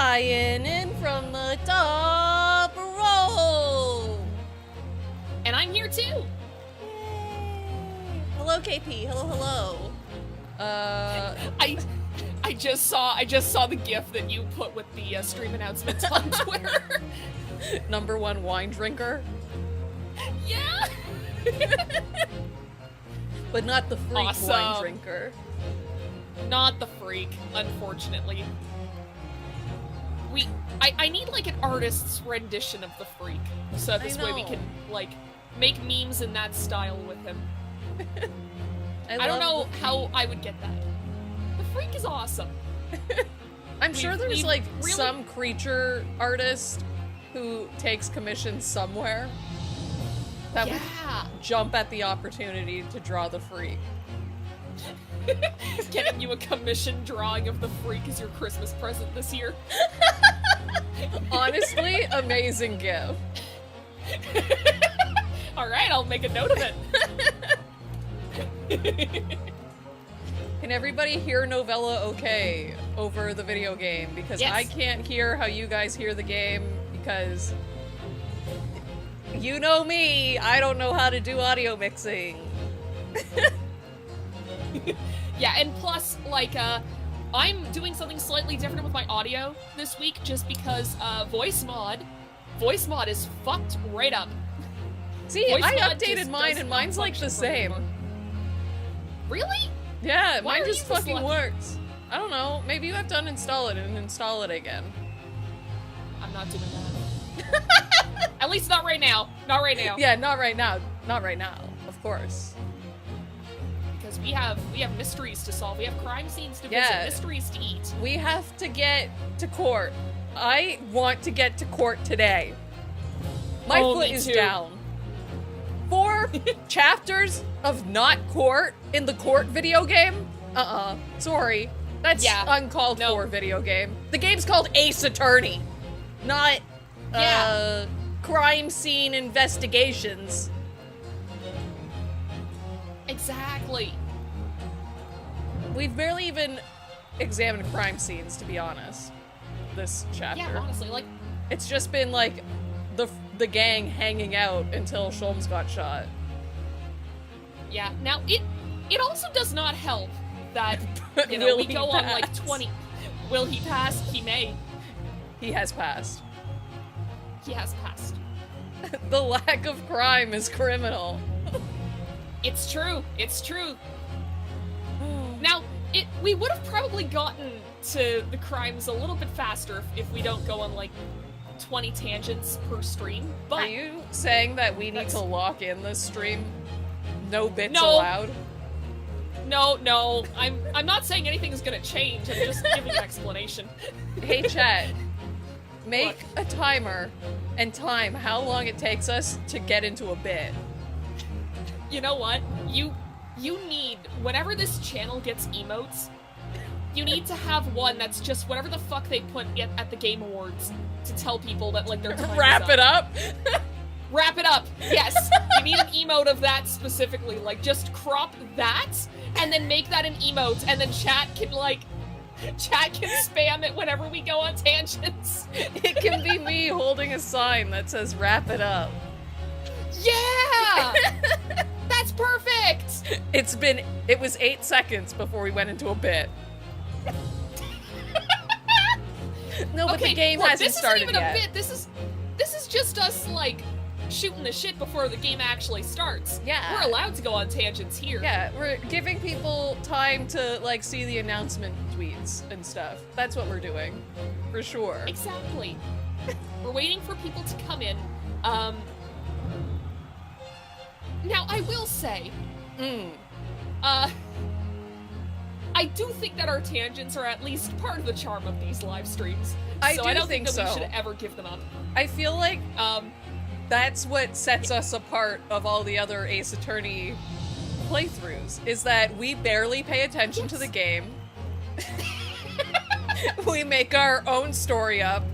flying in from the top row. And I'm here too. Yay. Hello, KP. Hello. I just saw the GIF that you put with the stream announcements on Twitter. #1 wine drinker. Yeah. But not the freak Awesome. wine drinker. Not the freak, unfortunately. I need like an artist's rendition of the freak, so this way we can like make memes in that style with him. I don't know how I would get that. The freak is awesome. I'm sure there's like really... some creature artist who takes commissions somewhere that would jump at the opportunity to draw the freak. Getting you a commission drawing of the freak as your Christmas present this year. Honestly, amazing gift. Alright, I'll make a note of it. Can everybody hear Novella okay over the video game? Because yes. I can't hear how you guys hear the game, because you know me, I don't know how to do audio mixing. Yeah, and plus, like, I'm doing something slightly different with my audio this week just because voice mod is fucked right up. See, I updated mine and mine's like the same. Really? Yeah, Why mine are just you this fucking lucky? works. I don't know, maybe you have to uninstall it and install it again. I'm not doing that. At least not right now. Not right now. Yeah, not right now. Not right now, of course. Because we have mysteries to solve. We have crime scenes to visit, mysteries to eat. We have to get to court. I want to get to court today. My foot is down. 4 chapters of not court in the court video game? Sorry. That's uncalled for video game. The game's called Ace Attorney, not crime scene investigations. Exactly. We've barely even examined crime scenes, to be honest, this chapter. Yeah, honestly, like... It's just been, like, the gang hanging out until Sholmes got shot. Yeah, now, it also does not help that, you know, we go on, like, 20... Will he pass? He may. He has passed. He has passed. The lack of crime is criminal. It's true. It's true. Now, we would have probably gotten to the crimes a little bit faster if we don't go on, like, 20 tangents per stream, but... Are you saying that we need to lock in this stream? No bits allowed? No, I'm not saying anything's gonna change, I'm just giving an explanation. Hey, chat. Make a timer and time how long it takes us to get into a bit. You know what? You need, whenever this channel gets emotes, you need to have one that's just whatever the fuck they put at the Game Awards to tell people that, like, their time Wrap is it up? Wrap it up, yes. You need an emote of that specifically. Like, just crop that, and then make that an emote, and then chat can spam it whenever we go on tangents. It can be me holding a sign that says, wrap it up. Yeah! That's perfect! It was 8 seconds before we went into a bit. No, but the game hasn't started yet. This isn't even a bit, this is just us, like, shooting the shit before the game actually starts. Yeah. We're allowed to go on tangents here. Yeah, we're giving people time to, like, see the announcement tweets and stuff. That's what we're doing. For sure. Exactly. We're waiting for people to come in. Now, I will say, I do think that our tangents are at least part of the charm of these live streams. I don't think that we should ever give them up. I feel like that's what sets us apart of all the other Ace Attorney playthroughs, is that we barely pay attention to the game. We make our own story up.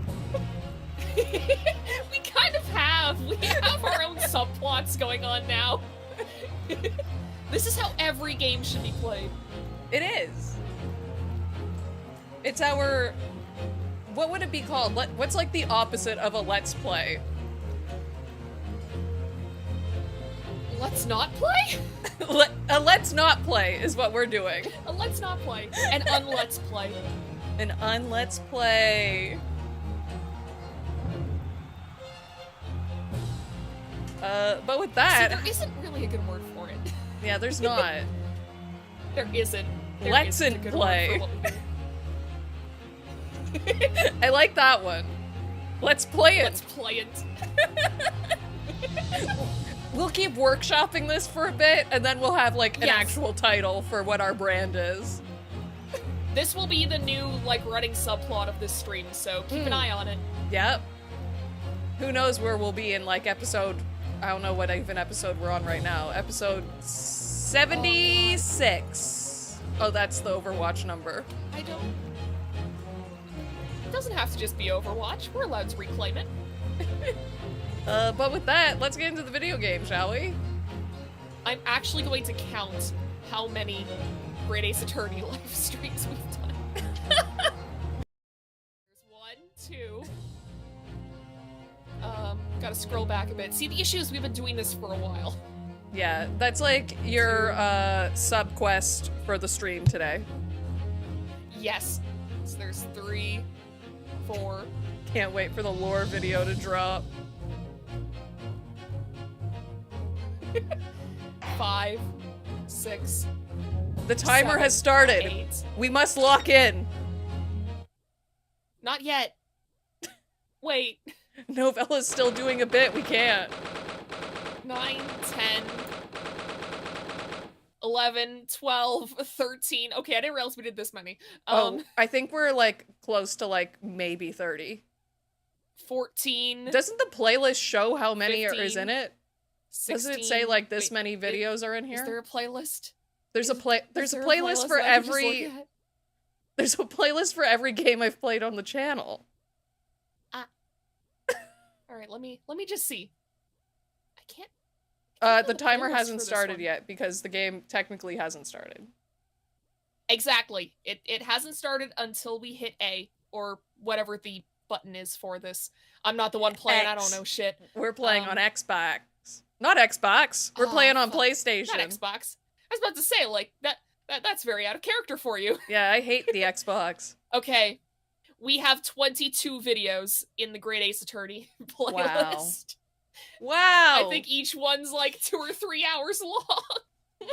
We kind of have. We have our own subplots going on now. This is how every game should be played. It is. It's our what would it be called? What's like the opposite of a let's play? Let's not play? A let's not play is what we're doing. A let's not play. An unlet's play. An unlet's play. But with that... See, there isn't really a good word for it. Yeah, there's not. There isn't. Let's and play. I like that one. Let's play it. Let's play it. We'll keep workshopping this for a bit, and then we'll have, like, an actual title for what our brand is. This will be the new, like, running subplot of this stream, so keep an eye on it. Yep. Who knows where we'll be in, like, episode... I don't know what even episode we're on right now. Episode 76. Oh, that's the Overwatch number. I don't... It doesn't have to just be Overwatch. We're allowed to reclaim it. But with that, let's get into the video game, shall we? I'm actually going to count how many Great Ace Attorney live streams we've done. There's 1, 2... gotta scroll back a bit. See, the issue is we've been doing this for a while. Yeah, that's like your, sub-quest for the stream today. Yes. So there's 3, 4... Can't wait for the lore video to drop. 5, 6... The timer 7, has started. 8. We must lock in. Not yet. Wait. Novella's still doing a bit. We can't. 9, 10, 11, 12, 13. Okay, I didn't realize we did this many. I think we're like close to like maybe 30. 14. Doesn't the playlist show how many 15, is in it? 16. Doesn't it say like this many videos are in here? Is there a playlist? There's a playlist for every... There's a playlist for every game I've played on the channel. Alright, let me just see. I can't the timer hasn't started yet because the game technically hasn't started. Exactly. It hasn't started until we hit A, or whatever the button is for this. I'm not the one playing, I don't know shit. We're playing on Xbox. Not Xbox. We're playing on PlayStation. Not Xbox. I was about to say, like, that's very out of character for you. Yeah, I hate the Xbox. Okay. We have 22 videos in the Great Ace Attorney playlist. Wow. I think each one's like 2 or 3 hours long.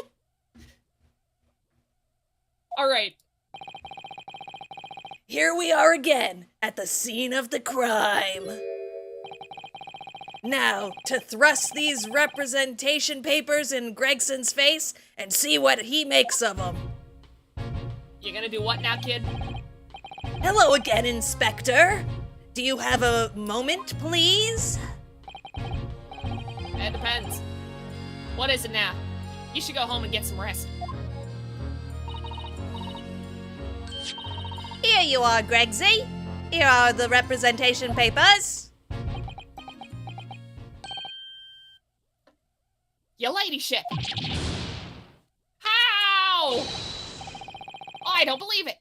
Alright. Here we are again, at the scene of the crime. Now, to thrust these representation papers in Gregson's face and see what he makes of them. You gonna do what now, kid? Hello again, Inspector. Do you have a moment, please? It depends. What is it now? You should go home and get some rest. Here you are, Gregsy. Here are the representation papers. Your ladyship! How? I don't believe it!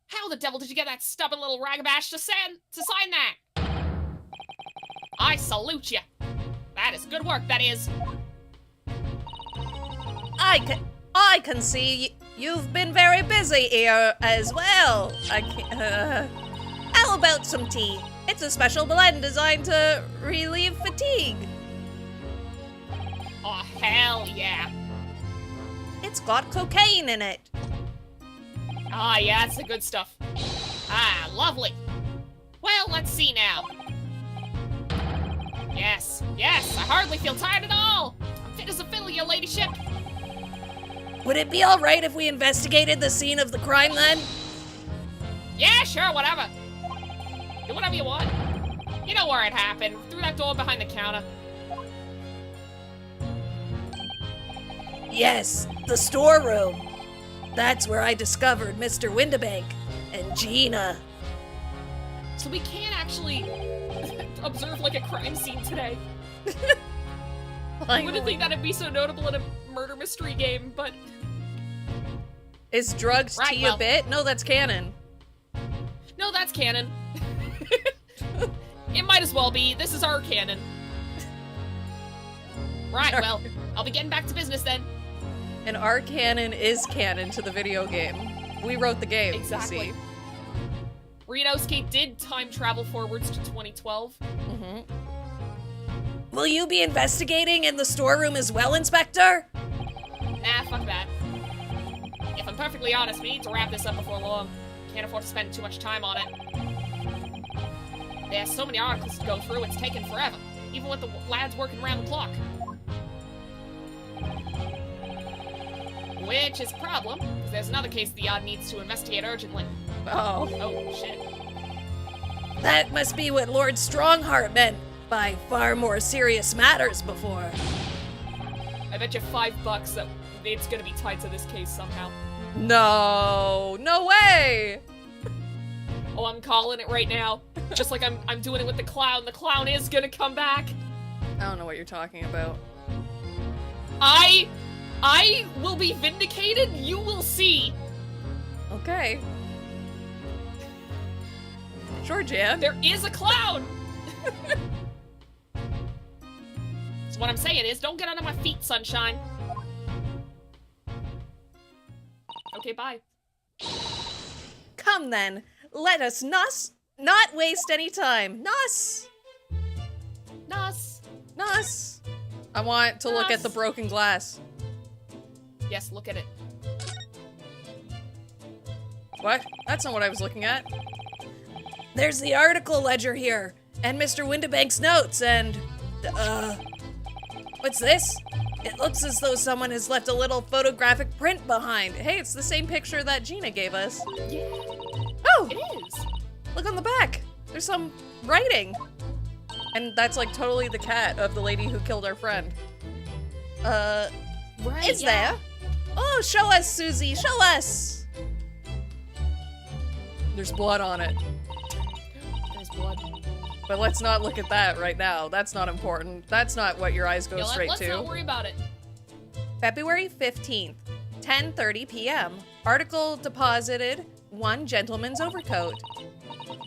How the devil did you get that stubborn little ragabash to sign that? I salute you. That is good work, that is. I can see you've been very busy here as well. How about some tea? It's a special blend designed to relieve fatigue. Oh, hell yeah. It's got cocaine in it. Ah, yeah, that's the good stuff. Ah, lovely. Well, let's see now. Yes, I hardly feel tired at all. I'm fit as a fiddle, your ladyship. Would it be all right if we investigated the scene of the crime then? Yeah, sure, whatever. Do whatever you want. You know where it happened. Through that door behind the counter. Yes, the storeroom. That's where I discovered Mr. Windibank and Gina. So we can't actually observe, like, a crime scene today. I wouldn't think that'd be so notable in a murder mystery game, but... Is drugged tea a bit? No, that's canon. No, that's canon. It might as well be. This is our canon. Right, well, I'll be getting back to business then. And our canon is canon to the video game. We wrote the game, Exactly. you see. Renosuke did time travel forwards to 2012. Mm-hmm. Will you be investigating in the storeroom as well, Inspector? Nah, fuck that. If I'm perfectly honest, we need to wrap this up before long. Can't afford to spend too much time on it. There's so many articles to go through, it's taken forever. Even with the lads working around the clock. Which is a problem, because there's another case the Yard needs to investigate urgently. Oh. Oh, shit. That must be what Lord Strongheart meant by far more serious matters before. I bet you $5 that it's gonna be tied to this case somehow. No. No way. Oh, I'm calling it right now. Just like I'm doing it with the clown. The clown is gonna come back. I don't know what you're talking about. I will be vindicated. You will see. Okay. Sure, Jan. There is a clown. So what I'm saying is, don't get under my feet, sunshine. Okay, bye. Come then, let us not waste any time. Nos! Nos. Nos. I want to look at the broken glass. Yes, look at it. What? That's not what I was looking at. There's the article ledger here, and Mr. Windibank's notes, and, what's this? It looks as though someone has left a little photographic print behind. Hey, it's the same picture that Gina gave us. Yeah, Oh, it is. look on the back. There's some writing. And that's like totally the cat of the lady who killed our friend. Right, Is there? Oh, show us, Susie, show us! There's blood on it. There's blood. But let's not look at that right now. That's not important. That's not what your eyes go Yeah, straight let's to. not worry about it. February 15th, 10:30 p.m. Article deposited, 1 gentleman's overcoat.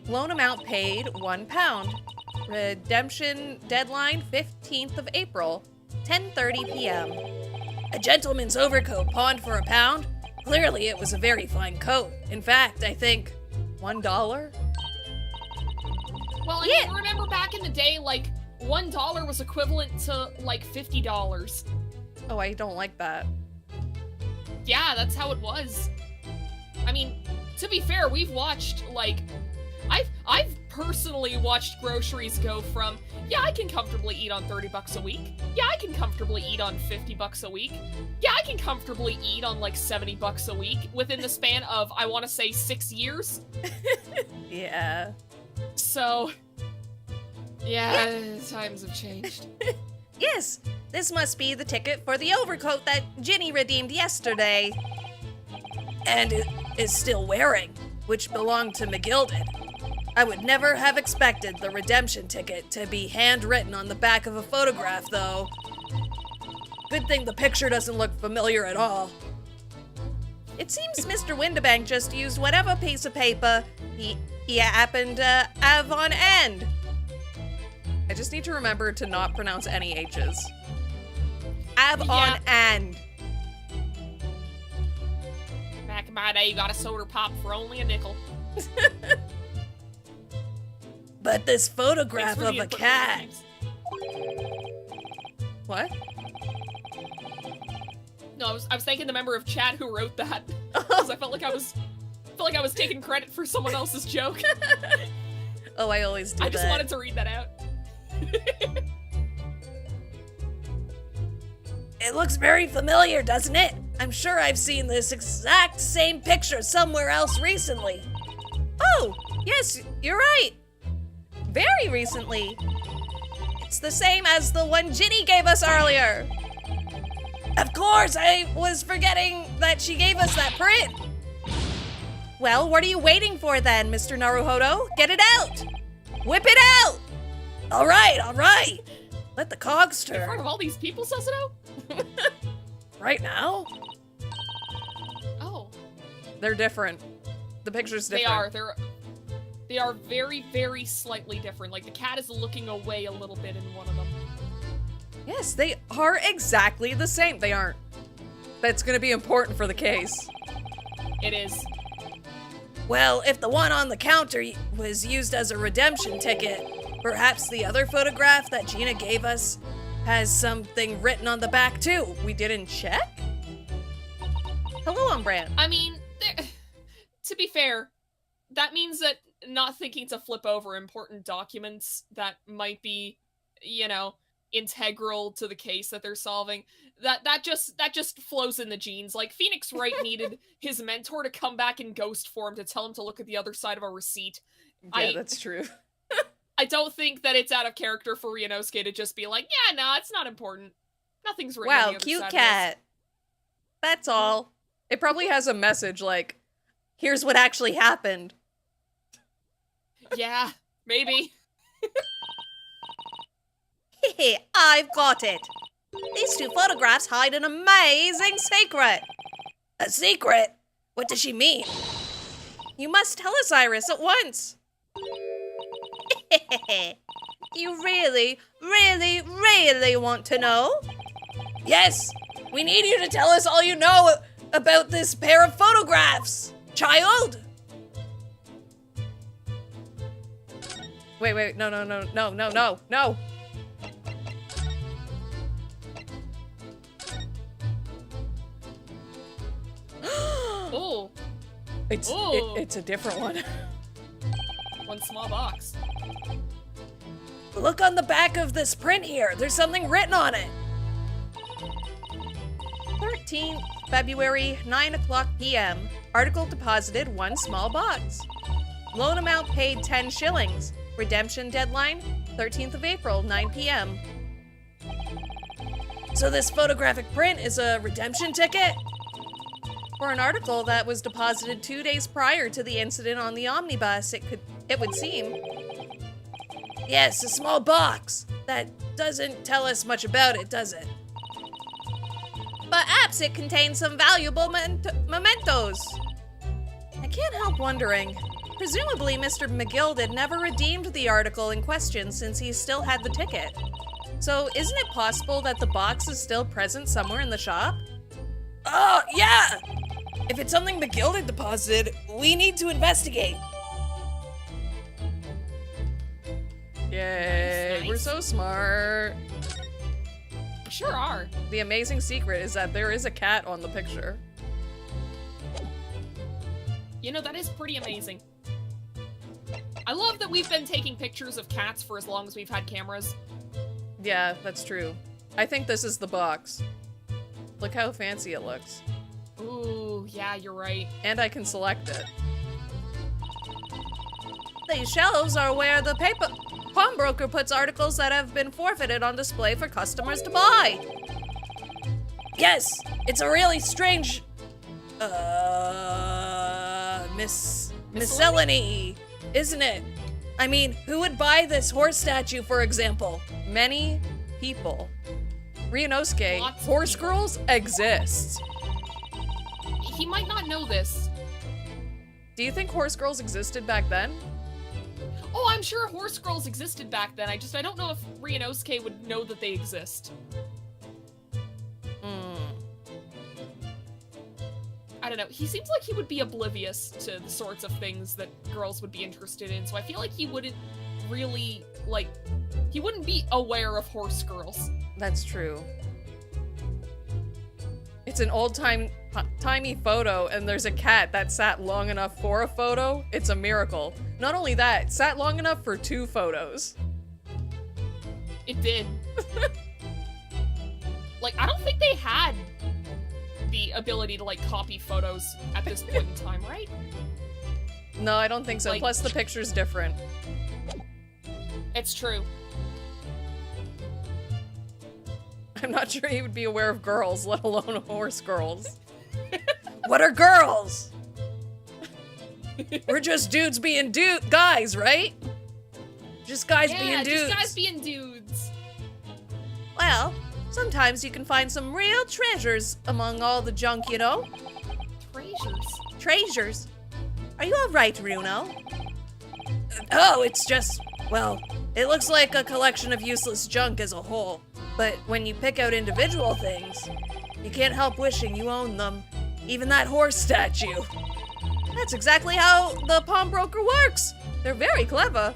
Loan amount paid, £1. Redemption deadline, 15th of April, 10:30 p.m. A gentleman's overcoat pawned for £1? Clearly it was a very fine coat. In fact, I think $1? Well, I Yeah. mean, remember back in the day, like, $1 was equivalent to, like, $50. Oh, I don't like that. Yeah, that's how it was. I mean, to be fair, we've watched, like, I've personally watched groceries go from, yeah, I can comfortably eat on $30 a week. Yeah, I can comfortably eat on $50 a week. Yeah, I can comfortably eat on, like, $70 a week within the span of, I want to say, 6 years. Yeah. So, yeah, times have changed. Yes, this must be the ticket for the overcoat that Ginny redeemed yesterday. And is still wearing, which belonged to McGilded. I would never have expected the redemption ticket to be handwritten on the back of a photograph, though. Good thing the picture doesn't look familiar at all. It seems Mr. Windibank just used whatever piece of paper he happened to have on end. I just need to remember to not pronounce any H's. Have on end. Back in my day, you got a soda pop for only a nickel. But this Thanks photograph for of the a input, cat. James. What? No, I was thanking the member of chat who wrote that because I felt like I was taking credit for someone else's joke. Oh, I always do I that. just wanted to read that out. It looks very familiar, doesn't it? I'm sure I've seen this exact same picture somewhere else recently. Oh, yes, you're right. Very recently. It's the same as the one Ginny gave us earlier. Of course, I was forgetting that she gave us that print. Well, what are you waiting for then, Mr. Naruhodo? Get it out! Whip it out! All right. Let the cogs In front turn. of all these people, Susanoo? Right now? Oh, They're different. The picture's they different. are. They are very, very slightly different. Like, the cat is looking away a little bit in one of them. Yes, they are exactly the same. They aren't. That's gonna be important for the case. It is. Well, if the one on the counter was used as a redemption ticket, perhaps the other photograph that Gina gave us has something written on the back too. We didn't check? Hello, Umbran. I mean, to be fair, that means that not thinking to flip over important documents that might be, you know, integral to the case that they're solving, that just flows in the genes. Like, Phoenix Wright needed his mentor to come back in ghost form to tell him to look at the other side of a receipt. Yeah, that's true. I don't think that it's out of character for Ryunosuke to just be like, yeah, no, it's not important. Nothing's written on Wow, the other cute side cat. That's all. It probably has a message like, here's what actually happened. of this. Yeah, maybe. Hehe, I've got it. These two photographs hide an amazing secret. A secret? What does she mean? You must tell us, Iris, at once. You really, really, really want to know? Yes, we need you to tell us all you know about this pair of photographs, child. Wait, no. Oh, It's a different one. one small box. Look on the back of this print here. There's something written on it. 13th February, 9 o'clock p.m. Article deposited 1 small box. Loan amount paid 10 shillings. Redemption deadline 13th of April, 9 p.m. So this photographic print is a redemption ticket? For an article that was deposited 2 days prior to the incident on the omnibus, it would seem. Yes, a small box. That doesn't tell us much about it, does it? Perhaps it contains some valuable mementos. I can't help wondering. Presumably, Mr. McGilded never redeemed the article in question since he still had the ticket. So, isn't it possible that the box is still present somewhere in the shop? Oh, yeah! If it's something McGilded deposited, we need to investigate. Yay, Nice. we're so smart. We sure are. The amazing secret is that there is a cat on the picture. You know, that is pretty amazing. I love that we've been taking pictures of cats for as long as we've had cameras. Yeah, that's true. I think this is the box. Look how fancy it looks. Ooh, yeah, you're right. And I can select it. These shelves are where the pawnbroker puts articles that have been forfeited on display for customers to buy. Yes, it's a really strange, miscellany, isn't it? I mean, who would buy this horse statue, for example? Many people. Ryunosuke, Lots of horse people. girls exist. He might not know this. Do you think horse girls existed back then? Oh, I'm sure horse girls existed back then. I don't know if Ryunosuke would know that they exist. I don't know. He seems like he would be oblivious to the sorts of things that girls would be interested in, so I feel like he wouldn't really, like, he wouldn't be aware of horse girls. That's true. It's an old-timey photo, and there's a cat that sat long enough for a photo. It's a miracle. Not only that, it sat long enough for 2 photos. It did. Like, I don't think they had the ability to, like, copy photos at this point in time, right? No, I don't think so. Like- Plus, the picture's different. It's true. I'm not sure he would be aware of girls, let alone horse girls. What are girls? We're just dudes being guys, right? Just guys being dudes. just guys being dudes. Well, sometimes you can find some real treasures among all the junk, you know? Treasures. Treasures. Are you all right, Runo? Oh, it's just, well, it looks like a collection of useless junk as a whole. But when you pick out individual things, you can't help wishing you owned them. Even that horse statue. That's exactly how the pawnbroker works. They're very clever.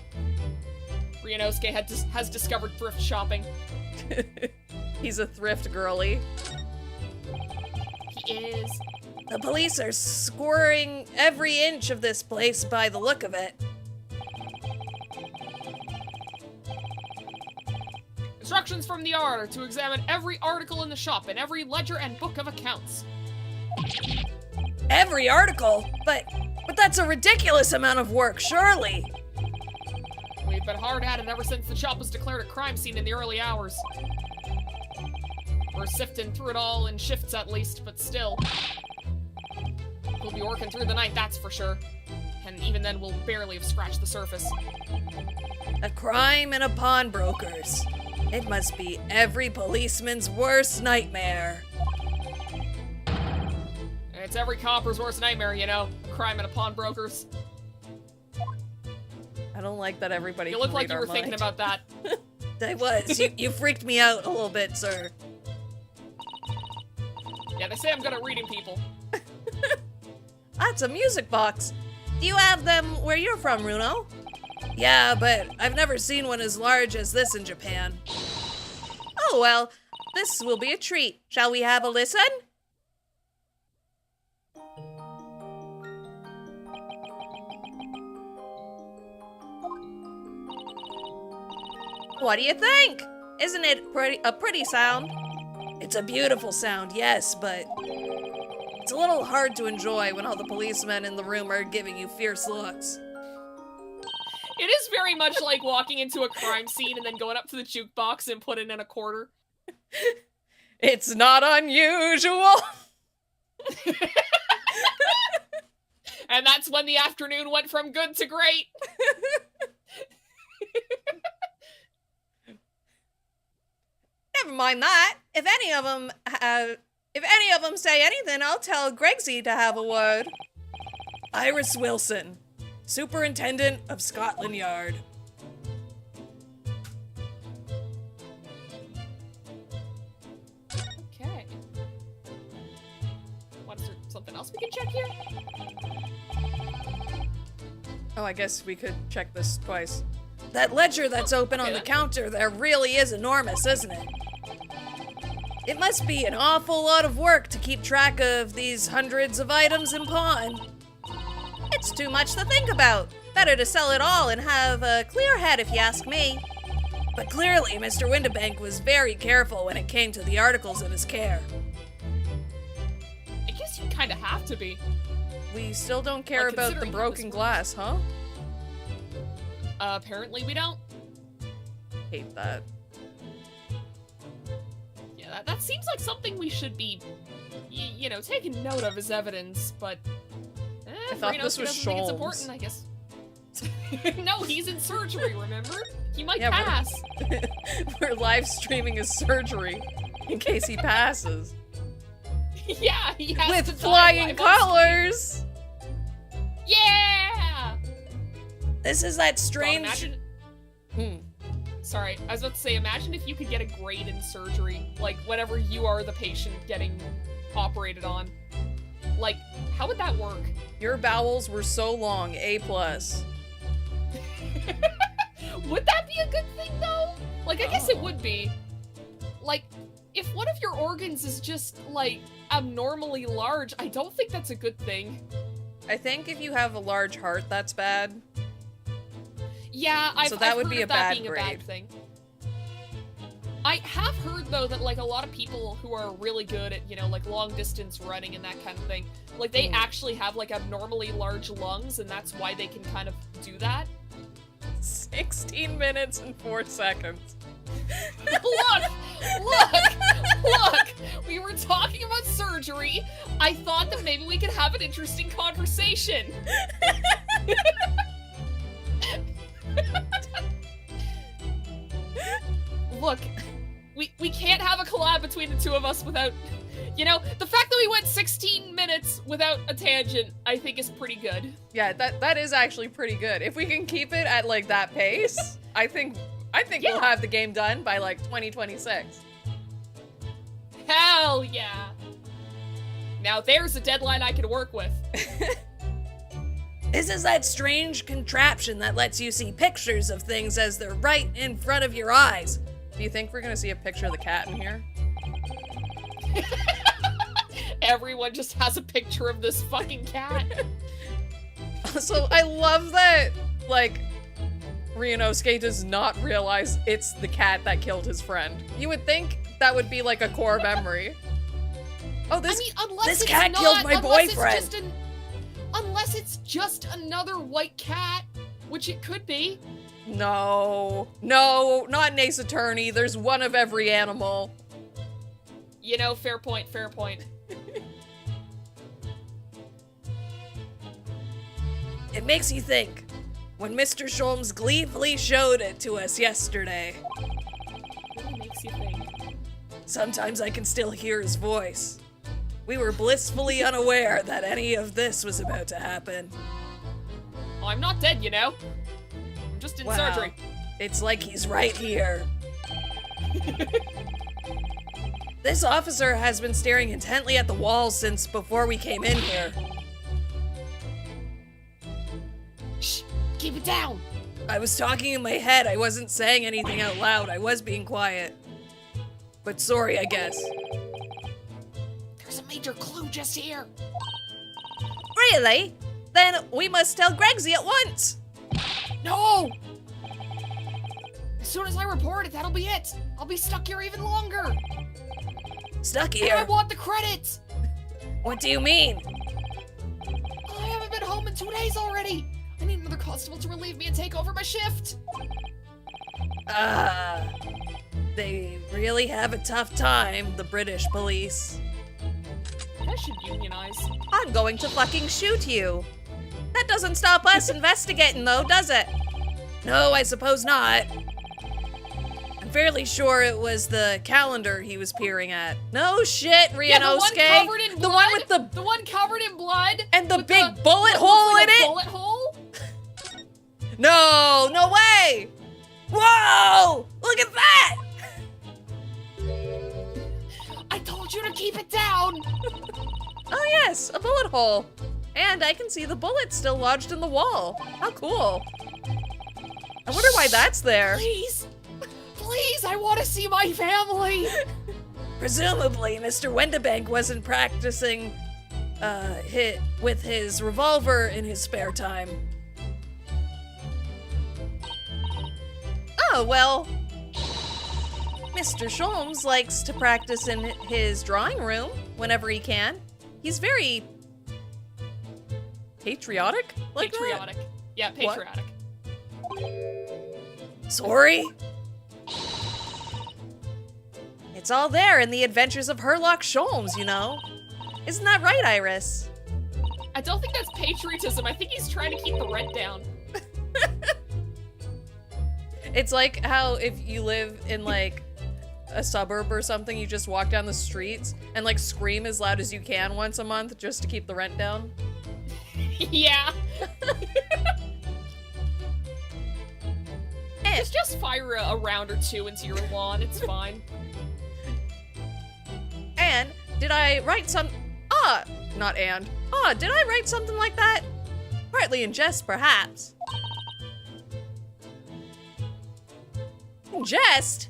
Ryunosuke has discovered thrift shopping. He's a thrift girly. He is. The police are scoring every inch of this place by the look of it. Instructions from the yard are to examine every article in the shop and every ledger and book of accounts. Every article? But that's a ridiculous amount of work, surely. We've been hard at it ever since the shop was declared a crime scene in the early hours. We're sifting through it all in shifts at least, but still. We'll be working through the night, that's for sure. And even then, we'll barely have scratched the surface. A crime in a pawnbroker's. It must be every policeman's worst nightmare. It's every copper's worst nightmare, you know. A crime in a pawnbroker's. I don't like that everybody. You look can like read you our were thinking mind. about that. I was. You freaked me out a little bit, sir. Yeah, they say I'm good at reading people. That's a music box. Do you have them where you're from, Runo? Yeah, but I've never seen one as large as this in Japan. Oh, well, this will be a treat. Shall we have a listen? What do you think? Isn't it a pretty sound? It's a beautiful sound, yes, but it's a little hard to enjoy when all the policemen in the room are giving you fierce looks. It is very much like walking into a crime scene and then going up to the jukebox and putting in a quarter. It's not unusual. And that's when the afternoon went from good to great. Never mind that. If any of them say anything, I'll tell Gregsy to have a word. Iris Wilson, Superintendent of Scotland Yard. Okay. What, is there something else we can check here? Oh, I guess we could check this twice. That ledger that's open on the then. counter there really is enormous, isn't it? It must be an awful lot of work to keep track of these hundreds of items in pawn. It's too much to think about. Better to sell it all and have a clear head if you ask me. But clearly, Mr. Windibank was very careful when it came to the articles in his care. I guess you kind of have to be. We still don't care Like, about the considering how broken this glass, huh? Apparently we don't. Hate that. Yeah, that seems like something we should be, you know, taking note of as evidence, but... I thought Ryunosuke this was doesn't think it's Sholmes. important, I guess. No, he's in surgery, remember? He might Yeah, pass. We're live streaming his surgery in case he passes. Yeah, he has to With die flying live on colors! stream. Yeah! This is that God, strange... imagine... Hmm. Sorry, I was about to say, imagine if you could get a grade in surgery, like, whenever you are the patient getting operated on. Like, how would that work? Your bowels were so long, A+. Would that be a good thing, though? Like, I guess it would be. Like, if one of your organs is just, like, abnormally large, I don't think that's a good thing. I think if you have a large heart, that's bad. Yeah, I've that would heard be of a that bad being a grade. bad thing. I have heard, though, that, like, a lot of people who are really good at, you know, like, long-distance running and that kind of thing, like, they actually have, like, abnormally large lungs, and that's why they can kind of do that. 16 minutes and 4 seconds. Look! We were talking about surgery. I thought that maybe we could have an interesting conversation. Look, we can't have a collab between the two of us without You know, the fact that we went 16 minutes without a tangent, I think is pretty good. Yeah, that is actually pretty good. If we can keep it at like that pace, I think we'll have the game done by like 2026. Hell yeah. Now there's a deadline I can work with. This is that strange contraption that lets you see pictures of things as they're right in front of your eyes. Do you think we're gonna see a picture of the cat in here? Everyone just has a picture of this fucking cat. Also, I love that, like, Ryunosuke does not realize it's the cat that killed his friend. You would think that would be like a core memory. Oh, this cat killed my boyfriend. Unless it's just another white cat, which it could be. No, not in Ace Attorney. There's one of every animal. You know, fair point, fair point. It makes you think. When Mr. Sholmes gleefully showed it to us yesterday. It really makes you think. Sometimes I can still hear his voice. We were blissfully unaware that any of this was about to happen. Oh, I'm not dead, you know? I'm just in surgery. It's like he's right here. This officer has been staring intently at the walls since before we came in here. Shh, keep it down. I was talking in my head. I wasn't saying anything out loud. I was being quiet. But sorry, I guess. There's a major clue just here. Really? Then we must tell Gregsy at once. No! As soon as I report it, that'll be it. I'll be stuck here even longer. Stuck And I here? want the credits. What do you mean? I haven't been home in 2 days already. I need another constable to relieve me and take over my shift. They really have a tough time, the British police. I should unionize. I'm going to fucking shoot you. That doesn't stop us investigating though, does it? No, I suppose not. I'm fairly sure it was the calendar he was peering at. No shit, Ryunosuke. Yeah, the one covered in blood. The one with the one covered in blood. and the with big bullet hole like in it? Bullet hole? No, no way! Whoa! Look at that! I told you to keep it down. Oh yes, a bullet hole. And I can see the bullet still lodged in the wall. How cool. I wonder why that's there. Please, please, I want to see my family. Presumably, Mr. Wendebank wasn't practicing hit with his revolver in his spare time. Oh, well, Mr. Sholmes likes to practice in his drawing room whenever he can. He's very patriotic? Like that? Patriotic. Yeah, patriotic. Sorry? It's all there in the adventures of Herlock Sholmes, you know. Isn't that right, Iris? I don't think that's patriotism. I think he's trying to keep the rent down. It's like how if you live in like a suburb or something, you just walk down the streets and like scream as loud as you can once a month just to keep the rent down. Yeah. Just fire a round or two into your lawn. It's fine. And did I write some? Not and. Did I write something like that? Partly in jest, perhaps. In jest?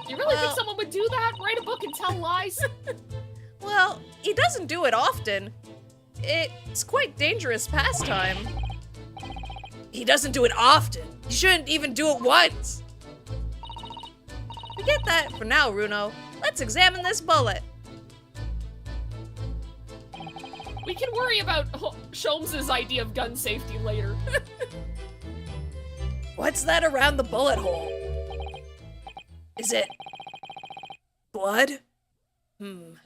You really think someone would do that? Write a book and tell lies? Well, he doesn't do it often. It's quite dangerous pastime. He doesn't do it often. He shouldn't even do it once. Forget that for now, Runo. Let's examine this bullet. We can worry about Sholmes' idea of gun safety later. What's that around the bullet hole? Is it blood?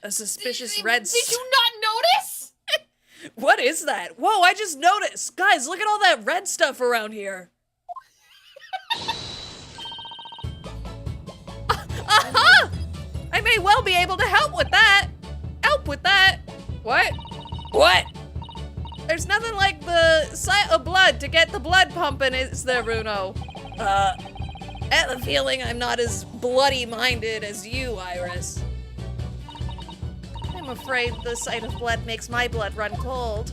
A suspicious red. Did you not notice? What is that? Whoa, I just noticed. Guys, look at all that red stuff around here. Aha! I may well be able to help with that. Help with that. What? What? There's nothing like the sight of blood to get the blood pumping, is there, Runo? I have a feeling I'm not as bloody-minded as you, Iris. I'm afraid the sight of blood makes my blood run cold.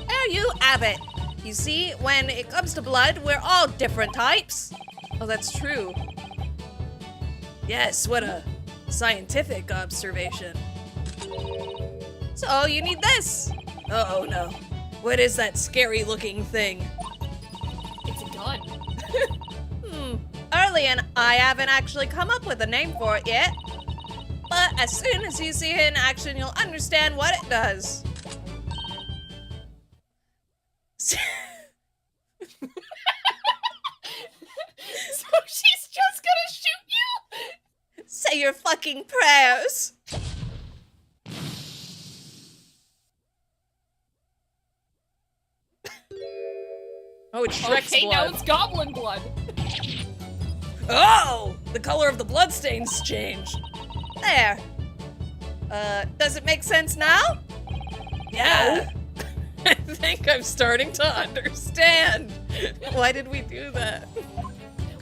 There you have it. You see, when it comes to blood, we're all different types. Oh, that's true. Yes, what a scientific observation. So, you need this. Oh no. What is that scary-looking thing? It's a gun. Early and I haven't actually come up with a name for it yet. But as soon as you see it in action, you'll understand what it does. So she's just gonna shoot you? Say your fucking prayers. Oh, it's Shrek's Okay, blood. now it's goblin blood. Oh! The color of the bloodstains changed. There. Does it make sense now? Yeah. I think I'm starting to understand. Why did we do that?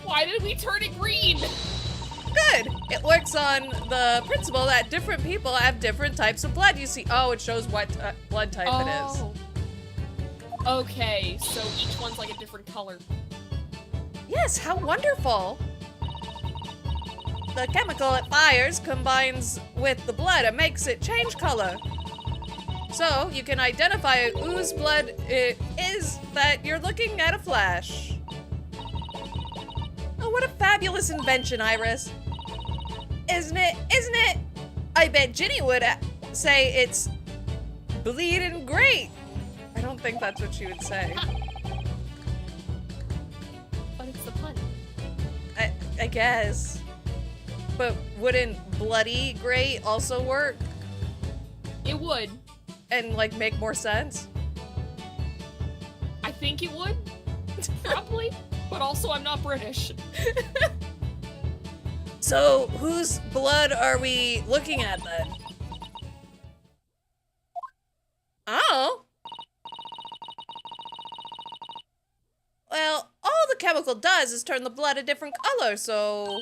Why did we turn it green? Good. It works on the principle that different people have different types of blood. You see, Oh, it shows what blood type it is. Oh. Okay, so each one's like a different color. Yes, how wonderful. The chemical it fires combines with the blood and makes it change color. So you can identify whose blood it is that you're looking at a flash. Oh, what a fabulous invention, Iris. Isn't it? Isn't it? I bet Ginny would say it's bleeding great. I don't think that's what she would say. But it's the pun. I guess. But wouldn't bloody great also work It would. and like make more sense? I think it would. Probably. But also, I'm not British. So, whose blood are we looking at then? Oh. Well, all the chemical does is turn the blood a different color, so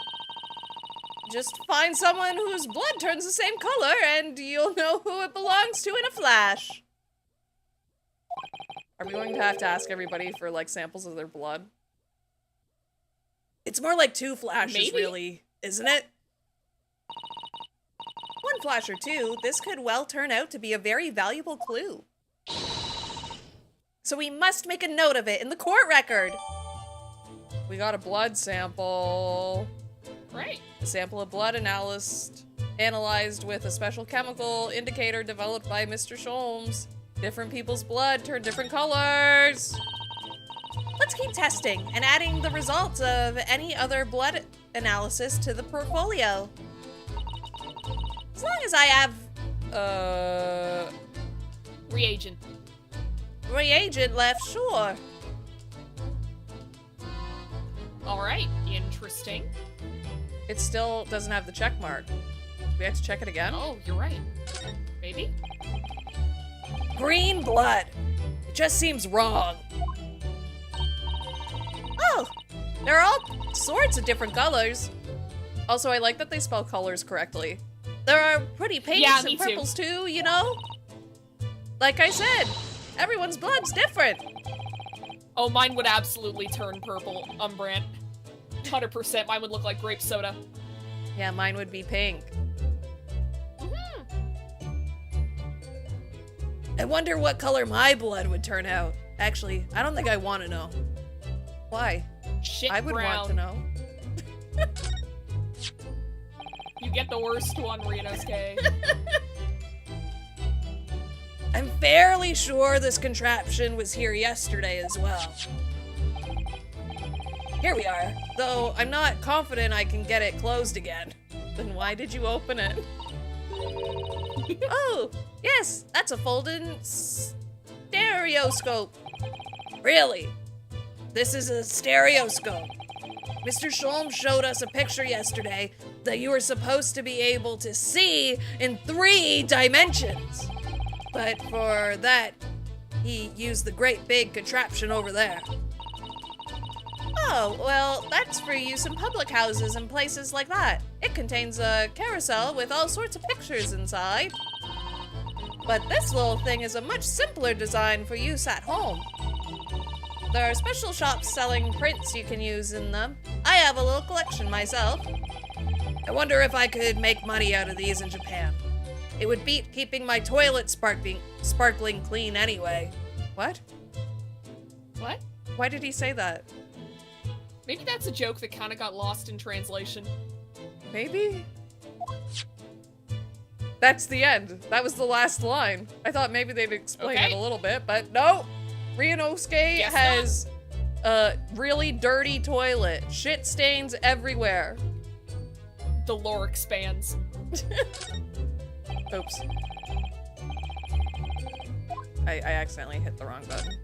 just find someone whose blood turns the same color and you'll know who it belongs to in a flash. Are we going to have to ask everybody for like samples of their blood? It's more like 2 flashes, Maybe. really, isn't it? 1 flash or 2, this could well turn out to be a very valuable clue. So we must make a note of it in the court record. We got a blood sample. Right. A sample of blood analyzed with a special chemical indicator developed by Mr. Sholmes. Different people's blood turn different colors. Let's keep testing and adding the results of any other blood analysis to the portfolio. As long as I have, Reagent. reagent left, sure. Alright, interesting. It still doesn't have the check mark. We have to check it again? Oh, you're right. Maybe? Green blood. It just seems wrong. Oh, there are all sorts of different colors. Also, I like that they spell colors correctly. There are pretty pinks Yeah, me and too. purples too, you know? Like I said, everyone's blood's different. Oh, mine would absolutely turn purple, Umbrant. 100%, mine would look like grape soda. Yeah, mine would be pink. I wonder what color my blood would turn out. Actually, I don't think I want to know. Why? Shit I would brown. want to know. You get the worst one, Rinosuke. I'm fairly sure this contraption was here yesterday as well. Here we are. Though I'm not confident I can get it closed again. Then why did you open it? Oh, yes, that's a folding stereoscope. Really? This is a stereoscope. Mr. Sholmes showed us a picture yesterday that you were supposed to be able to see in 3 dimensions. But for that, he used the great big contraption over there. Oh, well, that's for use in public houses and places like that. It contains a carousel with all sorts of pictures inside. But this little thing is a much simpler design for use at home. There are special shops selling prints you can use in them. I have a little collection myself. I wonder if I could make money out of these in Japan. It would beat keeping my toilet sparkling clean anyway. What? What? Why did he say that? Maybe that's a joke that kind of got lost in translation. Maybe? That's the end. That was the last line. I thought maybe they'd explain it a little bit, but no. Ryunosuke has a really dirty toilet. Shit stains everywhere. The lore expands. Oops. I accidentally hit the wrong button.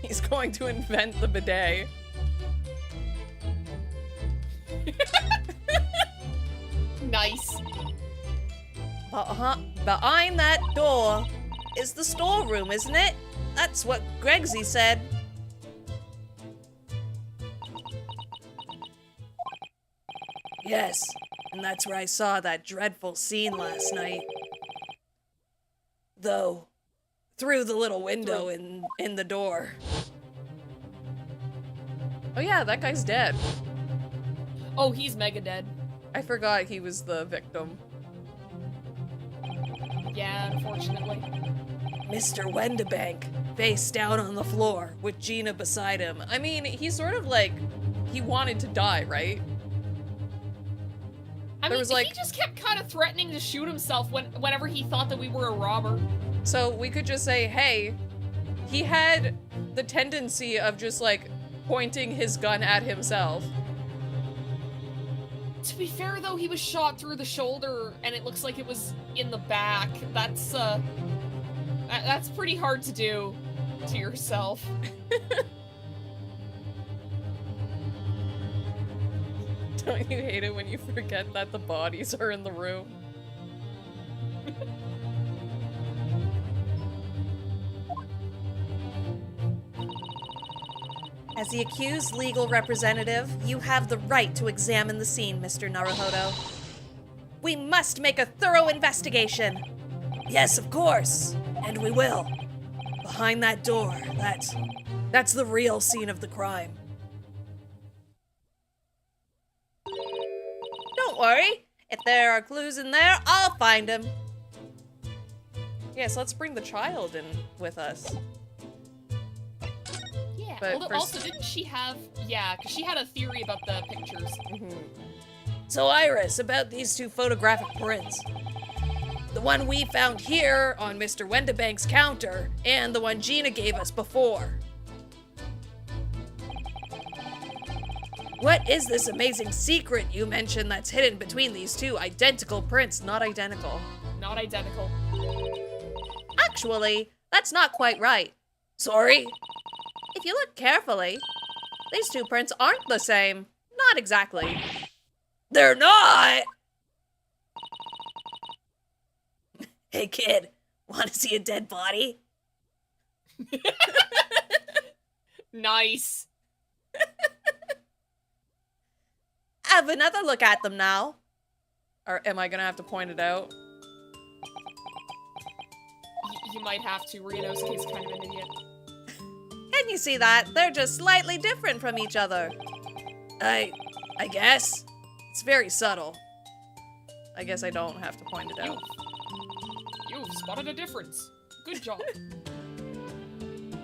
He's going to invent the bidet. Nice. Behind that door is the storeroom, isn't it? That's what Gregsy said. Yes, and that's where I saw that dreadful scene last night. Though, through the little window in the door. Oh yeah, that guy's dead. Oh, he's mega dead. I forgot he was the victim. Yeah, unfortunately. Mr. Wendebank, face down on the floor, with Gina beside him. I mean, he's sort of like, he wanted to die, right? I There mean, was, like- he just kept kind of threatening to shoot himself whenever he thought that we were a robber. So we could just say, hey, he had the tendency of just like pointing his gun at himself. To be fair, though, he was shot through the shoulder, and it looks like it was in the back. That's pretty hard to do to yourself. Don't you hate it when you forget that the bodies are in the room? As the accused legal representative, you have the right to examine the scene, Mr. Naruhodo. We must make a thorough investigation. Yes, of course. And we will. Behind that door, that's the real scene of the crime. Don't worry. If there are clues in there, I'll find them. Yes, let's bring the child in with us. Yeah. But Although, also, didn't she have... Yeah, because she had a theory about the pictures. So, Iris, about these 2 photographic prints. The one we found here on Mr. Wendebank's counter, and the one Gina gave us before. What is this amazing secret you mentioned that's hidden between these 2 identical prints? Not identical. Not identical. Actually, that's not quite right. Sorry? If you look carefully, these 2 prints aren't the same. Not exactly. They're not! Hey kid, want to see a dead body? Nice. Have another look at them now. Or am I gonna have to point it out? You might have to. Ryunosuke's kind of an idiot. Can you see that? They're just slightly different from each other. I guess. It's very subtle. I guess I don't have to point it out. You've spotted a difference. Good job.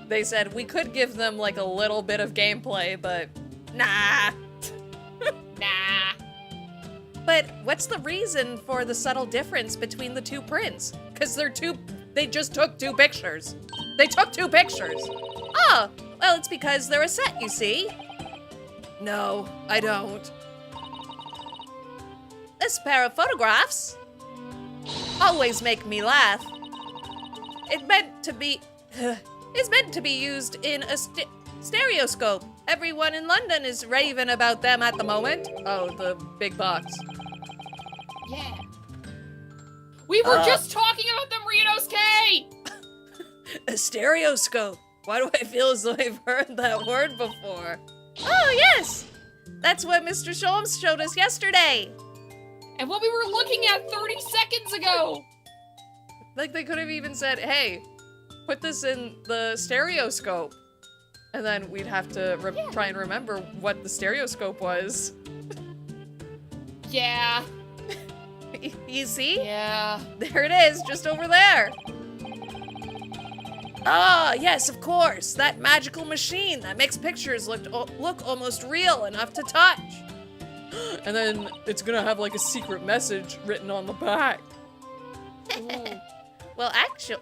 They said we could give them like a little bit of gameplay, but nah. Nah. But what's the reason for the subtle difference between the 2 prints? Because they just took 2 pictures. They took 2 pictures. Oh, well, it's because they're a set, you see. No, I don't. This pair of photographs always make me laugh. It's meant to be used in a stereoscope Everyone in London is raving about them at the moment. Oh, the big box. Yeah. We were just talking about them, Ryunosuke! A stereoscope. Why do I feel as though I've heard that word before? Oh, yes! That's what Mr. Sholmes showed us yesterday. And what we were looking at 30 seconds ago! Like, they could have even said, hey, put this in the stereoscope. And then we'd have to try and remember what the stereoscope was. Yeah. You see? Yeah. There it is, just over there. Ah, yes, of course. That magical machine that makes pictures look almost real enough to touch. And then it's gonna have like a secret message written on the back. Well, actually,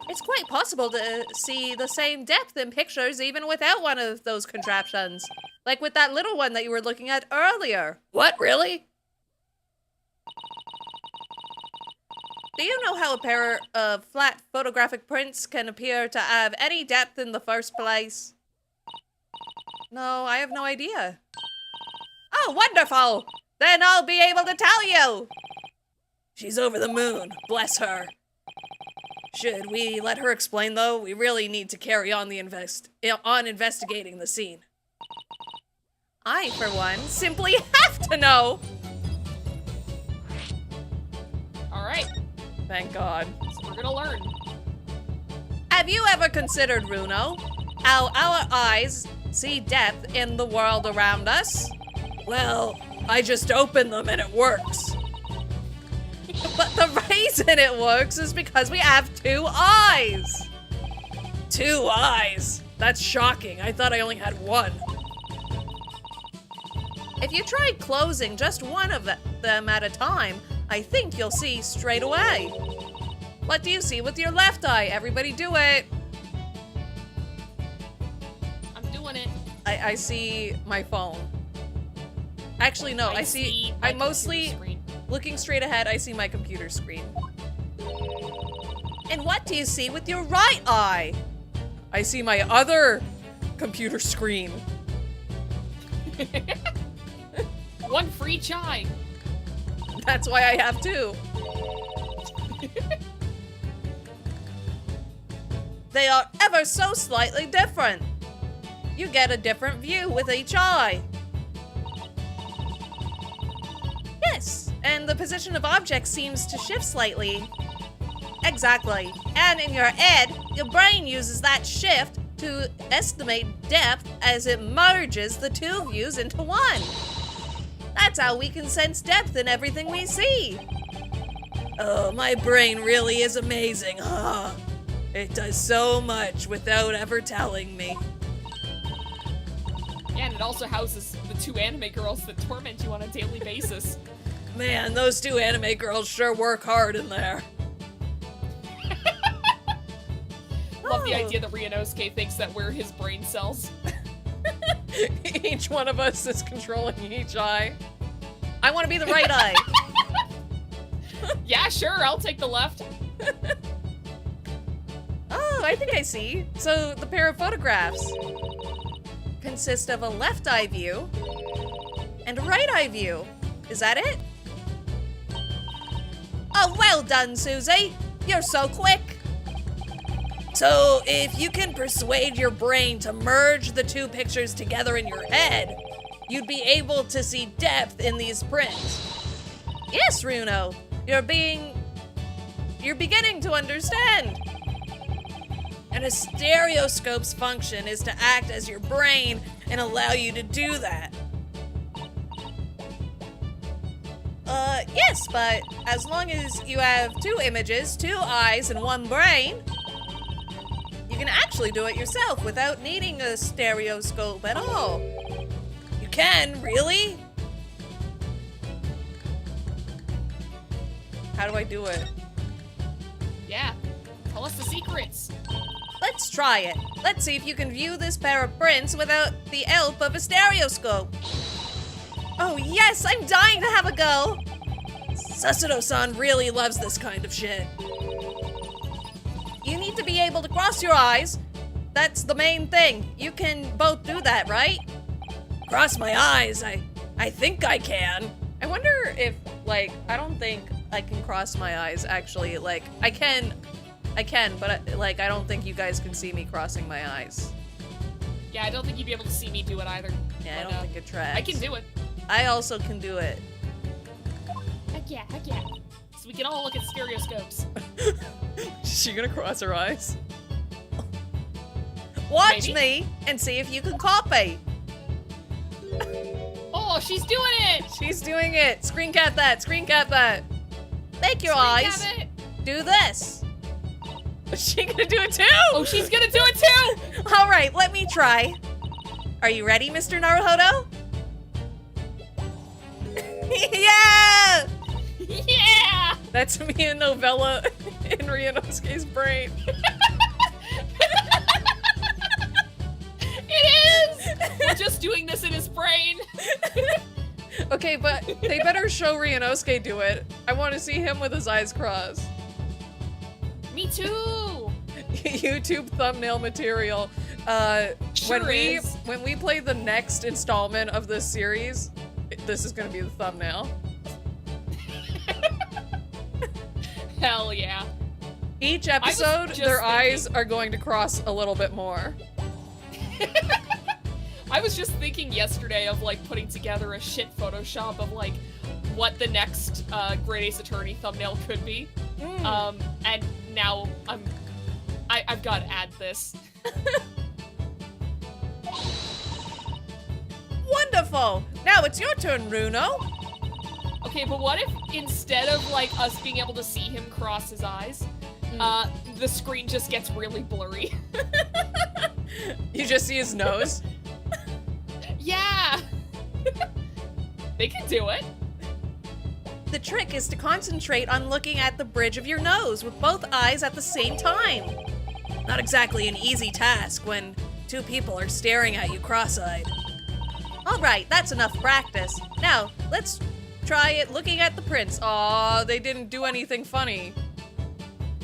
it's quite possible to see the same depth in pictures even without one of those contraptions. Like with that little one that you were looking at earlier. What, really? Do you know how a pair of flat photographic prints can appear to have any depth in the first place? No, I have no idea. Oh, wonderful! Then I'll be able to tell you! She's over the moon, bless her. Should we let her explain, though? We really need to carry on investigating the scene. I, for one, simply have to know! Alright, Thank God. so we're gonna learn. Have you ever considered, Runo, how our eyes see depth in the world around us? Well, I just open them and it works. But the reason it works is because we have 2 eyes. 2 eyes? That's shocking. I thought I only had 1. If you try closing just one of them at a time, I think you'll see straight away. What do you see with your left eye? Everybody do it. I'm doing it. I see my phone. Actually, no, I'm mostly screen. looking straight ahead. I see my computer screen. And what do you see with your right eye? I see my other computer screen. One for each eye. That's why I have 2. They are ever so slightly different. You get a different view with each eye. Yes, and the position of objects seems to shift slightly. Exactly. And in your head, your brain uses that shift to estimate depth as it merges the 2 views into one. That's how we can sense depth in everything we see. Oh, my brain really is amazing, huh? It does so much without ever telling me. Yeah, and it also houses the 2 anime girls that torment you on a daily basis. Man, those 2 anime girls sure work hard in there. Love the idea that Ryunosuke thinks that we're his brain cells. Each one of us is controlling each eye. I want to be the right eye. Yeah, sure, I'll take the left. Oh, I think I see. So the pair of photographs consist of a left eye view and a right eye view. Is that it? Oh, well done, Susie. You're so quick. So if you can persuade your brain to merge the 2 pictures together in your head, you'd be able to see depth in these prints. Yes, Runo. You're beginning to understand. And a stereoscope's function is to act as your brain and allow you to do that. Yes, but as long as you have 2 images, 2 eyes, and 1 brain, you can actually do it yourself without needing a stereoscope at all. You can, really? How do I do it? Yeah, tell us the secrets. Let's try it. Let's see if you can view this pair of prints without the help of a stereoscope. Oh yes, I'm dying to have a go. Sasuno-san really loves this kind of shit. You need to be able to cross your eyes, That's the main thing. You can both do that, right? Cross my eyes. I think I can. I wonder if, like, I don't think I can cross my eyes, actually. Like, I can, but, like, I don't think you guys can see me crossing my eyes. Yeah, I don't think you'd be able to see me do it either. Yeah, I but, don't think it tracks. I can do it. I also can do it. Heck yeah, heck yeah. So we can all look at stereoscopes. Is she gonna cross her eyes? Watch Maybe. me and see if you can copy. Oh, she's doing it! She's doing it! Screen cap that! Screen cap that! Make your Screen eyes cap it. do this. Is she gonna do it too? Oh, she's gonna do it too! All right, let me try. Are you ready, Mr. Naruhodo? Yeah! Yeah! That's me and Novella in Ryunosuke's brain. It is! We're just doing this in his brain. Okay, but they better show Ryunosuke do it. I want to see him with his eyes crossed. Me too! YouTube thumbnail material. Sure when we play the next installment of this series, this is gonna be the thumbnail. Hell yeah. Each episode, just their thinking- eyes are going to cross a little bit more. I was just thinking yesterday of like putting together a shit Photoshop of like what the next Great Ace Attorney thumbnail could be. And now I've got to add this. Wonderful. Now it's your turn, Runo. Okay, but what if instead of like us being able to see him cross his eyes, the screen just gets really blurry? You just see his nose. Yeah! They can do it. The trick is to concentrate on looking at the bridge of your nose with both eyes at the same time. Not exactly an easy task when two people are staring at you cross-eyed. All right, that's enough practice. Now, let's try it looking at the prints. Aw, they didn't do anything funny.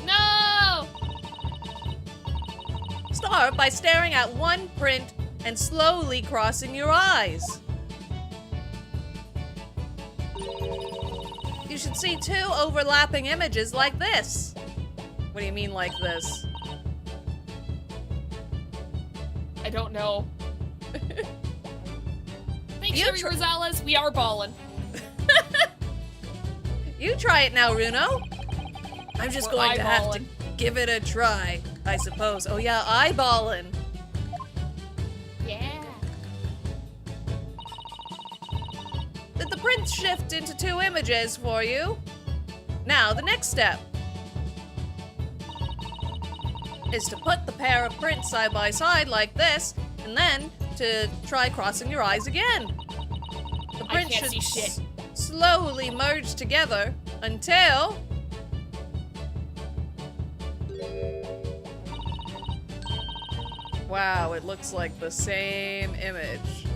No! Start by staring at one print and slowly crossing your eyes. You should see two overlapping images like this. What do you mean like this? I don't know. Thanks, You Sherry tr- Rosales. We are ballin'. You try it now, Runo. I'm just We're going to have to eyeballing. give it a try, I suppose. Oh yeah, eyeballing. Yeah. Did the prints shift into two images for you? Now, the next step is to put the pair of prints side by side like this, and then to try crossing your eyes again. The I prints can't should see shit. slowly merge together until... Wow, it looks like the same image.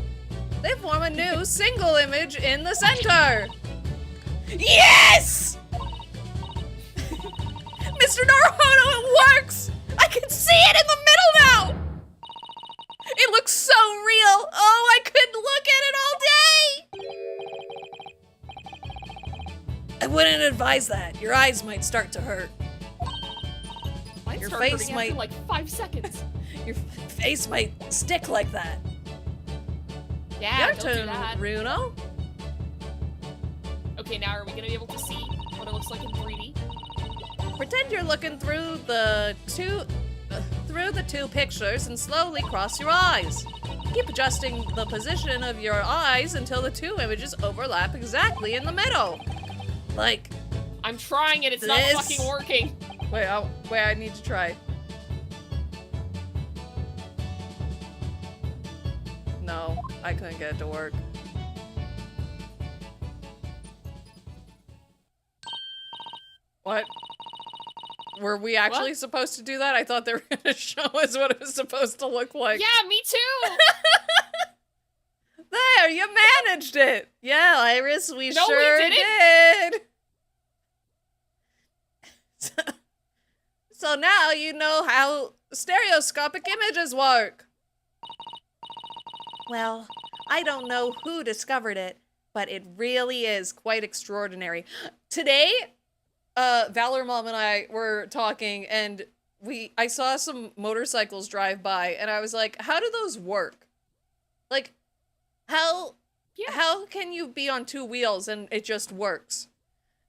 They form a new single image in the center. Yes! Mr. Naruhodo, it works! I can see it in the middle now! It looks so real! Oh, I could look at it all day! I wouldn't advise that. Your eyes might start to hurt. Mine Your started face hurting might- after like 5 seconds. Your face might stick like that. Yeah, Your don't do turn, that. Runo. Okay, now are we gonna be able to see what it looks like in 3D? Pretend you're looking through the two pictures and slowly cross your eyes. Keep adjusting the position of your eyes until the two images overlap exactly in the middle. Like, I'm trying it, it's not This- fucking working. Wait, I need to try. No, I couldn't get it to work. What? Were we actually supposed to do that? I thought they were gonna show us what it was supposed to look like. Yeah, me too! There, you managed it! yeah, Iris, we No, we sure didn't. did. So now you know how stereoscopic images work. Well, I don't know who discovered it, but it really is quite extraordinary. Today, Valor Mom and I were talking, and I saw some motorcycles drive by, and I was like, how do those work? Like, how can you be on two wheels and it just works?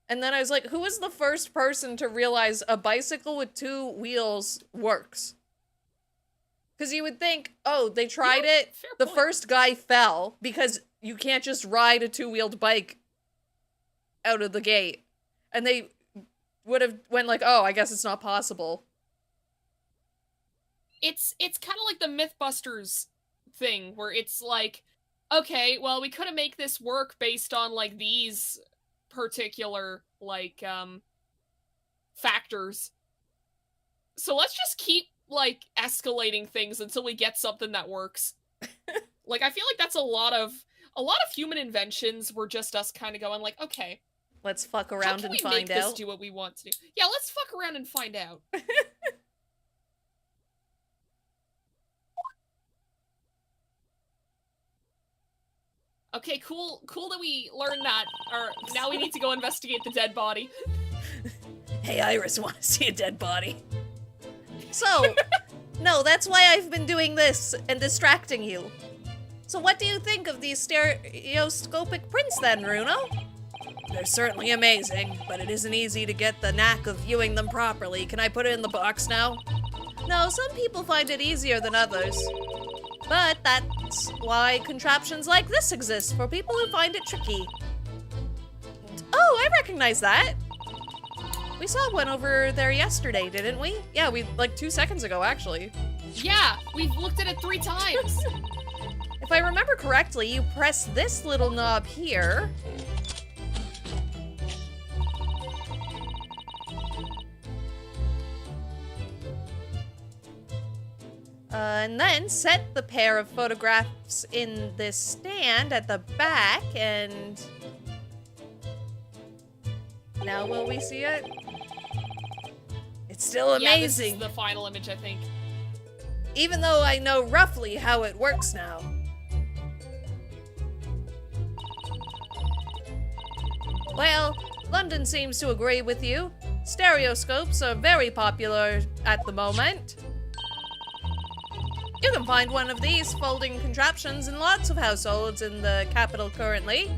And then I was like, who was the first person to realize a bicycle with two wheels works? Because you would think, oh, they tried it, the first guy fell, because you can't just ride a two-wheeled bike out of the gate. And they would have went like, oh, I guess it's not possible. It's kind of like the Mythbusters thing, where it's like, okay, well, we couldn't make this work based on, like, these particular, like, factors. So let's just keep, like, escalating things until we get something that works. Like, I feel like that's a lot of human inventions were just us kind of going like, okay, let's fuck around and find out. How can we make this do what we want to do? Yeah, let's fuck around and find out. Okay, cool that we learned that. Or now we need to go investigate the dead body. Hey, Iris, want to see a dead body? So, no, that's why I've been doing this and distracting you. So what do you think of these stereoscopic prints then, Runo? They're certainly amazing, but it isn't easy to get the knack of viewing them properly. Can I put it in the box now? No, some people find it easier than others. But that's why contraptions like this exist, for people who find it tricky. Oh, I recognize that! We saw one over there yesterday, didn't we? Yeah, like 2 seconds ago, actually. Yeah, we've looked at it 3 times. If I remember correctly, you press this little knob here. And then set the pair of photographs in this stand at the back, and now will we see it? It's still amazing. Yeah, this is the final image, I think. Even though I know roughly how it works now. Well, London seems to agree with you. Stereoscopes are very popular at the moment. You can find one of these folding contraptions in lots of households in the capital currently.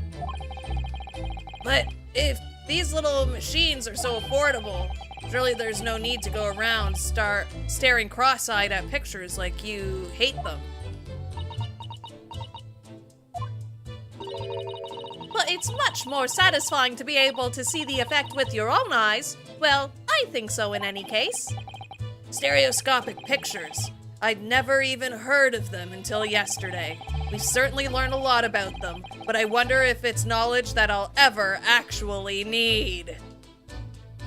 But if these little machines are so affordable, surely there's no need to go around staring cross-eyed at pictures like you hate them. But it's much more satisfying to be able to see the effect with your own eyes. Well, I think so in any case. Stereoscopic pictures. I'd never even heard of them until yesterday. We've certainly learned a lot about them, but I wonder if it's knowledge that I'll ever actually need.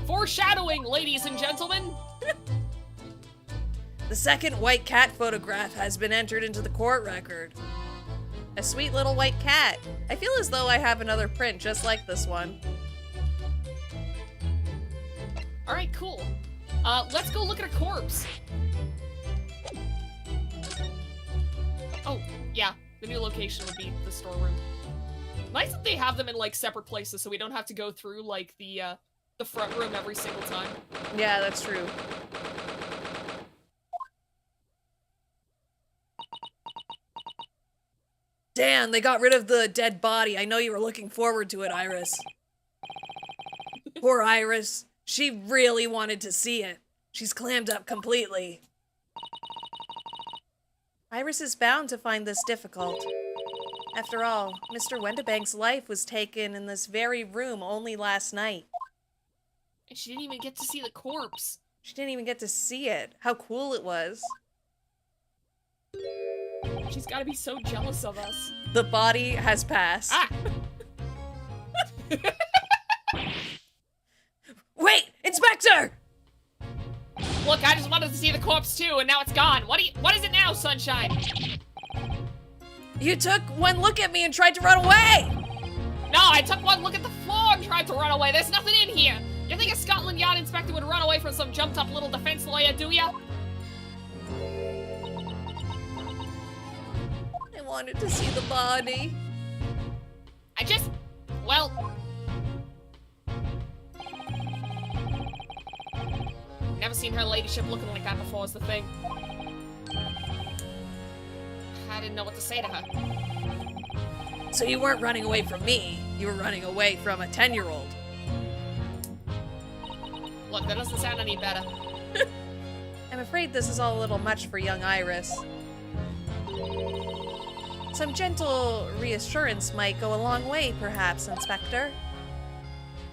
Foreshadowing, ladies and gentlemen! The second white cat photograph has been entered into the court record. A sweet little white cat. I feel as though I have another print just like this one. Alright, cool. Let's go look at a corpse. Oh, yeah. The new location would be the storeroom. Nice that they have them in, like, separate places so we don't have to go through, like, the front room every single time. Yeah, that's true. Damn, they got rid of the dead body. I know you were looking forward to it, Iris. Poor Iris. She really wanted to see it. She's clammed up completely. Iris is bound to find this difficult. After all, Mr. Wendabank's life was taken in this very room only last night. And she didn't even get to see the corpse. She didn't even get to see it. How cool it was. She's gotta be so jealous of us. The body has passed. Ah! Wait! Inspector! Look, I just wanted to see the corpse too, and now it's gone. What is it now, Sunshine? You took one look at me and tried to run away! No, I took one look at the floor and tried to run away. There's nothing in here. You think a Scotland Yard inspector would run away from some jumped-up little defense lawyer, do ya? I wanted to see the body. Well... Never seen her ladyship looking like that before is the thing. I didn't know what to say to her. So you weren't running away from me. You were running away from a 10-year-old. Look, that doesn't sound any better. I'm afraid this is all a little much for young Iris. Some gentle reassurance might go a long way, perhaps, Inspector.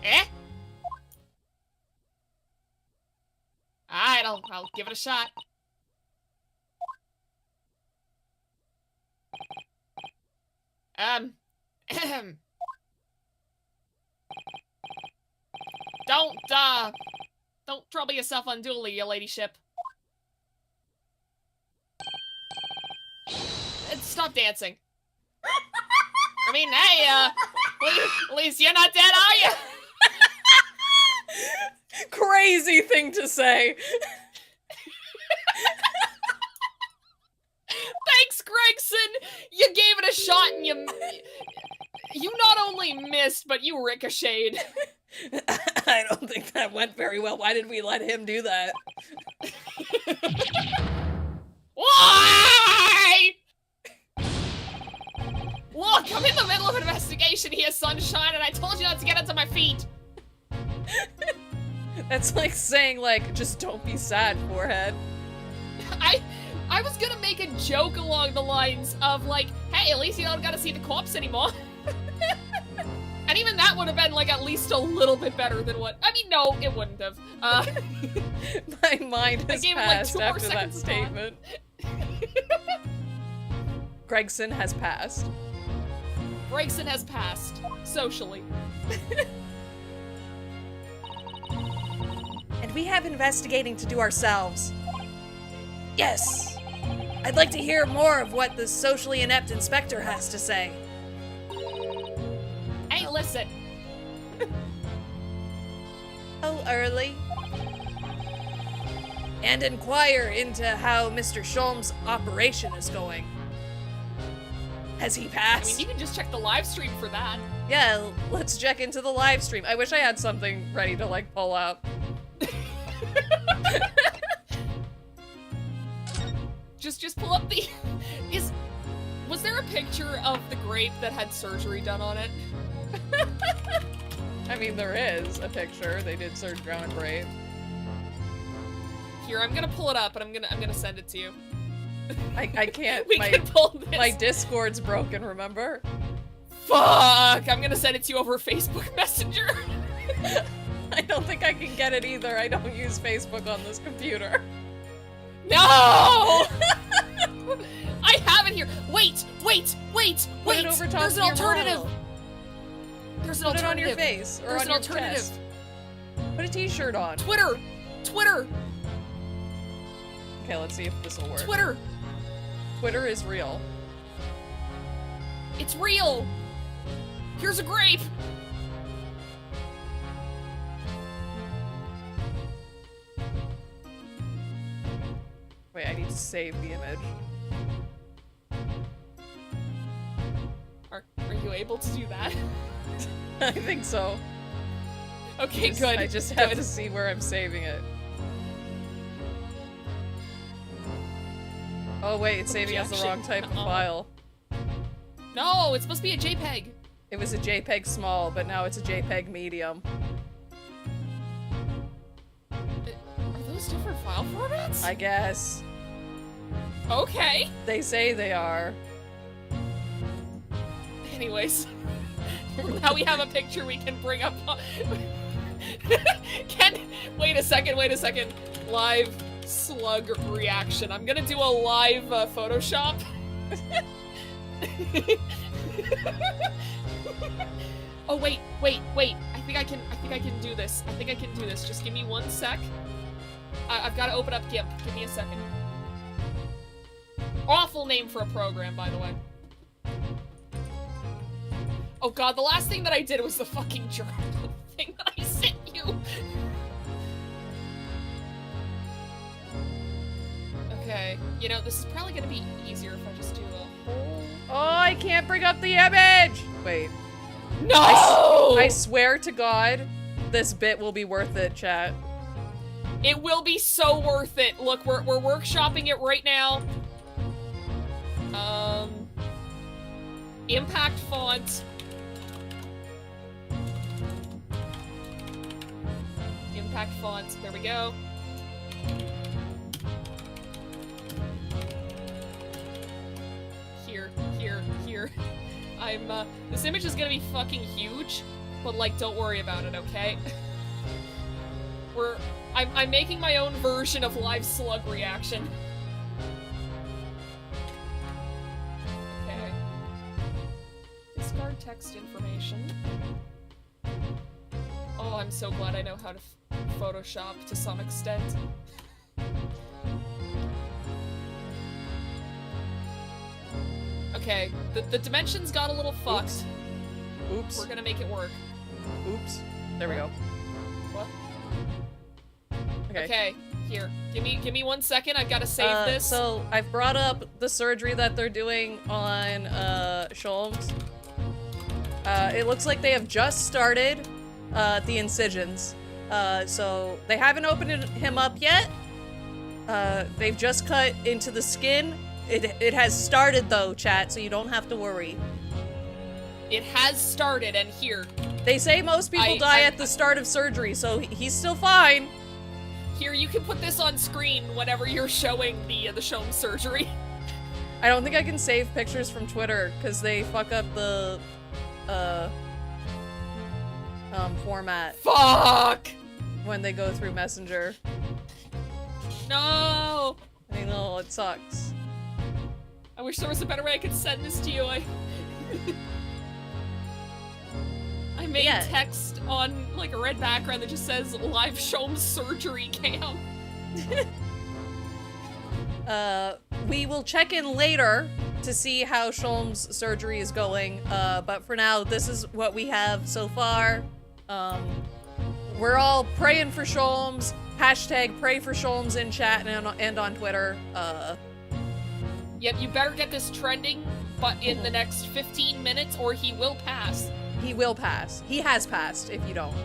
Eh? Alright, I'll give it a shot. Don't trouble yourself unduly, your ladyship. Stop dancing. I mean, hey, at least you're not dead, are you? Crazy thing to say. Thanks, Gregson! You gave it a shot and you not only missed, but you ricocheted. I don't think that went very well. Why did we let him do that? Why? Look, I'm in the middle of an investigation here, sunshine, and I told you not to get into my feet. That's like saying, like, just don't be sad, forehead. I was gonna make a joke along the lines of, like, hey, at least you don't gotta see the corpse anymore. And even that would have been, like, at least a little bit better than what... I mean, no, it wouldn't have. My mind has gave him, like, passed 2 more after that seconds of thought. statement. Gregson has passed. Gregson has passed. Socially. And we have investigating to do ourselves. Yes! I'd like to hear more of what the socially inept inspector has to say. Hey, listen. Oh, early. And inquire into how Mr. Sholmes' operation is going. Has he I passed? mean, you can just check the live stream for that. Yeah, Let's check into the live stream. I wish I had something ready to, like, pull up. Just pull up the... Was there a picture of the grape that had surgery done on it? I mean, there is a picture. They did surgery on a grape. Here, I'm gonna pull it up and I'm gonna send it to you. I can't. We can pull this. My Discord's broken, remember? Fuck! I'm gonna send it to you over Facebook Messenger. I don't think I can get it either. I don't use Facebook on this computer. No! I have it here. Wait! Put it over top There's of an your alternative. model. There's an Put it on alternative. your face or There's on an your alternative. chest. Put a t-shirt on. Twitter. Okay, let's see if this will work. Twitter is real. It's real. Here's a grape. Wait, I need to save the image. Are you able to do that? I think so. Okay, good. I just have to see where I'm saving it. Oh wait, it's saving as the wrong type of file. No, it's supposed to be a JPEG. It was a JPEG small, but now it's a JPEG medium. Are those different file formats? I guess. Okay. They say they are. Anyways, now we have a picture we can bring up. Wait a second. Live slug reaction. I'm gonna do a live Photoshop. Oh wait. I think I can do this. Just give me 1 sec. I've got to open up GIMP. Give me a second. Awful name for a program, by the way. Oh god, the last thing that I did was the fucking journal thing that I sent you. Okay. You know, this is probably gonna be easier if I just do a whole... Oh, I can't bring up the image! Wait. No! I swear to God, this bit will be worth it, chat. It will be so worth it. Look, we're workshopping it right now. Impact font. Impact font. There we go. Here. This image is gonna be fucking huge, but, like, don't worry about it, okay? I'm making my own version of live slug reaction. Okay. Discard text information. Oh, I'm so glad I know how to Photoshop to some extent. Okay, the dimensions got a little fucked. Oops. We're gonna make it work. Oops. There we go. What? Okay. Okay, here. Give me 1 second. I've got to save this. So I've brought up the surgery that they're doing on Sholmes. It looks like they have just started the incisions. So they haven't opened him up yet. They've just cut into the skin. It has started though, chat, so you don't have to worry. It has started, and here. They say most people die at the start of surgery, so he's still fine. Here, you can put this on screen whenever you're showing the Sholmes surgery. I don't think I can save pictures from Twitter, because they fuck up the, format. Fuck! When they go through Messenger. No! I know, it sucks. I wish there was a better way I could send this to you. I made text on, like, a red background that just says live Sholmes surgery cam. We will check in later to see how Sholmes' surgery is going, but for now, this is what we have so far. We're all praying for Sholmes. Hashtag pray for Sholmes in chat and on Twitter. Yep, you better get this trending, but in the next 15 minutes, or he will pass. He will pass. He has passed, if you don't.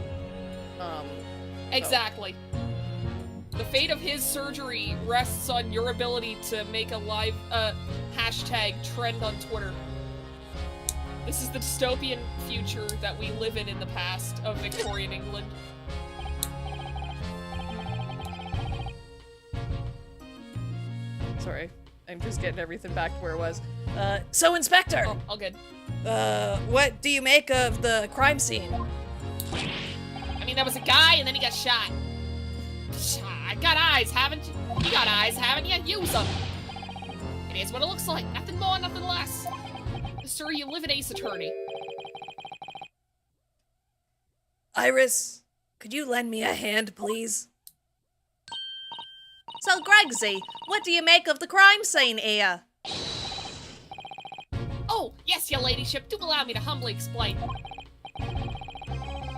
Exactly. So. The fate of his surgery rests on your ability to make a live, hashtag trend on Twitter. This is the dystopian future that we live in the past of Victorian England. Sorry. I'm just getting everything back to where it was. So, Inspector! Oh, all good. What do you make of the crime scene? I mean, there was a guy and then he got shot. I got eyes, haven't you? You got eyes, haven't you? Use them. It is what it looks like. Nothing more, nothing less. Sir, you live in Ace Attorney. Iris, could you lend me a hand, please? So, Gregsy, what do you make of the crime scene here? Oh, yes, your ladyship, do allow me to humbly explain.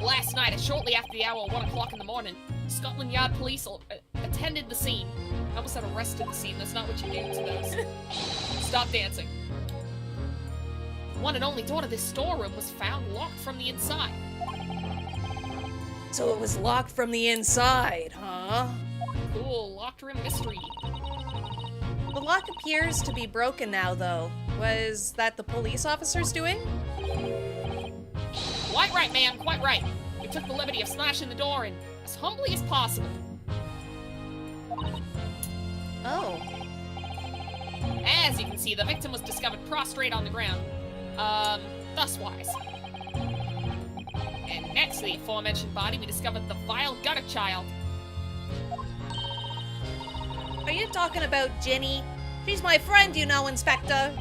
Last night, shortly after the hour of 1 o'clock in the morning, Scotland Yard police attended the scene. I almost said arrested the scene, that's not what you do to those. Stop dancing. One and only door to this storeroom was found locked from the inside. So it was locked from the inside, huh? Cool, locked room mystery. The lock appears to be broken now, though. Was that the police officers doing? Quite right, ma'am, quite right. We took the liberty of smashing the door in as humbly as possible. Oh. As you can see, the victim was discovered prostrate on the ground. Thuswise. And next to the aforementioned body, we discovered the vile gutter child. Are you talking about Ginny? She's my friend, you know, Inspector.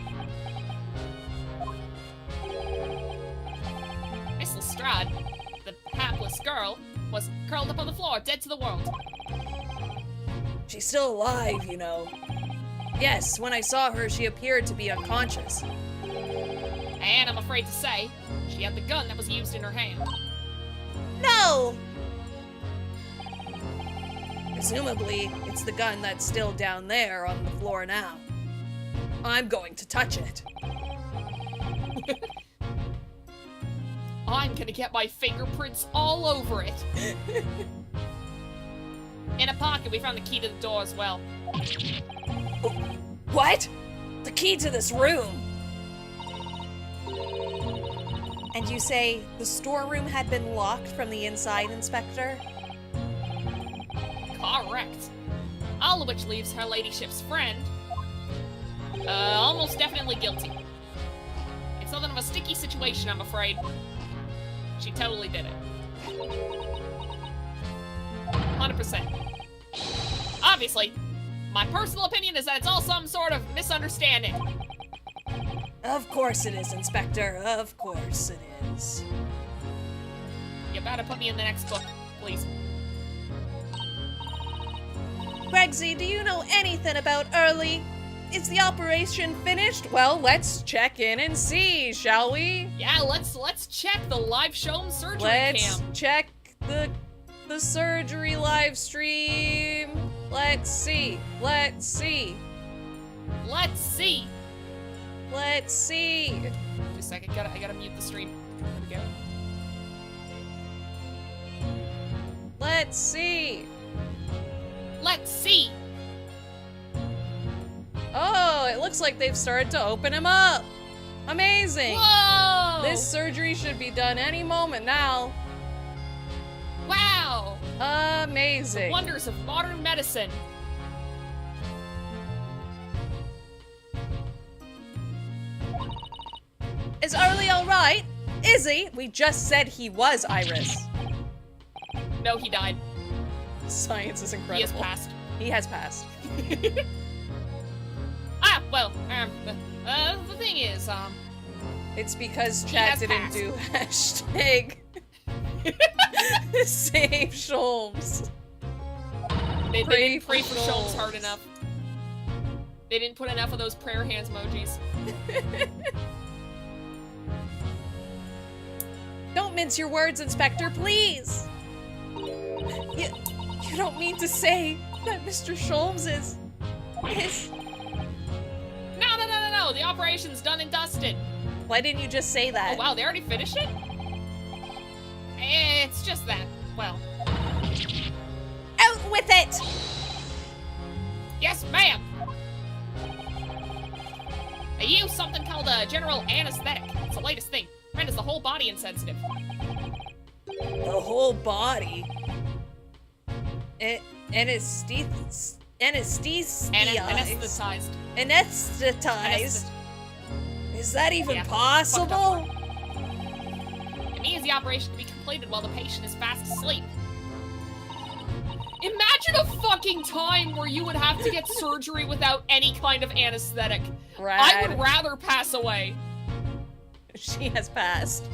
Miss Lestrade, the hapless girl, was curled up on the floor, dead to the world. She's still alive, you know. Yes, when I saw her, she appeared to be unconscious. And I'm afraid to say, she had the gun that was used in her hand. No! Presumably, it's the gun that's still down there on the floor now. I'm going to touch it. I'm gonna get my fingerprints all over it. In a pocket, we found the key to the door as well. What? The key to this room? And you say the storeroom had been locked from the inside, Inspector? Correct. All of which leaves her ladyship's friend almost definitely guilty. It's something of a sticky situation, I'm afraid. She totally did it. 100%. Obviously, my personal opinion is that it's all some sort of misunderstanding. Of course it is, Inspector. Of course it is. You better put me in the next book, please. Gregsy, do you know anything about Early? Is the operation finished? Well, let's check in and see, shall we? Yeah, let's check the live Sholmes surgery Let's cam. check the surgery live stream. Let's see. Let's see. Let's see. Let's see. Just a second, I gotta mute the stream. There we go. Let's see. Let's see. Oh, it looks like they've started to open him up. Amazing. Whoa! This surgery should be done any moment now. Wow! Amazing. The wonders of modern medicine. Is Early alright? Is he? We just said he was Iris. No, he died. Science is incredible. He has passed. He has passed. Well, the thing is, It's because He chat has didn't passed. do hashtag save Sholmes. they Pray didn't pray for for Sholmes Sholmes. hard enough. They didn't put enough of those prayer hands emojis. Don't mince your words, Inspector, please! You don't mean to say that Mr. Sholmes is... No, the operation's done and dusted. Why didn't you just say that? Oh wow, they already finished it? It's just that, well... Out with it! Yes, ma'am! They use something called a general anesthetic. It's the latest thing. Renders the whole body insensitive. The whole body? Anesthetized. Anesthetized. Anesthetized? Is that even Yeah, possible? It means the operation can be completed while the patient is fast asleep. Imagine a fucking time where you would have to get surgery without any kind of anesthetic. I Rad. would rather pass away. She has passed.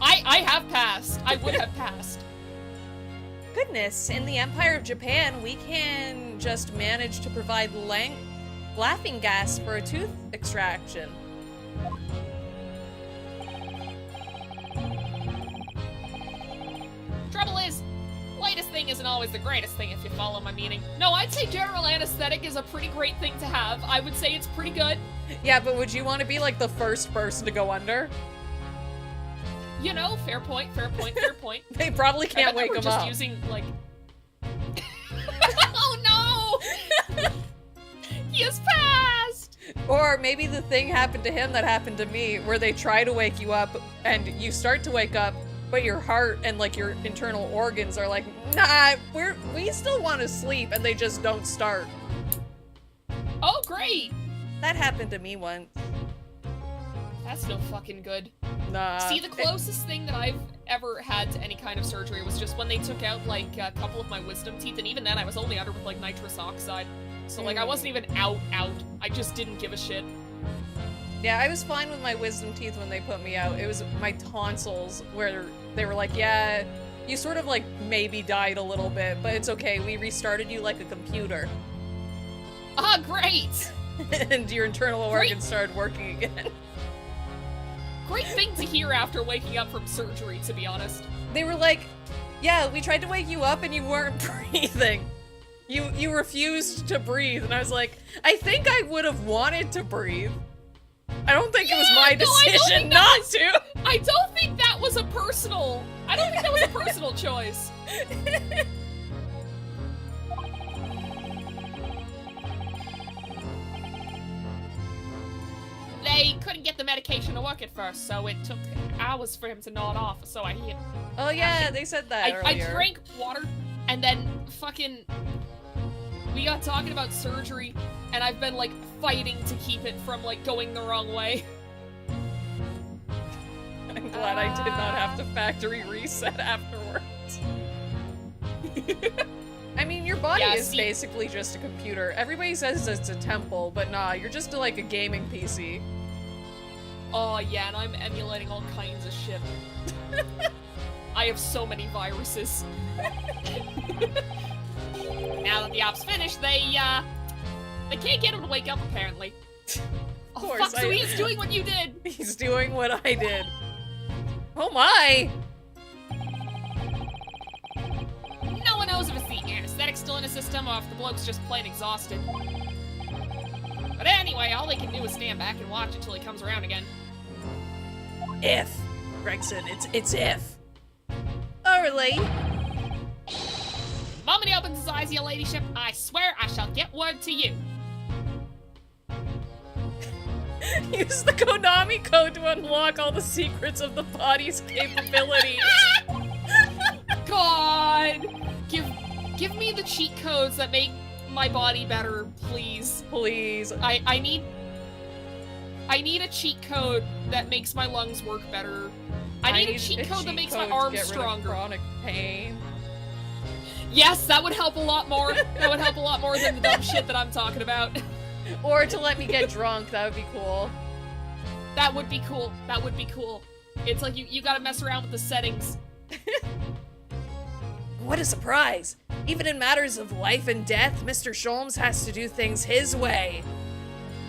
I have passed. I would have passed. Goodness, in the Empire of Japan, we can Just managed to provide laughing gas for a tooth extraction. Trouble is, latest thing isn't always the greatest thing if you follow my meaning. No, I'd say general anesthetic is a pretty great thing to have. I would say it's pretty good. Yeah, but would you want to be like the first person to go under? You know, fair point, fair point, fair point. They probably I can't bet they wake were him just up. using, like... Oh no! He has passed! Or maybe the thing happened to him that happened to me, where they try to wake you up, and you start to wake up, but your heart and like your internal organs are like, nah, we still want to sleep, and they just don't start. Oh, great! That happened to me once. That's no fucking good. Nah. See, the closest thing that I've ever had to any kind of surgery was just when they took out, like, a couple of my wisdom teeth, and even then I was only under with, like, nitrous oxide. So, like, I wasn't even out. I just didn't give a shit. Yeah, I was fine with my wisdom teeth when they put me out. It was my tonsils where they were like, yeah, you sort of like maybe died a little bit, but it's okay. We restarted you like a computer. Ah, great! And your internal Great. organs started working again. Great thing to hear after waking up from surgery, to be honest. They were like, Yeah, we tried to wake you up and you weren't breathing. You refused to breathe, and I was like, I think I would have wanted to breathe. I don't think it was my decision not to. I don't think that was a personal... I don't think that was a personal choice. They couldn't get the medication to work at first, so it took hours for him to nod off, so I hear. Oh yeah, they said that earlier. I drank water, and then fucking... We got talking about surgery, and I've been, like, fighting to keep it from, like, going the wrong way. I'm glad I did not have to factory reset afterwards. I mean, your body is basically just a computer. Everybody says it's a temple, but nah, you're just like a gaming PC. Oh yeah, and I'm emulating all kinds of shit. I have so many viruses. Now that the op's finished, they can't get him to wake up, apparently. Of Oh course, fuck, so he's doing what you did! He's doing what I did. Oh my! No one knows if it's the anesthetic still in his system or if the bloke's just plain exhausted. But anyway, all they can do is stand back and watch until he comes around again. If. Gregson, it's if. Early. The moment he opens his eyes, your ladyship, I swear I shall get word to you. Use the Konami code to unlock all the secrets of the body's capabilities. God! Give me the cheat codes that make my body better, please. Please. I need a cheat code that makes my lungs work better. I need a cheat code that makes my arms stronger. Chronic pain. Yes, that would help a lot more. That would help a lot more than the dumb shit that I'm talking about. Or to let me get drunk, that would be cool. That would be cool. That would be cool. It's like you gotta mess around with the settings. What a surprise! Even in matters of life and death, Mr. Sholmes has to do things his way.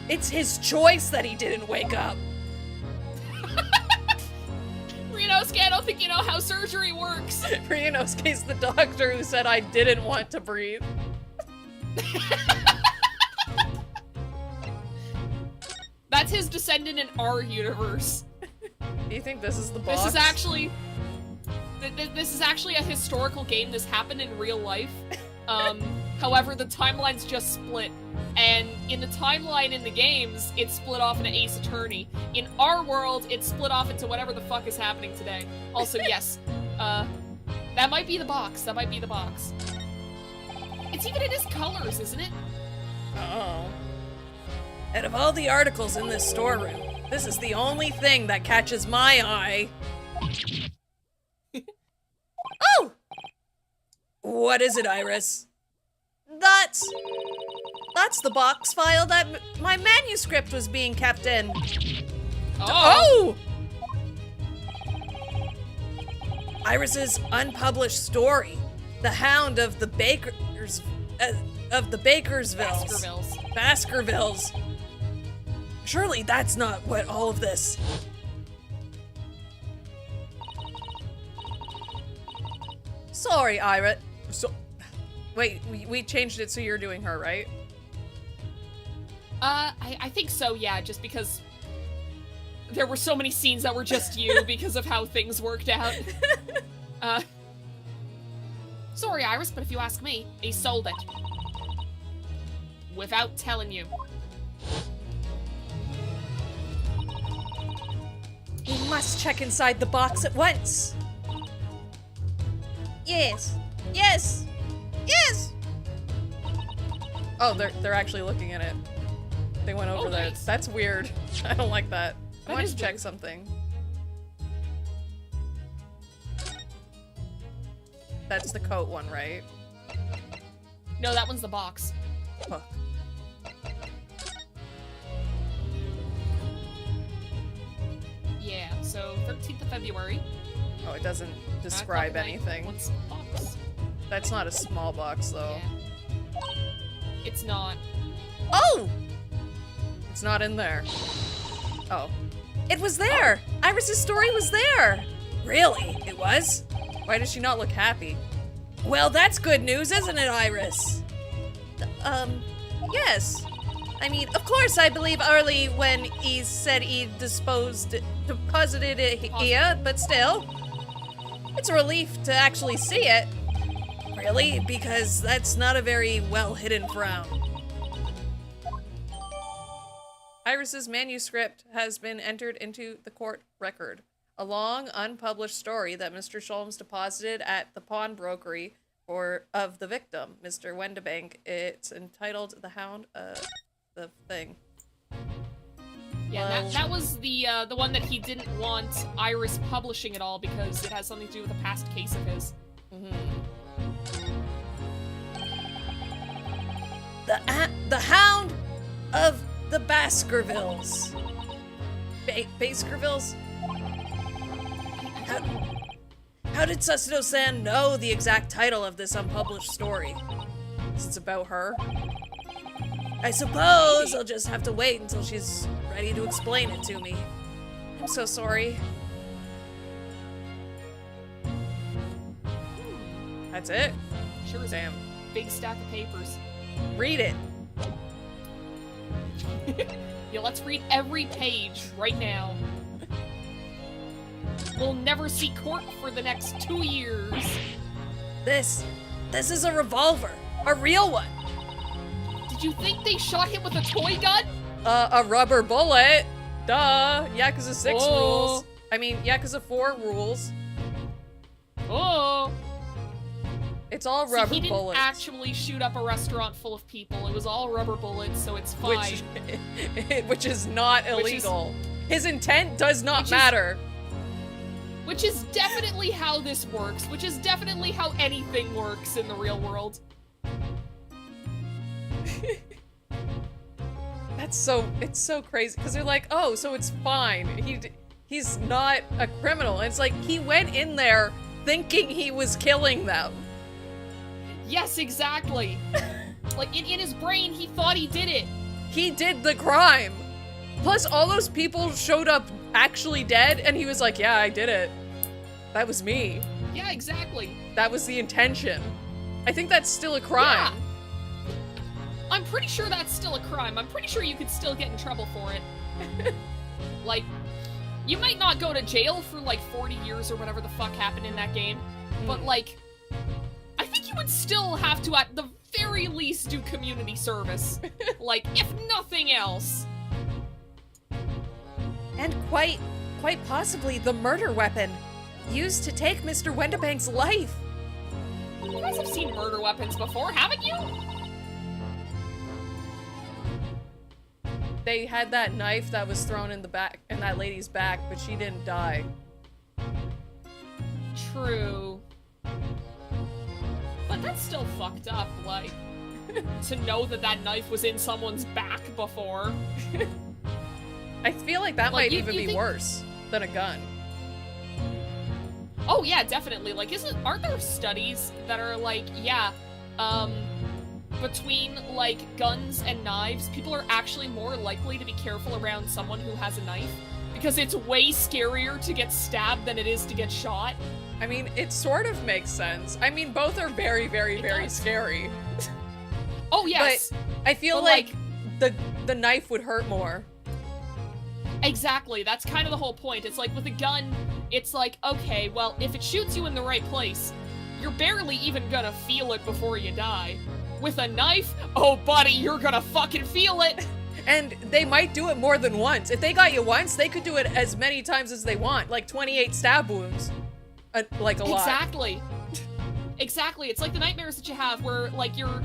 It's his choice that he didn't wake up. Ryunosuke, I don't think you know how surgery works. Ryunosuke's the doctor who said I didn't want to breathe. That's his descendant in our universe. Do you think this is the boss? This is actually a historical game. This happened in real life. However, the timeline's just split. And in the timeline in the games, it's split off into Ace Attorney. In our world, it's split off into whatever the fuck is happening today. Also, yes, that might be the box. That might be the box. It's even in his colors, isn't it? Uh-oh. Out of all the articles in this storeroom, this is the only thing that catches my eye. Oh! What is it, Iris? That's the box file that my manuscript was being kept in. Oh! Iris's unpublished story, The Hound of the Bakersvilles. Baskervilles. Surely that's not what all of this... Sorry, Ira. Wait, we changed it so you're doing her, right? I think so, yeah, just because there were so many scenes that were just you because of how things worked out. Sorry, Iris, but if you ask me, he sold it. Without telling you. We must check inside the box at once. Yes. Yes. Yes. Oh, they're actually looking in it. They went over there. Nice. That's weird. I don't like that. I That want is to check weird. something. That's the coat one, right? No, that one's the box. Huh. Yeah, so 13th of February. Oh, it doesn't describe anything. What's the box? That's not a small box, though. Yeah. It's not. Oh! It's not in there. Oh. It was there! Iris's story was there! Really? It was? Why does she not look happy? Well, that's good news, isn't it, Iris? Yes. I mean, of course I believe Early when he said he deposited it here, but still. It's a relief to actually see it. Really? Because that's not a very well-hidden frown. Iris's manuscript has been entered into the court record. A long, unpublished story that Mr. Sholmes deposited at the pawnbrokery of the victim, Mr. Wendebank. It's entitled "The Hound of the Thing." Yeah, Well, that was the one that he didn't want Iris publishing at all because it has something to do with a past case of his. The Hound of the Baskervilles. Baskervilles? How did Susido-san know the exact title of this unpublished story? It's about her. I suppose I'll just have to wait until she's ready to explain it to me. I'm so sorry. That's it? Sure is. Damn. Big stack of papers. Read it. Yeah, let's read every page right now. We'll never see court for the next 2 years. This is a revolver. A real one. Did you think they shot him with a toy gun? A rubber bullet. Duh. Yakuza 6 Oh. rules. I mean, Yakuza 4 rules. Oh. It's all See, rubber he didn't bullets. actually shoot up a restaurant full of people. It was all rubber bullets, so it's fine. Which is not illegal. His intent does not Which is- matter. Which is definitely how this works. Which is definitely how anything works in the real world. It's so crazy because they're like, oh, so it's fine. He's not a criminal. And it's like he went in there thinking he was killing them. Yes, exactly. Like, in his brain, he thought he did it. He did the crime. Plus, all those people showed up actually dead, and he was like, yeah, I did it. That was me. Yeah, exactly. That was the intention. I think that's still a crime. Yeah. I'm pretty sure that's still a crime. I'm pretty sure you could still get in trouble for it. Like, you might not go to jail for like 40 years or whatever the fuck happened in that game, but like, I think you would still have to at the very least do community service. Like, if nothing else. And quite possibly the murder weapon used to take Mr. Wendebank's life. You guys have seen murder weapons before, haven't you? They had that knife that was thrown in that lady's back, but she didn't die. True. But that's still fucked up, like, to know that that knife was in someone's back before. I feel like that Like, might you even be think- worse than a gun. Oh yeah, definitely. Like, aren't there studies that are like, yeah, between, like, guns and knives, people are actually more likely to be careful around someone who has a knife? Because it's way scarier to get stabbed than it is to get shot. I mean, it sort of makes sense. I mean, both are very, very, very does. scary. Oh, yes. But I feel But, like the knife would hurt more. Exactly, that's kind of the whole point. It's like, with a gun, it's like, okay, well, if it shoots you in the right place, you're barely even gonna feel it before you die. With a knife, oh buddy, you're gonna fucking feel it! And they might do it more than once. If they got you once, they could do it as many times as they want. Like 28 stab wounds. Like a lot. Exactly. Exactly, it's like the nightmares that you have where, like, you're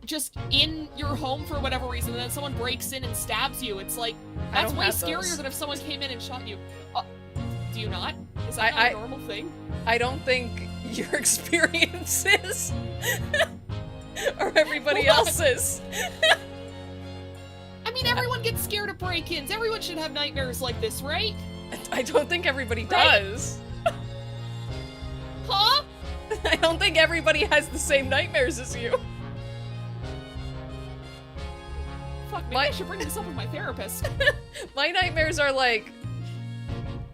just in your home for whatever reason, and then someone breaks in and stabs you. It's like, I that's don't way have scarier those. than if someone came in and shot you. Do you not? Is that not a normal thing? I don't think your experiences or everybody What? else's. I mean, everyone gets scared of break-ins. Everyone should have nightmares like this, right? I don't think everybody Right? does. Huh? I don't think everybody has the same nightmares as you. Fuck, maybe My- I should bring this up with my therapist. My nightmares are like,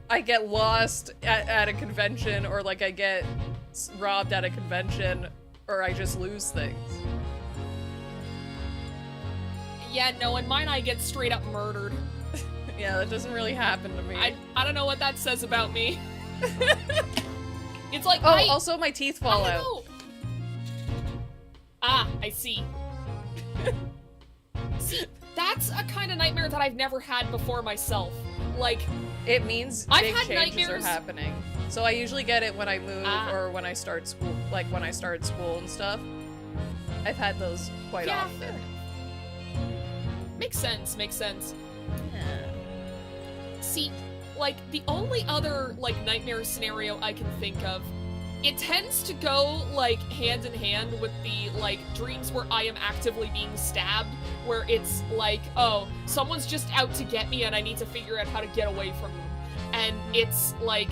I get lost at a convention, or like I get robbed at a convention, or I just lose things. Yeah, no, in mine I get straight up murdered. Yeah, that doesn't really happen to me. I don't know what that says about me. It's like, also my teeth fall out. Know. Ah, I see. See, that's a kind of nightmare that I've never had before myself. Like, it means I've big had changes nightmares. are happening. So I usually get it when I move or when I start school, like when I started school and stuff. I've had those quite often. Fair enough. Makes sense, makes sense. Yeah. See, like, the only other, like, nightmare scenario I can think of, it tends to go, like, hand in hand with the, like, dreams where I am actively being stabbed, where it's like, oh, someone's just out to get me and I need to figure out how to get away from them. And it's like,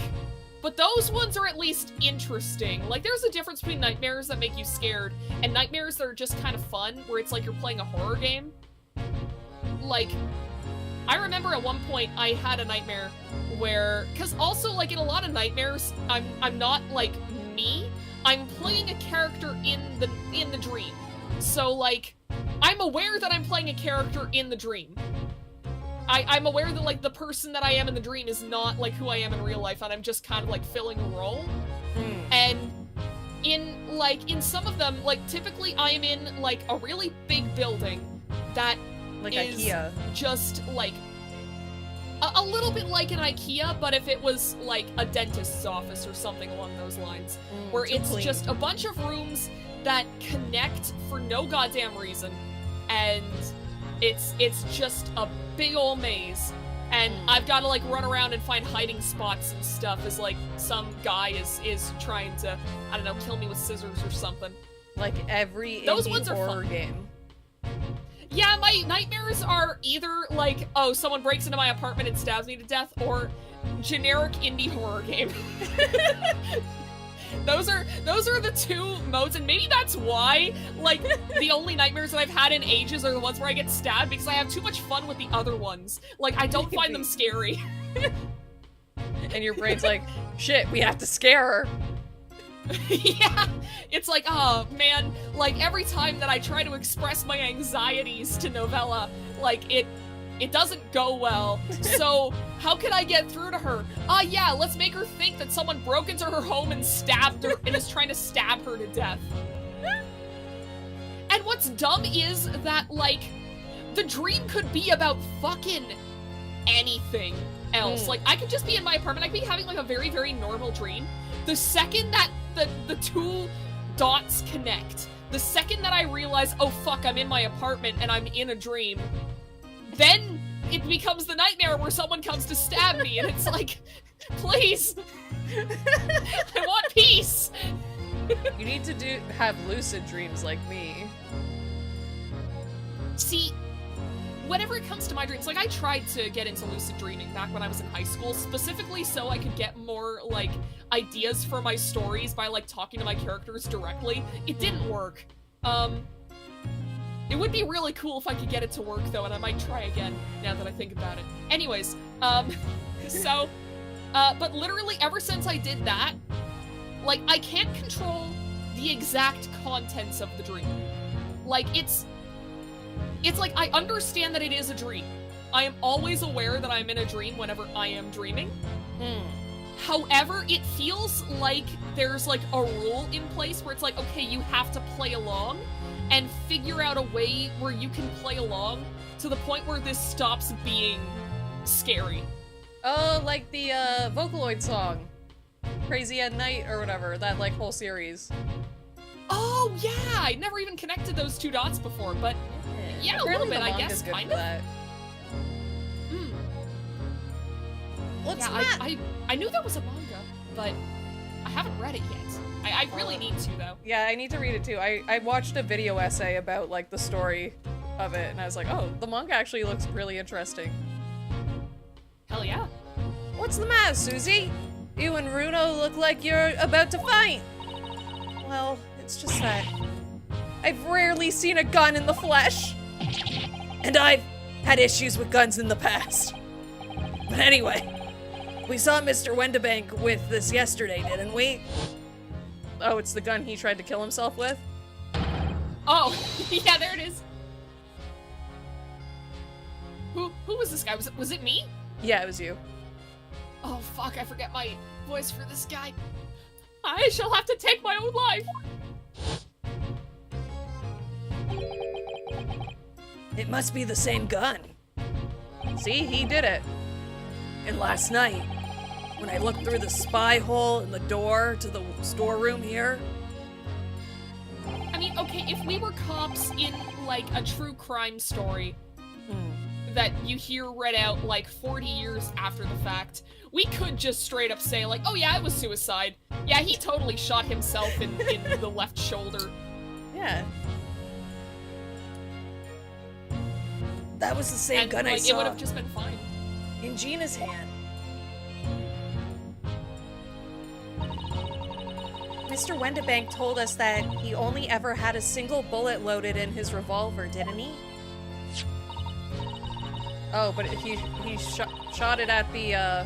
but those ones are at least interesting. Like, there's a difference between nightmares that make you scared and nightmares that are just kind of fun, where it's like you're playing a horror game. Like, I remember at one point I had a nightmare where, because also, like, in a lot of nightmares, I'm not, like, me. I'm playing a character in the dream. So, like, I'm aware that I'm playing a character in the dream. I'm aware that, like, the person that I am in the dream is not, like, who I am in real life, and I'm just kind of, like, filling a role. And in some of them, like, typically I am in, like, a really big building that Like is IKEA. just, like, a little bit like an IKEA, but if it was, like, a dentist's office or something along those lines. Where it's clean. just a bunch of rooms that connect for no goddamn reason. And it's just a big old maze. And I've got to, like, run around and find hiding spots and stuff as, like, some guy is trying to, I don't know, kill me with scissors or something. Like every Those indie ones are horror fun. game. Yeah, my nightmares are either, like, oh, someone breaks into my apartment and stabs me to death, or generic indie horror game. Those are the two modes, and maybe that's why, like, the only nightmares that I've had in ages are the ones where I get stabbed, because I have too much fun with the other ones. Like, I don't find them scary. And your brain's like, shit, we have to scare her. Yeah, it's like, oh man, like every time that I try to express my anxieties to Novella, like it doesn't go well. So how can I get through to her? Yeah, let's make her think that someone broke into her home and stabbed her and is trying to stab her to death. And what's dumb is that, like, the dream could be about fucking anything else. Like, I could just be in my apartment, I could be having, like, a very, very normal dream. The second that the two dots connect, the second that I realize, oh fuck, I'm in my apartment and I'm in a dream, then it becomes the nightmare where someone comes to stab me, and it's like, please, I want peace. You need to have lucid dreams like me. See, whenever it comes to my dreams, like, I tried to get into lucid dreaming back when I was in high school, specifically so I could get more, like, ideas for my stories by, like, talking to my characters directly. It didn't work. It would be really cool if I could get it to work, though, and I might try again, now that I think about it. Anyways, but literally ever since I did that, like, I can't control the exact contents of the dream. Like, it's like, I understand that it is a dream. I am always aware that I'm in a dream whenever I am dreaming. However, it feels like there's, like, a rule in place where it's like, okay, you have to play along and figure out a way where you can play along to the point where this stops being scary. Oh, like the Vocaloid song. Crazy at Night or whatever, that, like, whole series. Oh, yeah! I never even connected those two dots before, but yeah, a little bit, I guess, kind of. That. What's yeah, that? I knew there was a manga, but I haven't read it yet. I really need to, though. Yeah, I need to read it too. I watched a video essay about, like, the story of it, and I was like, oh, the manga actually looks really interesting. Hell yeah. What's the matter, Susie? You and Runo look like you're about to fight. Well, it's just that I've rarely seen a gun in the flesh. And I've had issues with guns in the past. But anyway, we saw Mr. Wendebank with this yesterday, didn't we? Oh, it's the gun he tried to kill himself with? Oh, yeah, there it is. Who was this guy? Was it me? Yeah, it was you. Oh, fuck, I forget my voice for this guy. I shall have to take my own life. It must be the same gun. See, he did it. And last night, when I looked through the spy hole in the door to the storeroom here. I mean, okay, if we were cops in, like, a true crime story that you hear read out, like, 40 years after the fact, we could just straight up say, like, oh yeah, it was suicide. Yeah, he totally shot himself in the left shoulder. Yeah. That was the same And, gun like, I saw it would have just been fine. in Gina's hand. Mr. Wendebank told us that he only ever had a single bullet loaded in his revolver, didn't he? Oh, but he shot it at the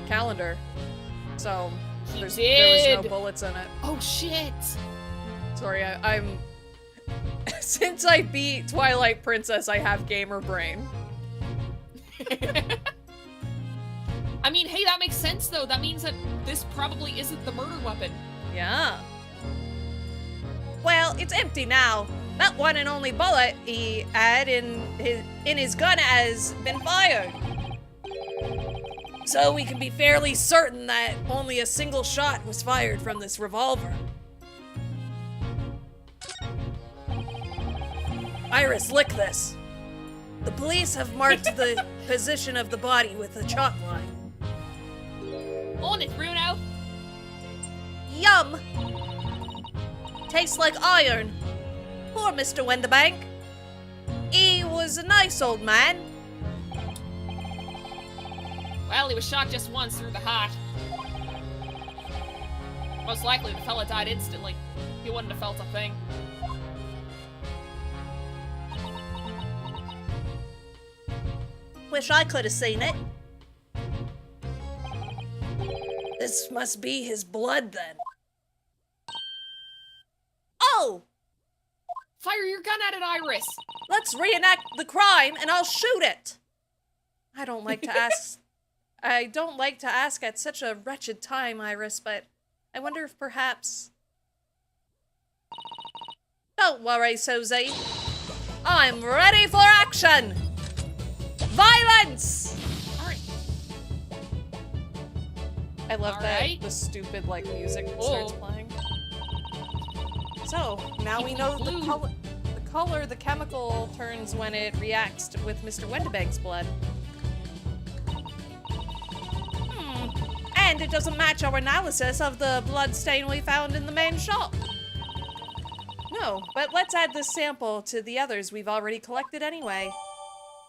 calendar, so there was no bullets in it. Oh shit! Sorry, I'm since I beat Twilight Princess, I have gamer brain. I mean, hey, that makes sense though. That means that this probably isn't the murder weapon. Yeah. Well, it's empty now. That one and only bullet he had in his gun has been fired. So we can be fairly certain that only a single shot was fired from this revolver. Iris, lick this. The police have marked the position of the body with a chalk line. On it, Bruno! Yum! Tastes like iron. Poor Mr. Wendebank. He was a nice old man. Well, he was shot just once through the heart. Most likely the fella died instantly. He wouldn't have felt a thing. Wish I could have seen it. This must be his blood then. Oh! Fire your gun at it, Iris! Let's reenact the crime and I'll shoot it! I don't like to ask. I don't like to ask at such a wretched time, Iris, but I wonder if perhaps. Don't worry, Susie. I'm ready for action! Violence! Alright. I love Alright. that the stupid like music starts playing. So now we know the color the chemical turns when it reacts with Mr. Wendebank's blood. And it doesn't match our analysis of the blood stain we found in the main shop. No, but let's add this sample to the others we've already collected anyway.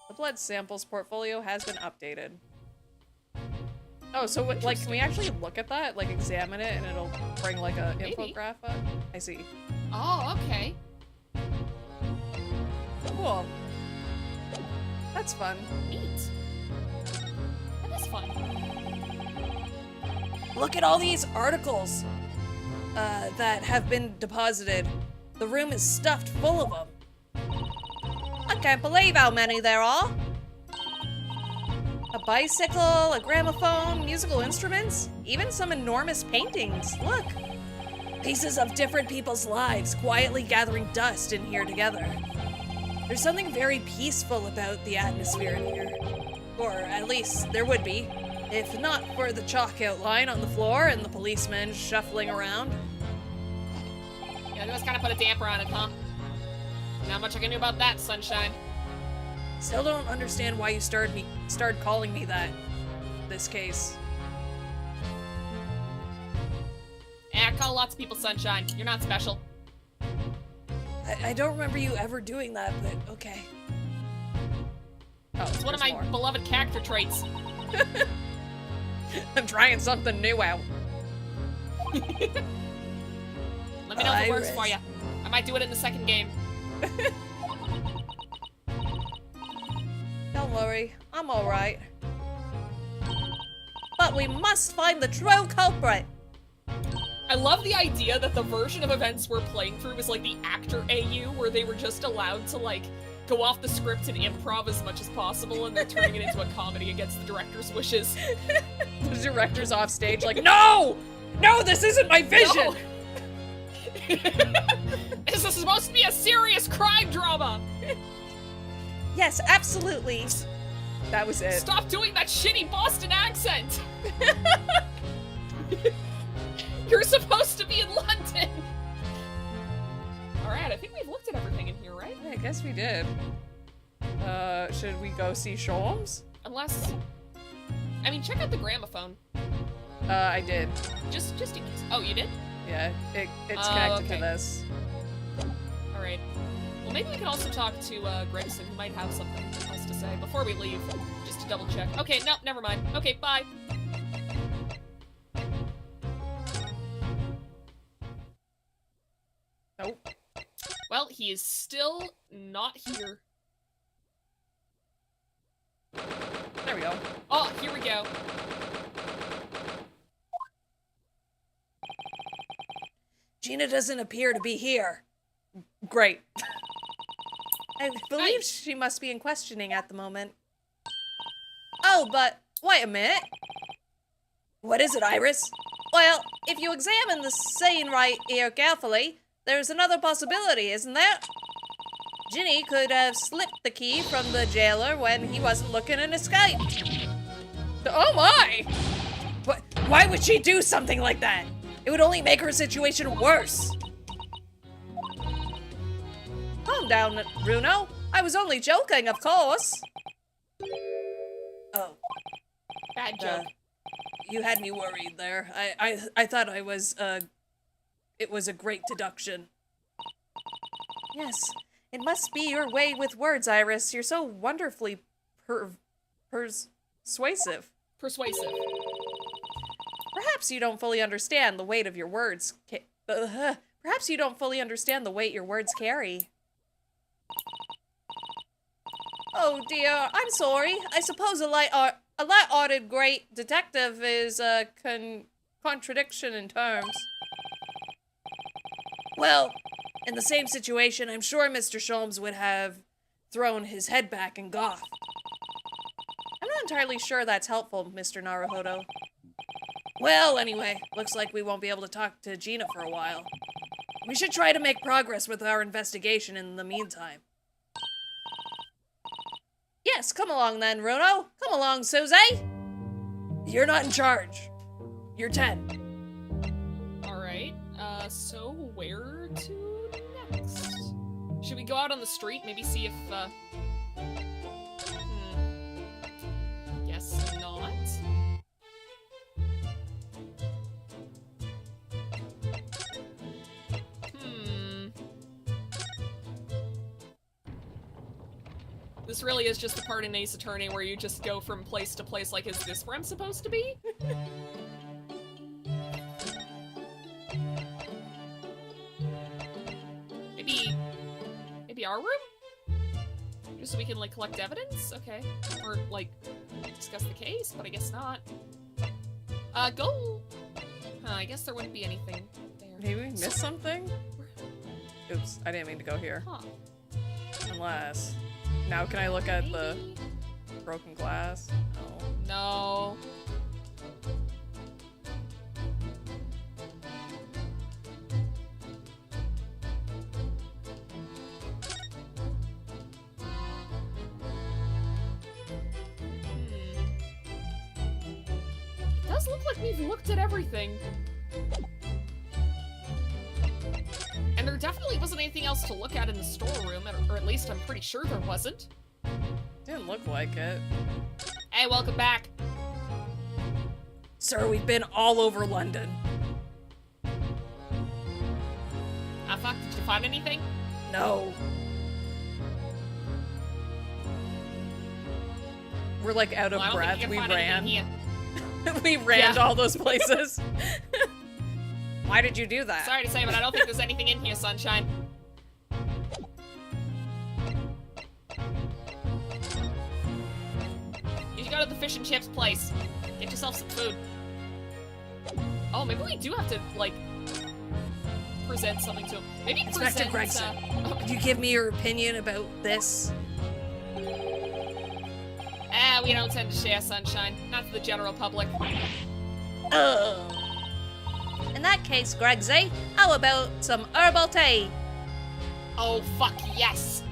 The blood samples portfolio has been updated. Oh, so what, like, can we actually look at that? Like, examine it and it'll bring, like, a infograph up? I see. Oh, okay. Cool. That's fun. Neat. That is fun. Look at all these articles that have been deposited. The room is stuffed full of them. I can't believe how many there are. A bicycle, a gramophone, musical instruments, even some enormous paintings. Look! Pieces of different people's lives quietly gathering dust in here together. There's something very peaceful about the atmosphere in here. Or at least there would be, if not for the chalk outline on the floor and the policemen shuffling around. Yeah, just kind of put a damper on it, huh? Not much I can do about that, sunshine. Still don't understand why you started calling me that. This case. I call lots of people sunshine. You're not special. I don't remember you ever doing that, but okay. Oh, It's one of my beloved character traits. I'm trying something new out. Let me know if it works for you. I might do it in the second game. Don't worry, I'm alright. But we must find the true culprit. I love the idea that the version of events we're playing through is like the actor AU, where they were just allowed to, like, go off the script and improv as much as possible, and they're turning it into a comedy against the director's wishes. The director's off stage like, no! No, this isn't my vision! No. This is supposed to be a serious crime drama! Yes, absolutely. That was it. Stop doing that shitty Boston accent! You're supposed to be in London! Alright, I think we've looked at everything in here, right? I guess we did. Should we go see Sholmes? Unless... I mean, check out the gramophone. I did. Just in case. Oh, you did? Yeah, it's connected okay. to this. Alright. Well, maybe we can also talk to, Gregson, who might have something else to say before we leave, just to double check. Okay, no, never mind. Okay, bye. Nope. Well, he is still not here. There we go. Oh, here we go. Gina doesn't appear to be here. Great. I believe she must be in questioning at the moment. Oh, but wait a minute. What is it, Iris? Well, if you examine the scene right here carefully, there's another possibility, isn't there? Ginny could have slipped the key from the jailer when he wasn't looking and escaped. Oh my! But why would she do something like that? It would only make her situation worse. Calm down, Bruno. I was only joking, of course. Oh. Bad joke. You had me worried there. I thought I was, it was a great deduction. Yes, it must be your way with words, Iris. You're so wonderfully persuasive. Persuasive. Perhaps you don't fully understand the weight of your words. Perhaps you don't fully understand the weight your words carry. Oh dear, I'm sorry. I suppose a light-hearted great detective is a contradiction in terms. Well, in the same situation, I'm sure Mr. Sholmes would have thrown his head back and gawked. I'm not entirely sure that's helpful, Mr. Naruhodo. Well, anyway, looks like we won't be able to talk to Gina for a while. We should try to make progress with our investigation in the meantime. Yes, come along then, Runo. Come along, Susie. You're not in charge. You're 10. Alright, so where to next? Should we go out on the street, maybe see if, Guess not. This really is just the part in Ace Attorney where you just go from place to place like, is this where I'm supposed to be? Maybe our room? Just so we can, like, collect evidence? Okay. Or, like, discuss the case, but I guess not. Go! Huh, I guess there wouldn't be anything there. Maybe we missed something? Oops, I didn't mean to go here. Huh. Unless... Now can I look at the broken glass? No. No. It does look like we've looked at everything. And there definitely wasn't anything else to look at in the storeroom, or at least I'm pretty sure there wasn't. Didn't look like it. Hey, welcome back. Sir, we've been all over London. Ah, fuck, did you find anything? No. We're like out of Well, I don't breath. think you We can find ran. anything here. We ran to Yeah. all those places. Why did you do that? Sorry to say, but I don't think there's anything in here, sunshine. You should go to the fish and chips place. Get yourself some food. Oh, maybe we do have to, like, present something to him. Maybe Inspector present, Gregson, oh. could you give me your opinion about this? We don't tend to share sunshine. Not to the general public. In that case, Gregsy, how about some herbal tea? Oh, fuck yes!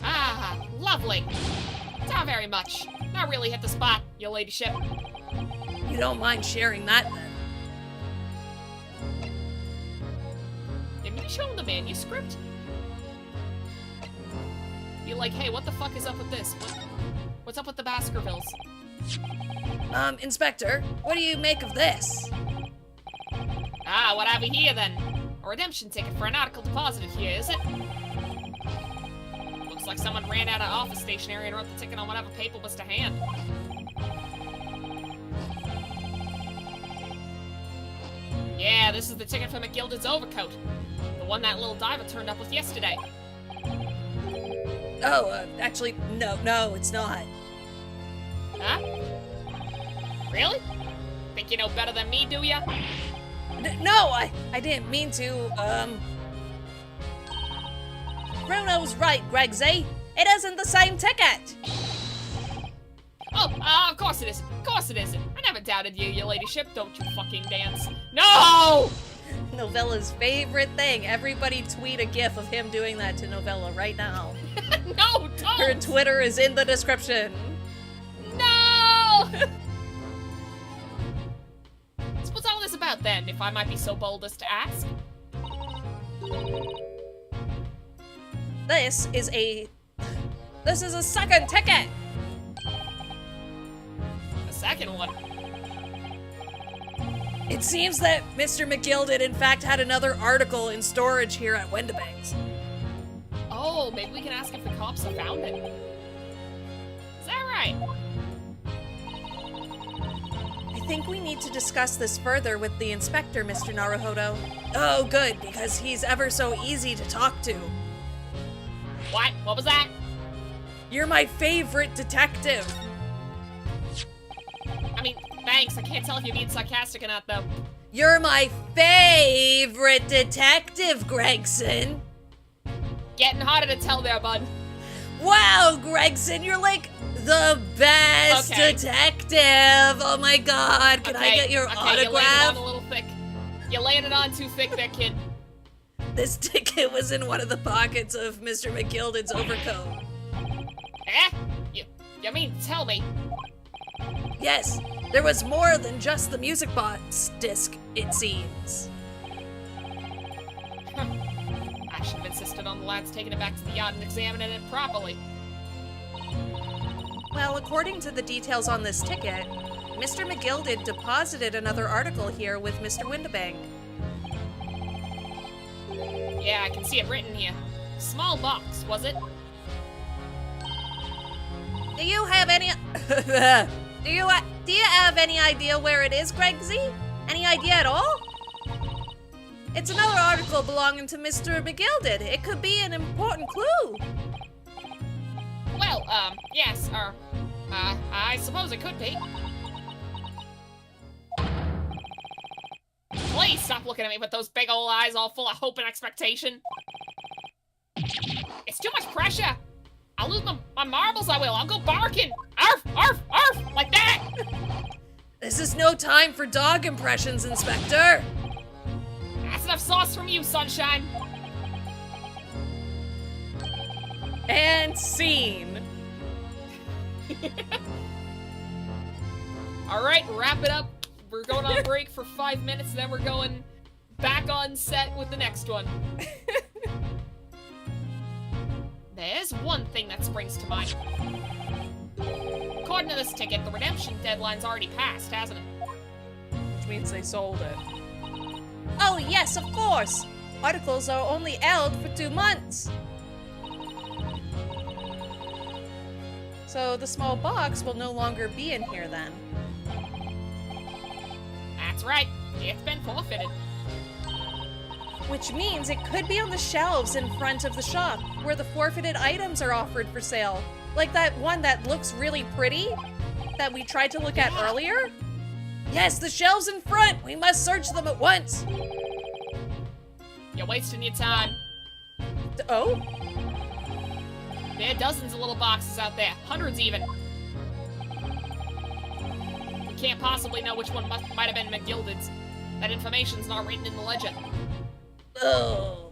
Ah, lovely. Not very much. Not really hit the spot, your ladyship. You don't mind sharing that, then? Didn't you show him the manuscript? Be like, hey, what the fuck is up with this? What's up with the Baskervilles? Inspector, what do you make of this? Ah, what have we here then? A redemption ticket for an article deposited here, is it? Looks like someone ran out of office stationery and wrote the ticket on whatever paper was to hand. Yeah, this is the ticket for McGilded's overcoat. The one that little diver turned up with yesterday. Oh, actually, no, it's not. Huh? Really? Think you know better than me, do ya? No, I didn't mean to, Bruno's right, Gregsy. It isn't the same ticket. Oh, of course it isn't. Of course it isn't. I never doubted you, your ladyship. Don't you fucking dance. No! Novella's favorite thing. Everybody tweet a gif of him doing that to Novella right now. No, don't! Her Twitter is in the description. No! So what's all this about then, if I might be so bold as to ask? This is a second ticket. The second one? It seems that Mr. McGilded in fact had another article in storage here at Windibanks. Oh, maybe we can ask if the cops have found it. Is that right? I think we need to discuss this further with the inspector, Mr. Naruhodo. Oh, good, because he's ever so easy to talk to. What? What was that? You're my favorite detective. I mean, thanks. I can't tell if you're being sarcastic or not, though. You're my favorite detective, Gregson. Getting harder to tell there, bud. Wow, Gregson, you're like the best detective. Oh my god, can I get your autograph? You're laying it on a little thick. You're laying it on too thick there, kid. This ticket was in one of the pockets of Mr. McGilded's overcoat. Eh? You mean tell me? Yes, there was more than just the music box disc, it seems. I should have insisted on the lads taking it back to the yacht and examining it properly. Well, according to the details on this ticket, Mr. McGilded deposited another article here with Mr. Windibank. Yeah, I can see it written here. Small box, was it? Do you have any... Do you have any idea where it is, Gregsy? Any idea at all? It's another article belonging to Mr. McGilded. It could be an important clue. Well, yes, I suppose it could be. Please stop looking at me with those big old eyes all full of hope and expectation. It's too much pressure. I'll lose my marbles, I will. I'll go barking. Arf, arf, arf, like that. This is no time for dog impressions, Inspector. That's enough sauce from you, sunshine. And scene. All right, wrap it up. We're going on break for 5 minutes, then we're going back on set with the next one. There's one thing that springs to mind. According to this ticket, the redemption deadline's already passed, hasn't it? Which means they sold it. Oh, yes, of course. Articles are only held for 2 months. So the small box will no longer be in here then. That's right. It's been forfeited. Which means it could be on the shelves in front of the shop, where the forfeited items are offered for sale. Like that one that looks really pretty, that we tried to look at earlier? Yes, the shelves in front! We must search them at once! You're wasting your time. Oh? There are dozens of little boxes out there. Hundreds even. We can't possibly know which one might have been McGilded's. That information's not written in the ledger. Oh.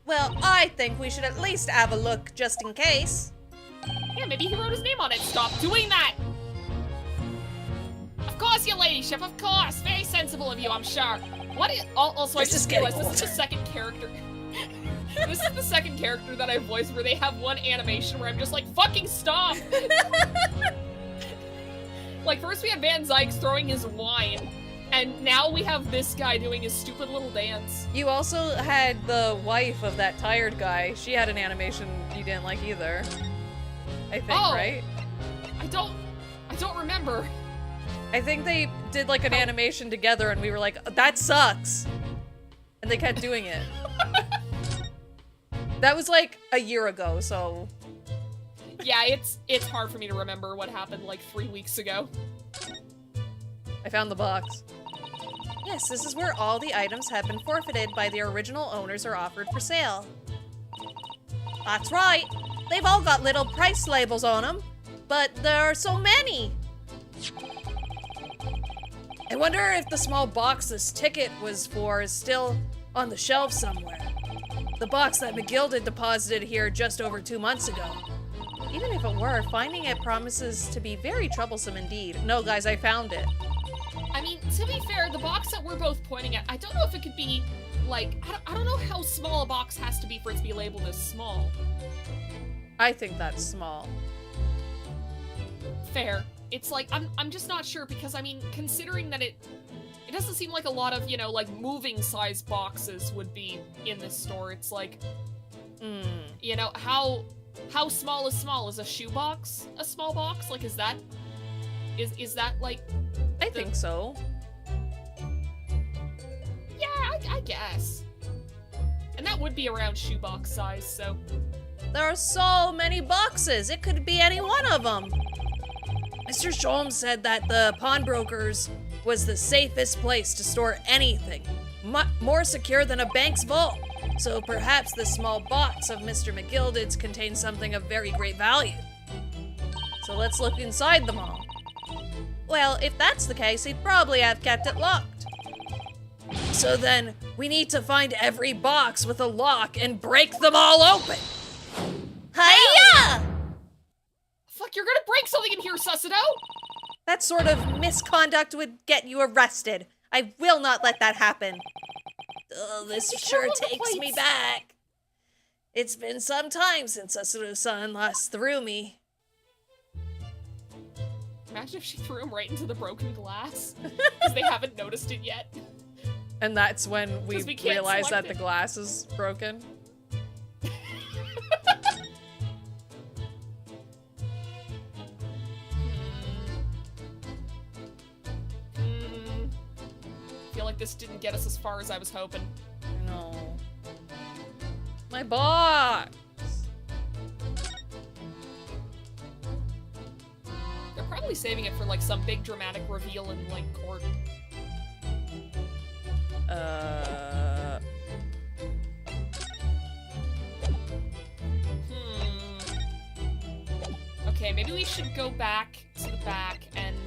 Well, I think we should at least have a look, just in case. Yeah, maybe he wrote his name on it. Stop doing that! Of course, your ladyship, of course! Very sensible of you, I'm sure. What is... Also, I just realized this is the second character... This is the second character that I voiced where they have one animation where I'm just like, fucking stop! Like, first we had Van Zykes throwing his wine, and now we have this guy doing his stupid little dance. You also had the wife of that tired guy. She had an animation you didn't like either. I think, right? I don't remember. I think they did like an animation together and we were like, that sucks. And they kept doing it. That was like a year ago, so... Yeah, it's hard for me to remember what happened like 3 weeks ago. I found the box. Yes, this is where all the items have been forfeited by their original owners or offered for sale. That's right. They've all got little price labels on them, but there are so many. I wonder if the small box this ticket was for is still on the shelf somewhere. The box that McGilded deposited here just over 2 months ago. Even if it were, finding it promises to be very troublesome indeed. No, guys, I found it. I mean, to be fair, the box that we're both pointing at, I don't know if it could be, like, I don't know how small a box has to be for it to be labeled as small. I think that's small. Fair. It's like, I'm just not sure because, I mean, considering that it doesn't seem like a lot of, you know, like, moving size boxes would be in this store. It's like, you know, how small is small? Is a shoebox a small box? Like, is that, like... I think so. Yeah, I guess. And that would be around shoebox size, so... There are so many boxes, it could be any one of them. Mr. Sholmes said that the pawnbrokers was the safest place to store anything. More secure than a bank's vault. So perhaps this small box of Mr. McGilded's contains something of very great value. So let's look inside them all. Well, if that's the case, he'd probably have kept it locked. So then, we need to find every box with a lock and break them all open! Hiya! Fuck, you're gonna break something in here, suss it out! That sort of misconduct would get you arrested. I will not let that happen. Oh, this sure takes me back. It's been some time since a son lost through me. Imagine if she threw him right into the broken glass. Because they haven't noticed it yet. And that's when we realize that the glass is broken. I feel like this didn't get us as far as I was hoping. No. My box! They're probably saving it for like some big dramatic reveal in like court. Okay, maybe we should go back to the back and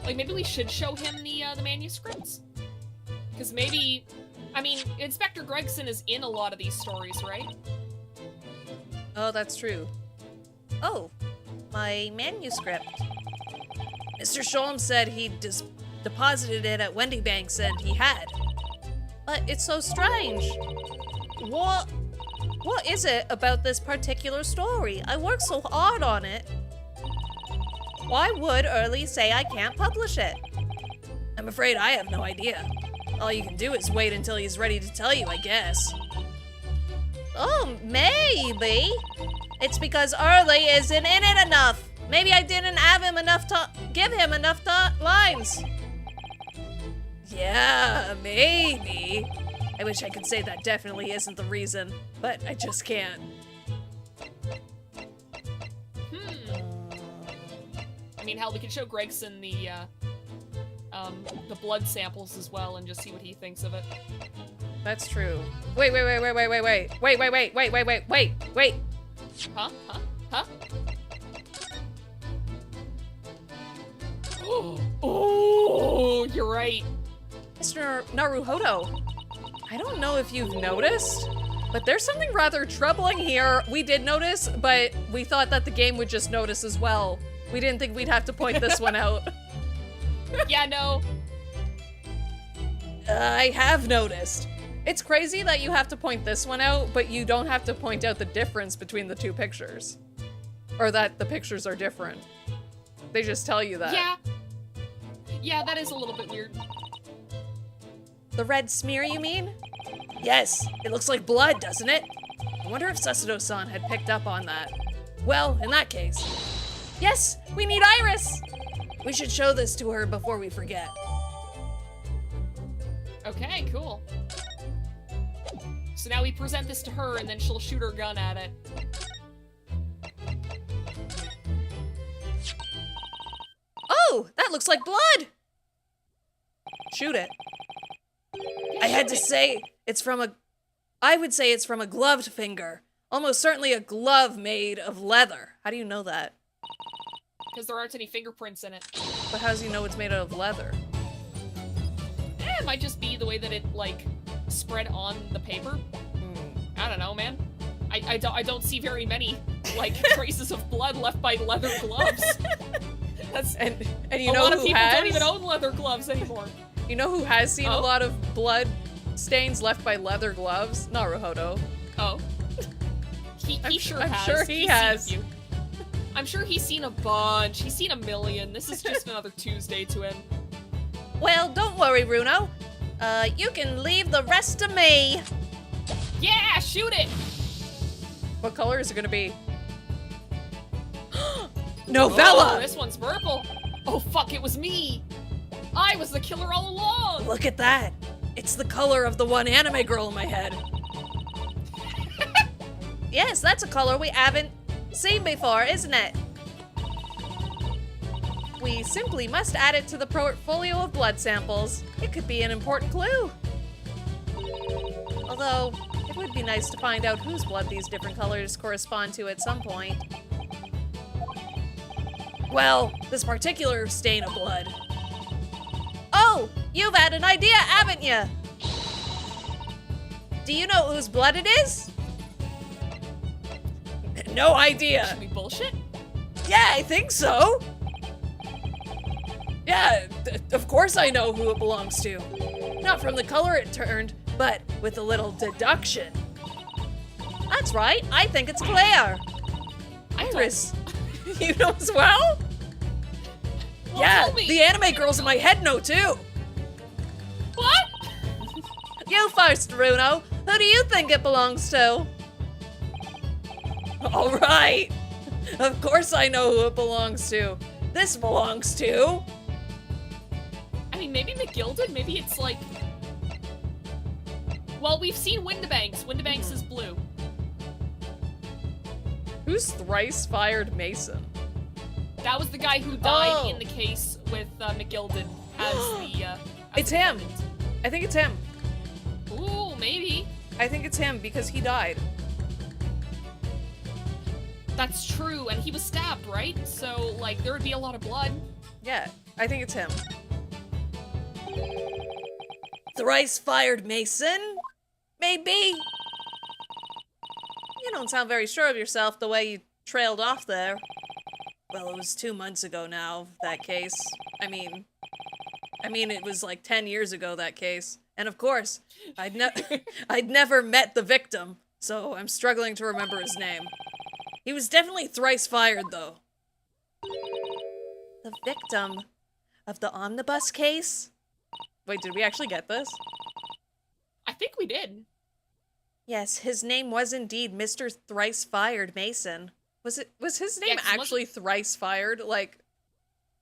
like maybe we should show him the manuscripts? Because maybe, I mean, Inspector Gregson is in a lot of these stories, right? Oh, that's true. Oh, my manuscript. Mr. Sholmes said he deposited it at Wendy Banks, and he had. But it's so strange. What is it about this particular story? I worked so hard on it. Why would Early say I can't publish it? I'm afraid I have no idea. All you can do is wait until he's ready to tell you, I guess. Oh, maybe. It's because Early isn't in it enough. Maybe I didn't have him enough give him enough lines. Yeah, maybe. I wish I could say that definitely isn't the reason, but I just can't. I mean, hell, we could show Gregson the blood samples as well and just see what he thinks of it. That's true. Wait. Huh? Oh, you're right. Mr. Naruhodo, I don't know if you've noticed, but there's something rather troubling here. We did notice, but we thought that the game would just notice as well. We didn't think we'd have to point this one out. Yeah, no. I have noticed. It's crazy that you have to point this one out, but you don't have to point out the difference between the two pictures. Or that the pictures are different. They just tell you that. Yeah. Yeah, that is a little bit weird. The red smear, you mean? Yes, it looks like blood, doesn't it? I wonder if Susudo-san had picked up on that. Well, in that case. Yes, we need Iris! We should show this to her before we forget. Okay, cool. So now we present this to her and then she'll shoot her gun at it. Oh, that looks like blood! Shoot it. I had to say, I would say it's from a gloved finger. Almost certainly a glove made of leather. How do you know that? Because there aren't any fingerprints in it. But how does he know it's made out of leather? It might just be the way that it, like, spread on the paper. I don't know, man. I don't see very many, like, traces of blood left by leather gloves. That's and you a know lot of who people has? don't even own leather gloves anymore. You know who has seen a Oh? lot of blood stains left by leather gloves? Naruhodo. Oh. He sure I'm has. sure he He's has. seen a few. I'm sure he's seen a bunch. He's seen a million. This is just another Tuesday to him. Well, don't worry, Runo. You can leave the rest to me. Yeah, shoot it! What color is it gonna be? Novella! Oh, this one's purple. Oh, fuck, it was me. I was the killer all along. Look at that. It's the color of the one anime girl in my head. Yes, that's a color we haven't seen before, isn't it? We simply must add it to the portfolio of blood samples. It could be an important clue. Although, it would be nice to find out whose blood these different colors correspond to at some point. Well, this particular stain of blood. Oh, you've had an idea, haven't you? Do you know whose blood it is? No idea. Should we bullshit? Yeah, I think so. Yeah, of course I know who it belongs to. Not from the color it turned, but with a little deduction. That's right, I think it's Claire. Iris, you know as well? Well, Yeah, tell me. the anime girls in my head know too. What? You first, Runo. Who do you think it belongs to? All right. Of course I know who it belongs to. This belongs to... I mean, maybe McGilded? Maybe it's like... Well, we've seen Windibanks. Windibanks is blue. Who's Thrice-Fired Mason? That was the guy who died Oh. in the case with McGilded as the... as It's the him. defendant. I think it's him. Ooh, maybe. I think it's him because he died. That's true, and he was stabbed, right? So, like, there would be a lot of blood. Yeah, I think it's him. Thrice-fired Mason? Maybe? You don't sound very sure of yourself the way you trailed off there. Well, it was 2 months ago now, That case. I mean, it was like 10 years ago, that case. And of course, I'd never met the victim, so I'm struggling to remember his name. He was definitely thrice-fired, though. the victim of the omnibus case? Wait, did we actually get this? I think we did. Yes, his name was indeed Mr. Thrice-fired Mason. Was his name Yeah, 'cause actually thrice-fired? Like,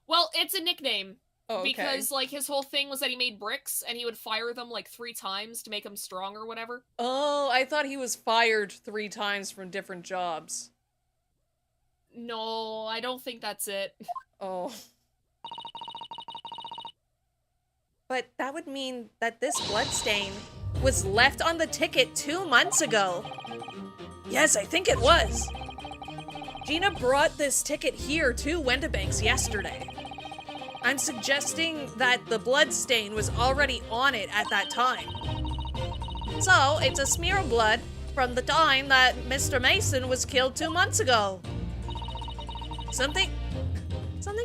Well, it's a nickname. Oh, okay. Because, like, his whole thing was that he made bricks, and he would fire them, like, 3 times to make them strong or whatever. Oh, I thought he was fired 3 times from different jobs. No, I don't think that's it. Oh. But that would mean that this bloodstain was left on the ticket 2 months ago. Yes, I think it was. Gina brought this ticket here to Wendibanks yesterday. I'm suggesting that the bloodstain was already on it at that time. So, it's a smear of blood from the time that Mr. Mason was killed 2 months ago. Something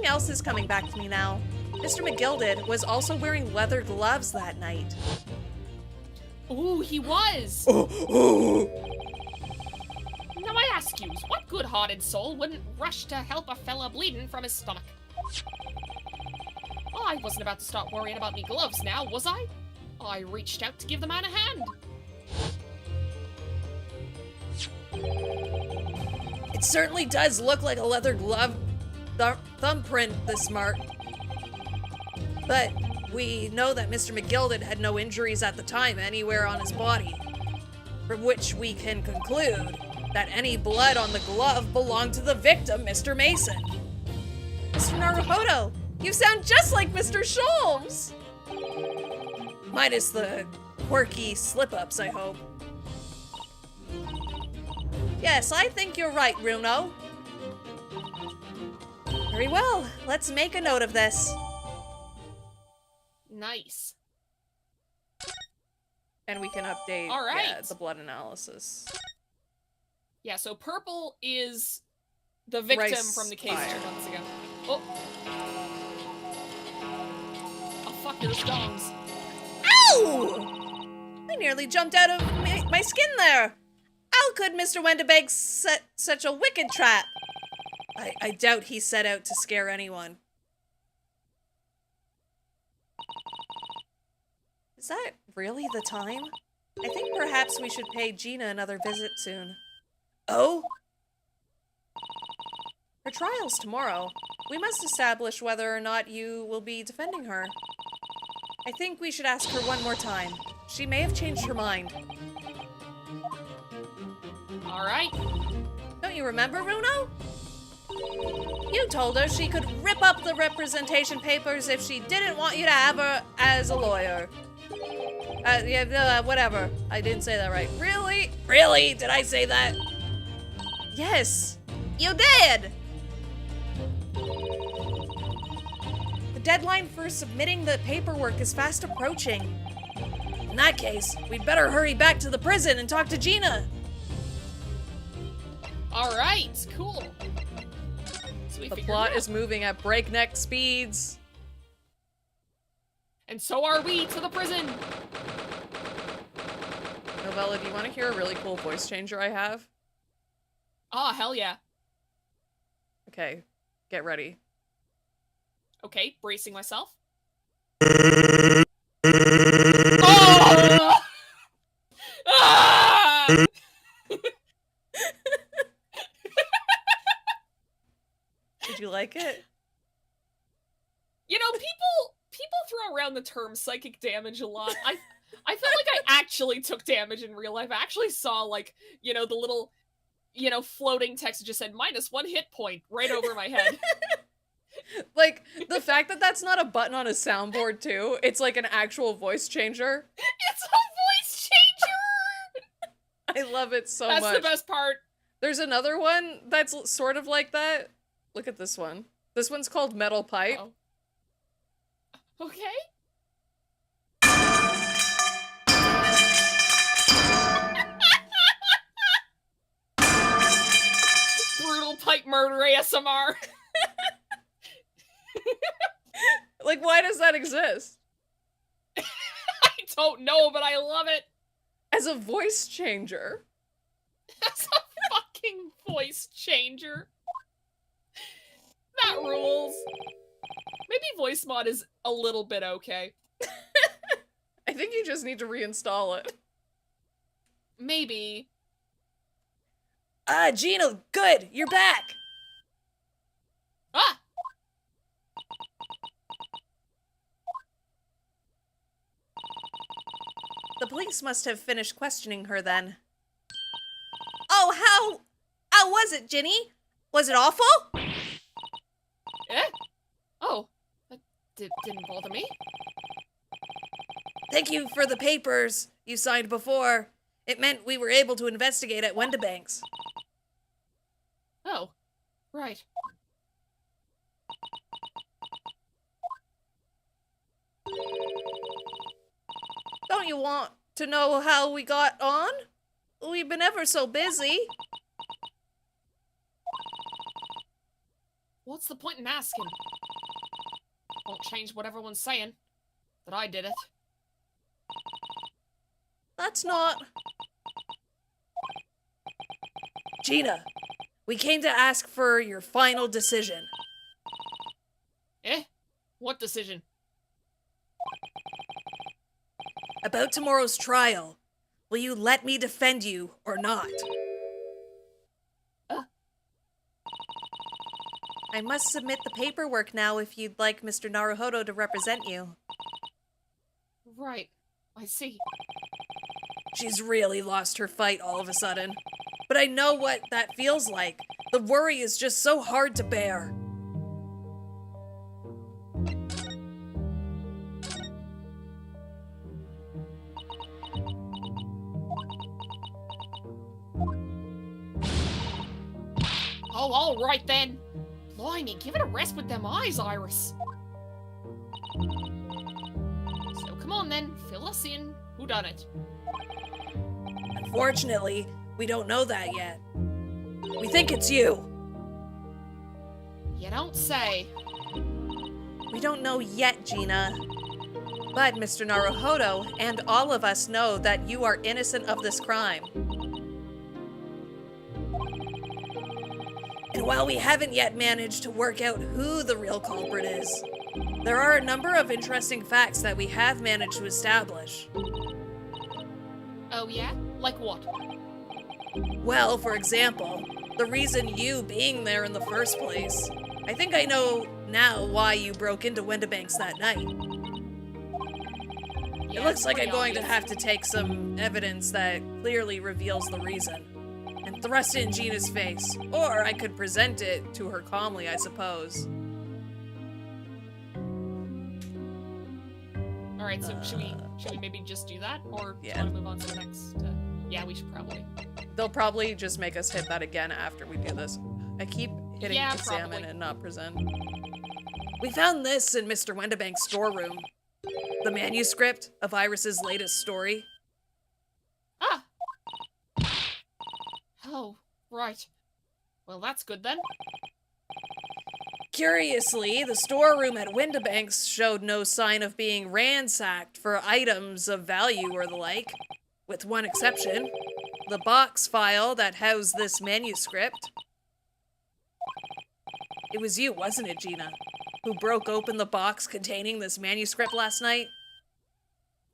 else is coming back to me now. Mr. McGilded was also wearing leather gloves that night. Ooh, he was! Oh. Now I ask you, what good-hearted soul wouldn't rush to help a fella bleeding from his stomach? I wasn't about to start worrying about me gloves now, was I? I reached out to give the man a hand. It certainly does look like a leather glove thumbprint this mark. But we know that Mr. McGilded had no injuries at the time anywhere on his body, from which we can conclude that any blood on the glove belonged to the victim, Mr. Mason. Mr. Naruhodo, you sound just like Mr. Sholmes! Minus the quirky slip-ups, I hope. Yes, I think you're right, Runo. Very well, let's make a note of this. Nice. And we can update All right. the blood analysis. Yeah, so purple is the victim Rice from the case fire. 2 months ago. Oh. Oh, fuck your stones. Ow! I nearly jumped out of my skin there. How could Mr. Wendibanks set such a wicked trap? I doubt he set out to scare anyone. Is that really the time? I think perhaps we should pay Gina another visit soon. Oh? Her trial's tomorrow. We must establish whether or not you will be defending her. I think we should ask her one more time. She may have changed her mind. Alright. Don't you remember, Runo? You told her she could rip up the representation papers if she didn't want you to have her as a lawyer. Whatever. I didn't say that right. Really? Really? Did I say that? Yes. You did! The deadline for submitting the paperwork is fast approaching. In that case, we'd better hurry back to the prison and talk to Gina. Alright, cool. So we The figured plot it out. is moving at breakneck speeds. And so are we to the prison. Novella, do you want to hear a really cool voice changer I have? Ah, hell yeah. Okay, get ready. Okay, bracing myself. Oh! Ah! Did you like it? You know, people throw around the term psychic damage a lot. I felt like I actually took damage in real life. I actually saw, like, you know, the little, you know, floating text that just said -1 hit point right over my head. Like, the fact that that's not a button on a soundboard, too. It's like an actual voice changer. It's a voice changer! I love it so That's much. the best part. There's another one that's sort of like that. Look at this one. This one's called Metal Pipe. Oh. Okay. Brutal pipe murder ASMR. Like, why does that exist? I don't know, but I love it. As a voice changer. That's a fucking voice changer. That rules. Maybe voice mod is a little bit okay. I think you just need to reinstall it. Maybe. Gina, good, you're back. Ah! police must have finished questioning her then. Oh, how was it, Ginny? Was it awful? Eh? Oh, that didn't bother me. Thank you for the papers you signed before. It meant we were able to investigate at Wendabanks. Oh, right. Don't you want to know how we got on? We've been ever so busy. What's the point in asking? Won't change what everyone's saying. That I did it. That's not... Gina, we came to ask for your final decision. Eh? What decision? About tomorrow's trial. Will you let me defend you or not? I must submit the paperwork now if you'd like Mr. Naruhodo to represent you. Right. I see. She's really lost her fight all of a sudden. But I know what that feels like. The worry is just so hard to bear. Oh, all right then. Blimey, give it a rest with them eyes, Iris. So come on then, fill us in. Who done it? Unfortunately, we don't know that yet. We think it's you. You don't say. We don't know yet, Gina. But Mr. Naruhodo and all of us know that you are innocent of this crime. And while we haven't yet managed to work out who the real culprit is, there are a number of interesting facts that we have managed to establish. Oh yeah? Like what? Well, for example, the reason you being there in the first place. I think I know now why you broke into Wendabanks that night. Yeah, It looks like I'm pretty going to obvious. have to take some evidence that clearly reveals the reason and thrust it in Gina's face. Or I could present it to her calmly, I suppose. Alright, so should we maybe just do that? Or do you Yeah. want to move on to the next? Yeah, we should probably. They'll probably just make us hit that again after we do this. I keep hitting Yeah, examine probably. and not present. We found this in Mr. Wendabank's storeroom. The manuscript of Iris's latest story. Ah! Oh, right. Well, that's good then. Curiously, the storeroom at Wendabanks showed no sign of being ransacked for items of value or the like, with one exception. The box file that housed this manuscript. It was you, wasn't it, Gina, who broke open the box containing this manuscript last night?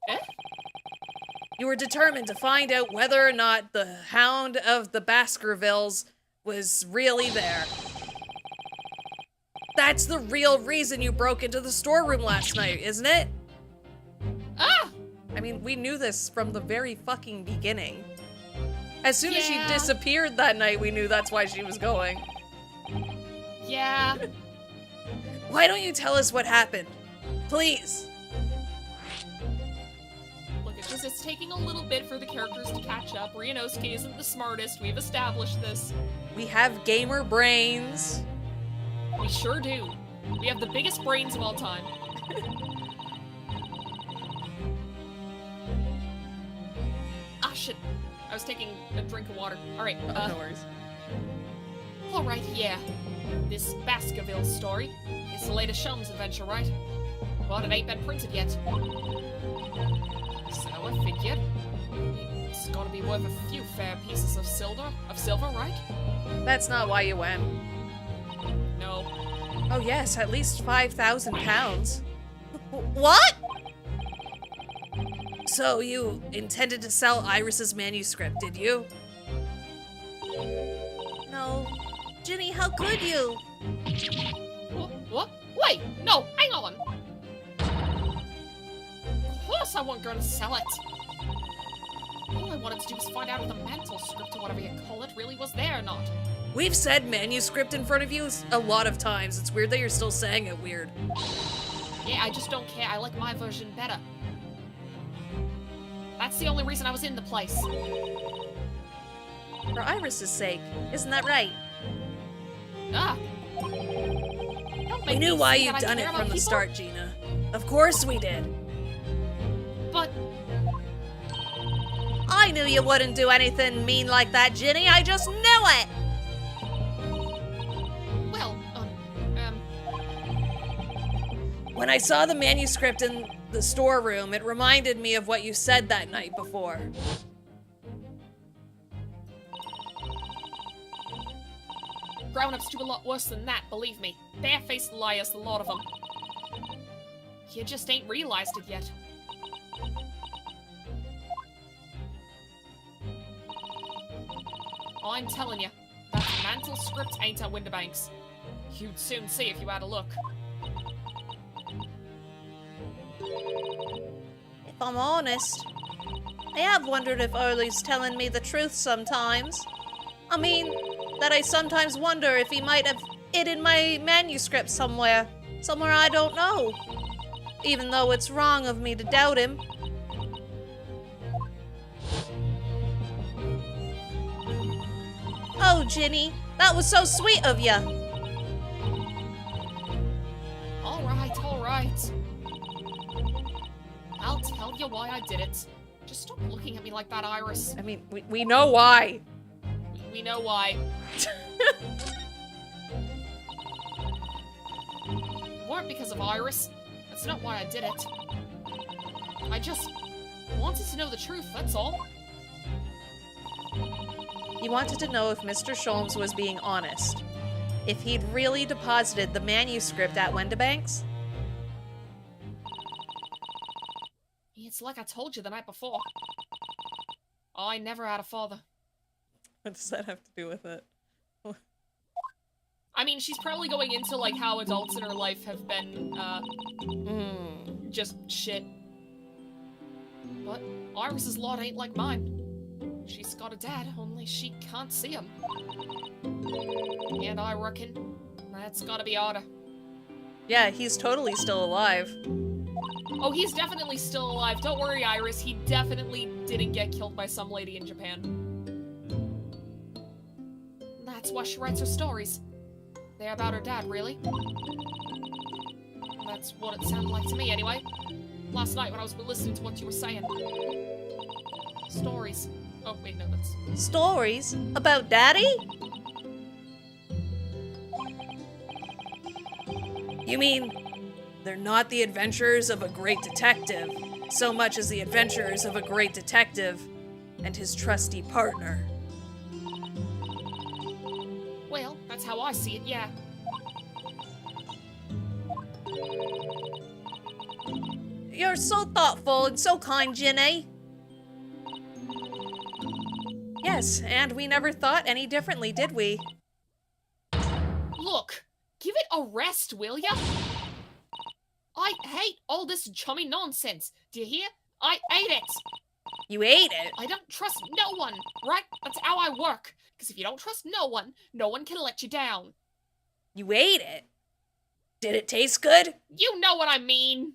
Eh? You were determined to find out whether or not the Hound of the Baskervilles was really there. That's the real reason you broke into the storeroom last night, isn't it? Ah! I mean, we knew this from the very fucking beginning. As soon as she Yeah. disappeared that night, we knew that's why she was going. Yeah. Why don't you tell us what happened? Please. Look, it's taking a little bit for the characters to catch up. Ryunosuke isn't the smartest. We've established this. We have gamer brains. We sure do. We have the biggest brains of all time. Ah, shit. I was taking a drink of water. Alright, No worries. alright, yeah. This Baskerville story is the latest Sholmes adventure, right? But it ain't been printed yet. So I figured it's gotta be worth a few fair pieces of silver, right? That's not why you went. No. Oh yes, at least 5,000 pounds. What? So you intended to sell Iris's manuscript, did you? No. Ginny, how could you? What? Wait, no, hang on. Of course I wasn't gonna sell it. All I wanted to do was find out if the mantle script or whatever you call it really was there or not. We've said manuscript in front of you a lot of times. It's weird that you're still saying it weird. Yeah, I just don't care. I like my version better. That's the only reason I was in the place. For Iris's sake, isn't that right? Ah. We knew why you'd done it from the start, Gina. Of course we did. But I knew you wouldn't do anything mean like that, Ginny. I just knew it! well, When I saw the manuscript in the storeroom, it reminded me of what you said that night before. grown-ups do a lot worse than that, believe me. Barefaced liars, the lot of them. You just ain't realized it yet. I'm telling you, that mantle script ain't at Winterbanks. You'd soon see if you had a look. If I'm honest, I have wondered if Early's telling me the truth sometimes. I mean, that I sometimes wonder if he might have hidden my manuscript somewhere. Somewhere I don't know. Even though it's wrong of me to doubt him. Oh, Ginny, that was so sweet of you. Alright, alright. I'll tell you why I did it. Just stop looking at me like that, Iris. I mean, we know why. We know why. It weren't because of Iris. That's not why I did it. I just wanted to know the truth, that's all. You wanted to know if Mr. Sholmes was being honest. If he'd really deposited the manuscript at Winterbanks? It's like I told you the night before. I never had a father. What does that have to do with it? I mean, she's probably going into, like, how adults in her life have been, just shit. But Iris's lot ain't like mine. She's got a dad, only she can't see him. And I reckon that's gotta be harder. Yeah, he's totally still alive. Oh, he's definitely still alive. Don't worry, Iris. He definitely didn't get killed by some lady in Japan. That's why she writes her stories. They're about her dad, really. That's what it sounded like to me, anyway. Last night when I was listening to what you were saying. Stories. Oh, wait, no, that's... Stories? About Daddy? You mean, they're not the adventures of a great detective, so much as the adventures of a great detective and his trusty partner. Well, that's how I see it, yeah. You're so thoughtful and so kind, Ginny. Yes, and we never thought any differently, did we? Look, give it a rest, will ya? I hate all this chummy nonsense. Do you hear? I ate it. You ate it? I don't trust no one, right? That's how I work. Because if you don't trust no one can let you down. You ate it? Did it taste good? You know what I mean.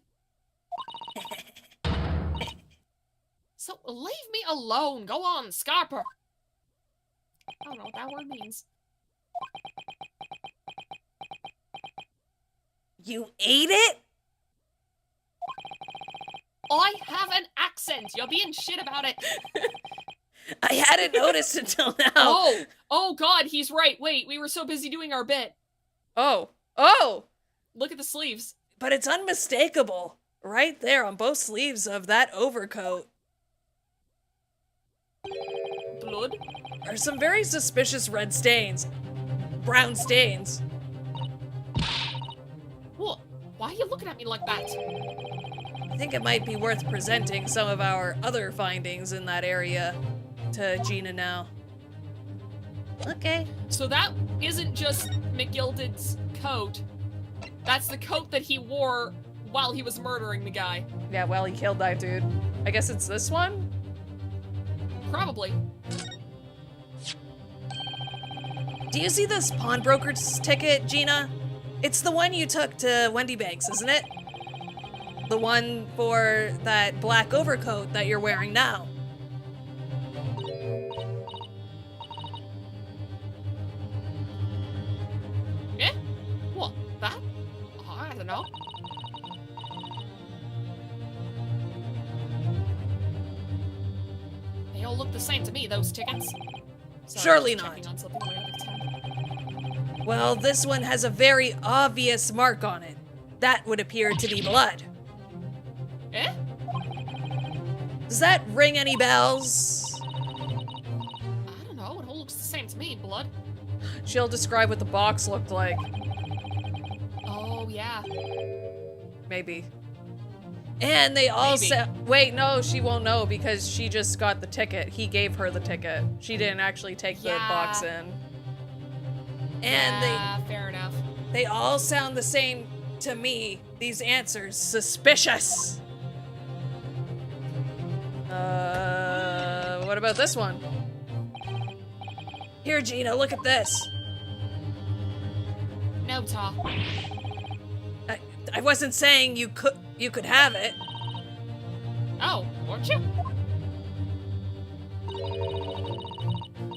So leave me alone. Go on, Scarper. I don't know what that word means. You ate it? I have an accent. You're being shit about it. I hadn't noticed until now. Oh God, he's right. Wait, we were so busy doing our bit. Oh. Look at the sleeves. But it's unmistakable. Right there on both sleeves of that overcoat Blood? are some very suspicious red stains. Brown stains. What? Why are you looking at me like that? I think it might be worth presenting some of our other findings in that area to Gina now. Okay. So that isn't just McGilded's coat. That's the coat that he wore while he was murdering the guy. Yeah, well, he killed that dude. I guess it's this one? probably. Do you see this pawnbroker's ticket, Gina? It's the one you took to Wendy Banks, isn't it? The one for that black overcoat that you're wearing now. Yeah? What? That? Oh, I don't know. They all look the same to me, those tickets. Sorry, Surely just not. checking on something way out of 10. Well, this one has a very obvious mark on it. That would appear to be blood. Eh? Does that ring any bells? I don't know, it all looks the same to me, blood. She'll describe what the box looked like. Oh, yeah. Maybe. And they all Maybe. Wait, no, she won't know because she just got the ticket. He gave her the ticket. She didn't actually take the Yeah. box in. And Yeah, fair enough. they all sound the same to me. These answers suspicious. What about this one? Here, Gina, look at this. No, Ta. I wasn't saying you could have it. Oh, weren't you?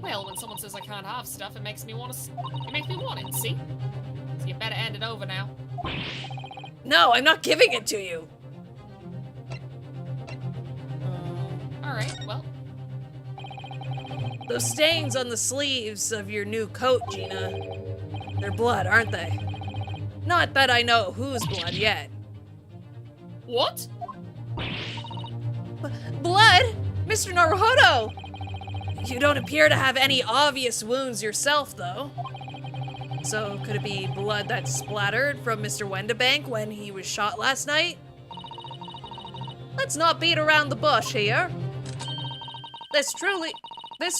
Well, when someone says I can't have stuff, it makes me want it, see? So you better hand it over now. No, I'm not giving it to you. Alright, well. Those stains on the sleeves of your new coat, Gina. They're blood, aren't they? Not that I know whose blood yet. What? Blood? Mr. Naruhodo! You don't appear to have any obvious wounds yourself, though. So, could it be blood that splattered from Mr. Wendabank when he was shot last night? Let's not beat around the bush here. This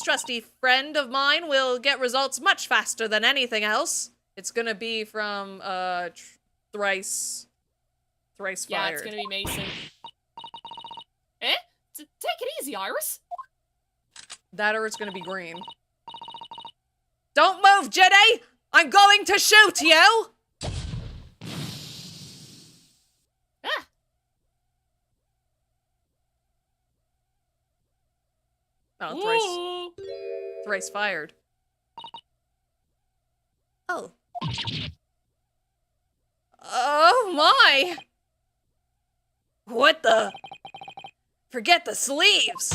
trusty friend of mine will get results much faster than anything else. It's gonna be from, thrice fired. Yeah, it's gonna be Mason. Eh? Take it easy, Iris. That or it's gonna be green. Don't move, Jenny! I'm going to shoot you! Ah! Oh, Ooh. thrice fired. Oh. Oh my! What the? Forget the sleeves!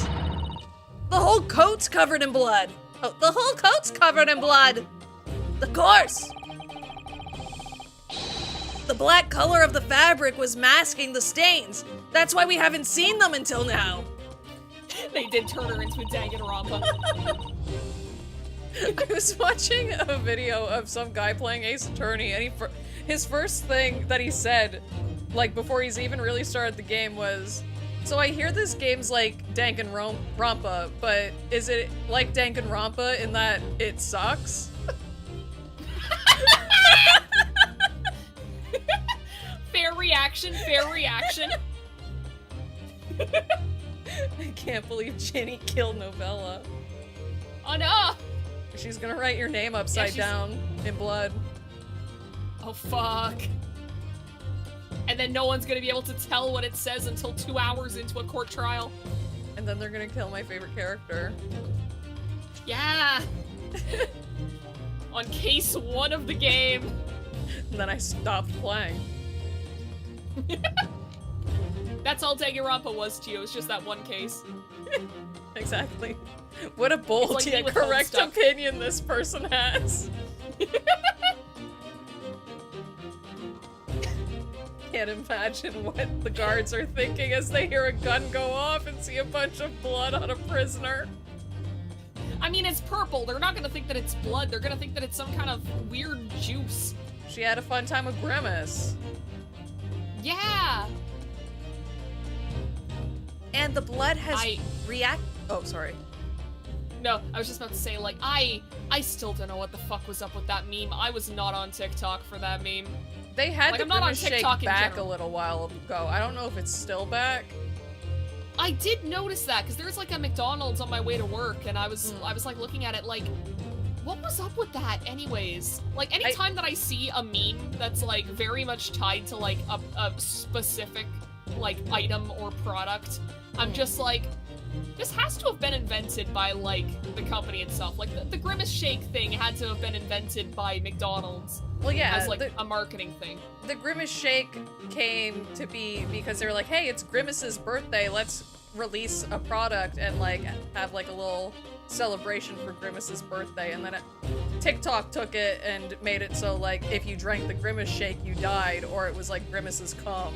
The whole coat's covered in blood! Oh, the whole coat's covered in blood! Of course! The black color of the fabric was masking the stains. That's why we haven't seen them until now. They did turn her into a Danganronpa. I was watching a video of some guy playing Ace Attorney, and his first thing that he said, like before he's even really started the game, was, "So I hear this game's like Danganronpa, but is it like Danganronpa in that it sucks?" Fair reaction, fair reaction. I can't believe Ginny killed Novella. Oh no! She's gonna write your name upside down in blood. Oh fuck. And then no one's gonna be able to tell what it says until 2 hours into a court trial. And then they're gonna kill my favorite character. Yeah! On case 1 of the game. And then I stopped playing. That's all Danganronpa was to you, it's just that one case. Exactly. What a bold It's like me yet with correct Homestuck. opinion this person has. Can't imagine what the guards are thinking as they hear a gun go off and see a bunch of blood on a prisoner. I mean, it's purple. They're not gonna think that it's blood. They're gonna think that it's some kind of weird juice. She had a fun time with Grimace. Yeah! And the blood has Oh, sorry. No, I was just about to say, like, I still don't know what the fuck was up with that meme. I was not on TikTok for that meme. They had Like, the I'm not on Grimace shake TikTok in back a general. little while ago. I don't know if it's still back. I did notice that, because there's like a McDonald's on my way to work, and I was like looking at it like, what was up with that anyways? Like, anytime that I see a meme that's like very much tied to like a specific like item or product, I'm just like, this has to have been invented by like the company itself. Like the Grimace Shake thing had to have been invented by McDonald's. Well, yeah, as like a marketing thing. The Grimace Shake came to be because they were like, hey, it's Grimace's birthday, let's release a product and like have like a little celebration for Grimace's birthday. And then TikTok took it and made it so like if you drank the Grimace Shake you died, or it was like Grimace's cum.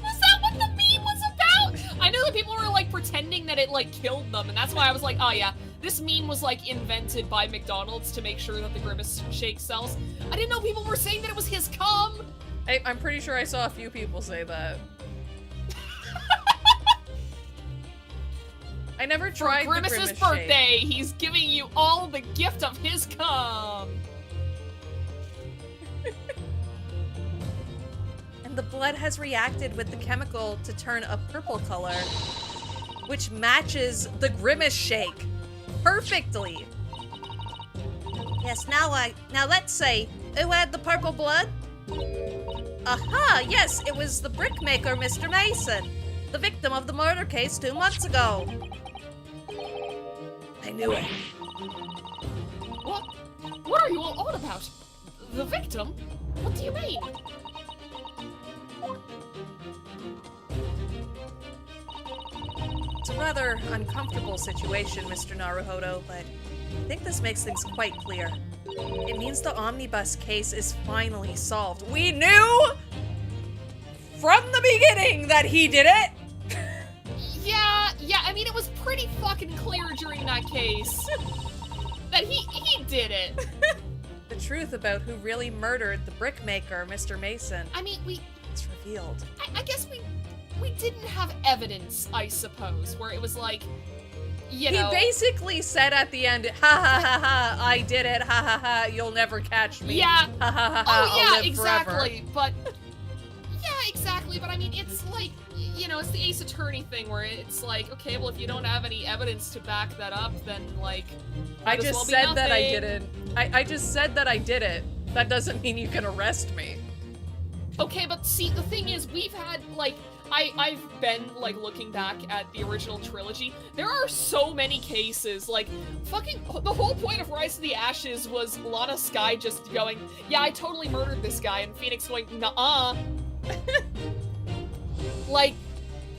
Was that what the meme was about? I know that people were like pretending that it like killed them, and that's why I was like, oh yeah, this meme was like invented by McDonald's to make sure that the Grimace Shake sells. I didn't know people were saying that it was his cum. I'm pretty sure I saw a few people say that. I never tried For the Grimace's Grimace birthday, Shake. he's giving you all the gift of his cum. And the blood has reacted with the chemical to turn a purple color, which matches the Grimace Shake perfectly. Yes, now let's say, who had the purple blood? Aha, yes, it was the brickmaker, Mr. Mason, the victim of the murder case 2 months ago. I knew it. What are you all on about? The victim? What do you mean? It's a rather uncomfortable situation, Mr. Naruhodo, but I think this makes things quite clear. It means the omnibus case is finally solved. We knew from the beginning that he did it! Yeah, I mean, it was pretty fucking clear during that case that he did it. The truth about who really murdered the brickmaker, Mr. Mason. I mean, It's revealed. I guess we didn't have evidence, I suppose, where it was like, you know. He basically said at the end, ha ha ha ha, I did it, ha ha ha, you'll never catch me. Yeah. Ha ha ha ha, Oh I'll yeah, live exactly. forever. But I mean, it's like, you know, it's the Ace Attorney thing where it's like, okay, well, if you don't have any evidence to back that up, then like, I just said that I didn't. I just said that I did it. That doesn't mean you can arrest me. Okay, but see, the thing is, we've had, like, I've been, like, looking back at the original trilogy. There are so many cases, like, fucking, the whole point of Rise of the Ashes was Lana Skye just going, yeah, I totally murdered this guy, and Phoenix going, nuh-uh. Like,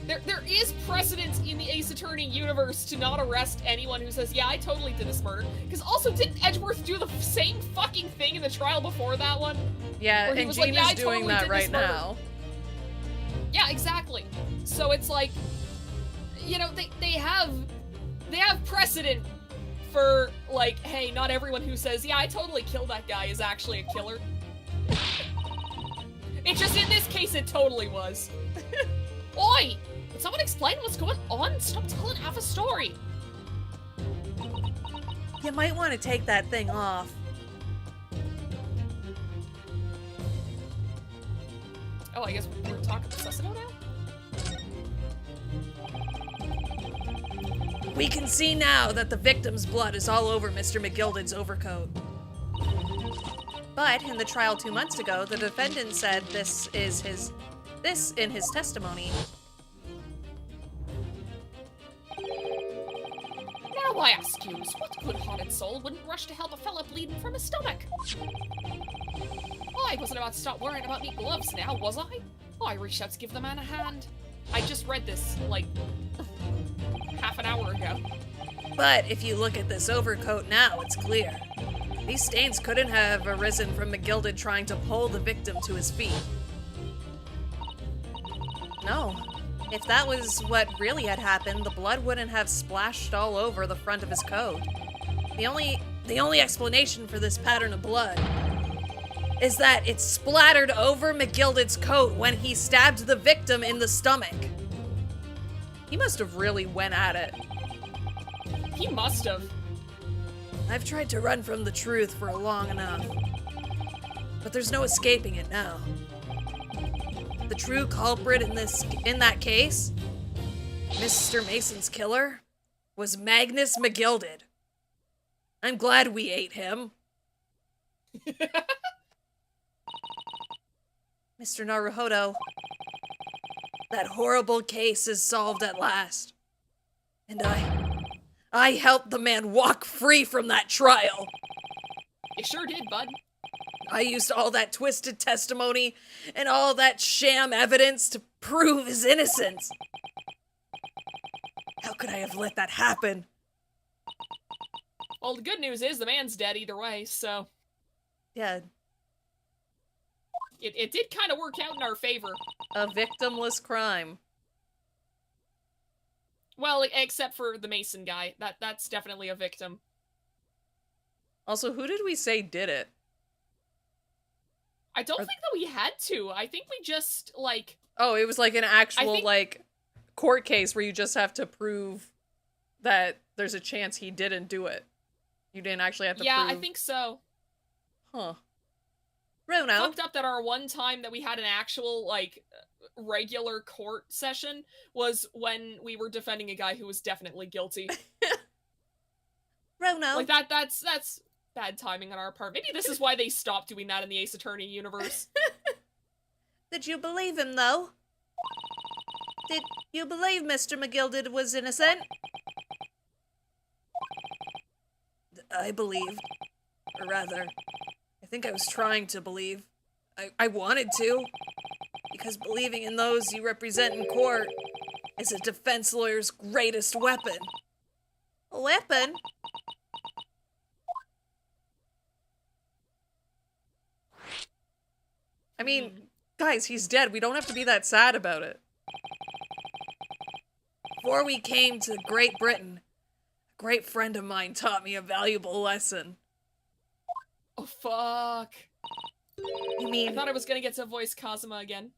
there is precedent in the Ace Attorney universe to not arrest anyone who says, yeah, I totally did this murder. Because also, didn't Edgeworth do the same fucking thing in the trial before that one? Yeah, Where he and was Gina's like, yeah, I doing totally that did right this murder. now. Yeah, exactly. So it's like, you know, they have precedent for, like, hey, not everyone who says, yeah, I totally killed that guy is actually a killer. It just, in this case, it totally was. Oi! Can someone explain what's going on? Stop telling half a story. You might want to take that thing off. Oh, I guess we're talking Cecino now? We can see now that the victim's blood is all over Mr. McGilded's overcoat. But in the trial 2 months ago, the defendant said this in his testimony. Now I ask you, what good-hearted soul wouldn't rush to help a fella bleeding from his stomach? I wasn't about to start worrying about me gloves now, was I? Oh, I reached out to give the man a hand. I just read this, like, half an hour ago. But if you look at this overcoat now, it's clear. These stains couldn't have arisen from McGilded trying to pull the victim to his feet. No. If that was what really had happened, the blood wouldn't have splashed all over the front of his coat. The only explanation for this pattern of blood is that it splattered over McGilded's coat when he stabbed the victim in the stomach. He must have really went at it. He must have. I've tried to run from the truth for long enough, but there's no escaping it now. the true culprit in that case, Mr. Mason's killer, was Magnus McGilded. I'm glad we ate him. Mr. Naruhodo, that horrible case is solved at last. And I helped the man walk free from that trial. You sure did, bud. I used all that twisted testimony and all that sham evidence to prove his innocence. How could I have let that happen? Well, the good news is the man's dead either way, so... Yeah. It did kind of work out in our favor. A victimless crime. Well, except for the Mason guy. That's definitely a victim. Also, who did we say did it? I don't think that we had to. I think we just, like... Oh, it was like an actual, think... like, court case where you just have to prove that there's a chance he didn't do it. You didn't actually have to prove... Yeah, I think so. Huh. Bruno. Fucked up that our one time that we had an actual, like, regular court session was when we were defending a guy who was definitely guilty. Bruno. Like, that's bad timing on our part. Maybe this is why they stopped doing that in the Ace Attorney universe. Did you believe him, though? Did you believe Mr. McGilded was innocent? I believed. Or rather, I think I was trying to believe. I wanted to. Because believing in those you represent in court is a defense lawyer's greatest weapon. A weapon? I mean, guys, he's dead. We don't have to be that sad about it. Before we came to Great Britain, a great friend of mine taught me a valuable lesson. Oh, fuck. You mean... I thought I was gonna get to voice Kazuma again.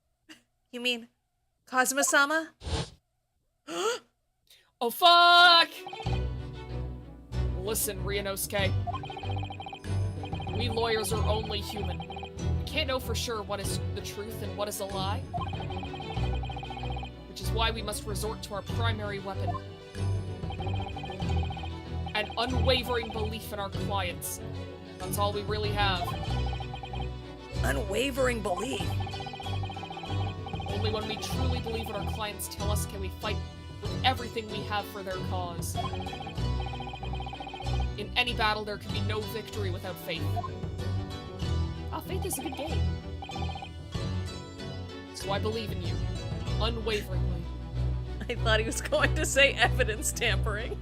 You mean... Kazuma-sama? Oh, fuck! Listen, Ryunosuke. We lawyers are only human. We can't know for sure what is the truth and what is a lie. Which is why we must resort to our primary weapon. An unwavering belief in our clients. That's all we really have. Unwavering belief? Only when we truly believe what our clients tell us can we fight with everything we have for their cause. In any battle, there can be no victory without faith. Faith is a good game. So I believe in you. Unwaveringly. I thought he was going to say evidence tampering.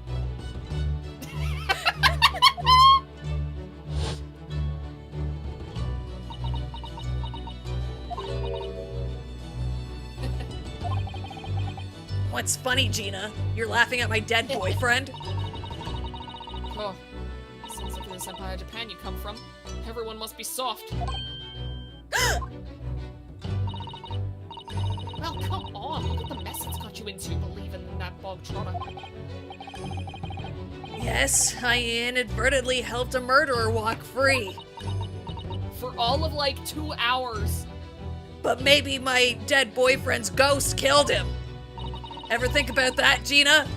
What's funny, Gina? You're laughing at my dead boyfriend? Oh, sounds like this Empire Japan you come from. Everyone must be soft. Well, come on. Look at the mess it's got you into believing in that bog trotter. Yes, I inadvertently helped a murderer walk free. For all of like 2 hours. But maybe my dead boyfriend's ghost killed him. Ever think about that, Gina?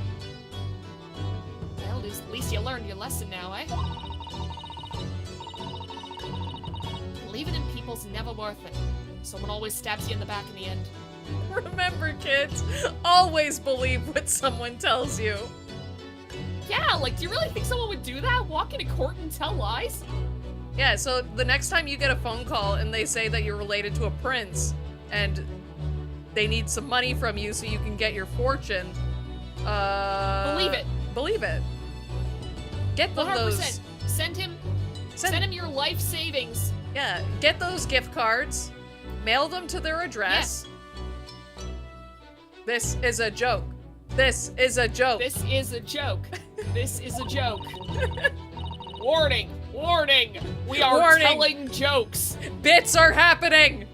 Well, at least you learned your lesson now, eh? Believing in people's never worth it. Someone always stabs you in the back in the end. Remember, kids, always believe what someone tells you. Yeah, like, do you really think someone would do that? Walk into court and tell lies? Yeah, so the next time you get a phone call and they say that you're related to a prince and they need some money from you so you can get your fortune, believe it. Believe it. Get them 100%. those. Send him your life savings. Yeah, get those gift cards, mail them to their address. Yes. This is a joke. This is a joke. This is a joke. This is a joke. Warning! Warning! We are Warning. telling jokes. Bits are happening!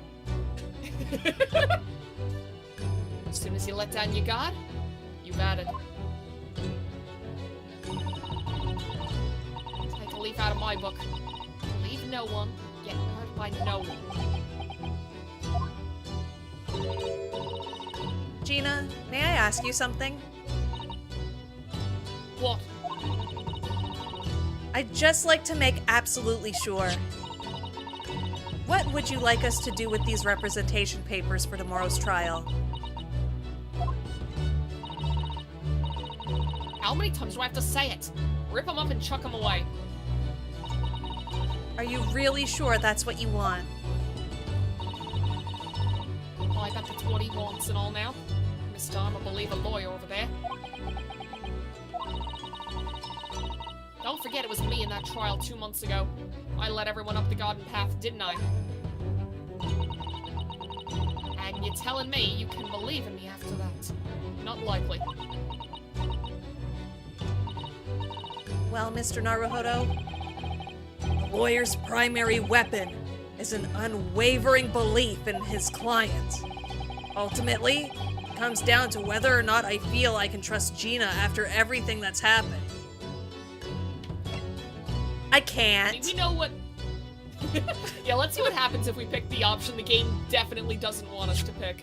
As soon as you let down your guard, you've added. Take a leaf out of my book. Believe no one, get hurt by no one. Gina, may I ask you something? What? I'd just like to make absolutely sure. What would you like us to do with these representation papers for tomorrow's trial? How many times do I have to say it? Rip them up and chuck them away. Are you really sure that's what you want? Well, I bet that's what he wants and all now. Mr. I'm a believer lawyer over there. Don't forget it was me in that trial 2 months ago. I led everyone up the garden path, didn't I? And you're telling me you can believe in me after that? Not likely. Well, Mr. Naruhodo, a lawyer's primary weapon is an unwavering belief in his client. Ultimately, it comes down to whether or not I feel I can trust Gina after everything that's happened. I can't. We know what... Yeah, let's see what happens if we pick the option the game definitely doesn't want us to pick.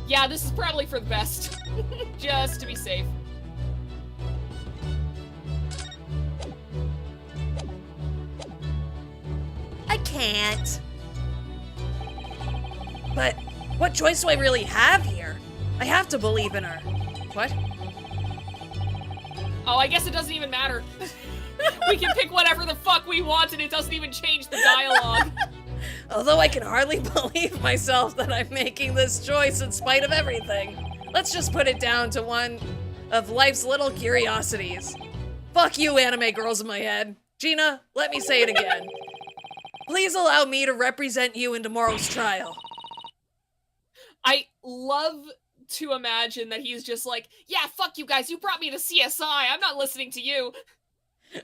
Yeah, this is probably for the best. Just to be safe. I can't. But what choice do I really have here? I have to believe in her. What? Oh, I guess it doesn't even matter. We can pick whatever the fuck we want and it doesn't even change the dialogue. Although I can hardly believe myself that I'm making this choice in spite of everything. Let's just put it down to one of life's little curiosities. Fuck you, anime girls in my head. Gina, let me say it again. Please allow me to represent you in tomorrow's trial. I love to imagine that he's just like, yeah, fuck you guys, you brought me to CSI, I'm not listening to you.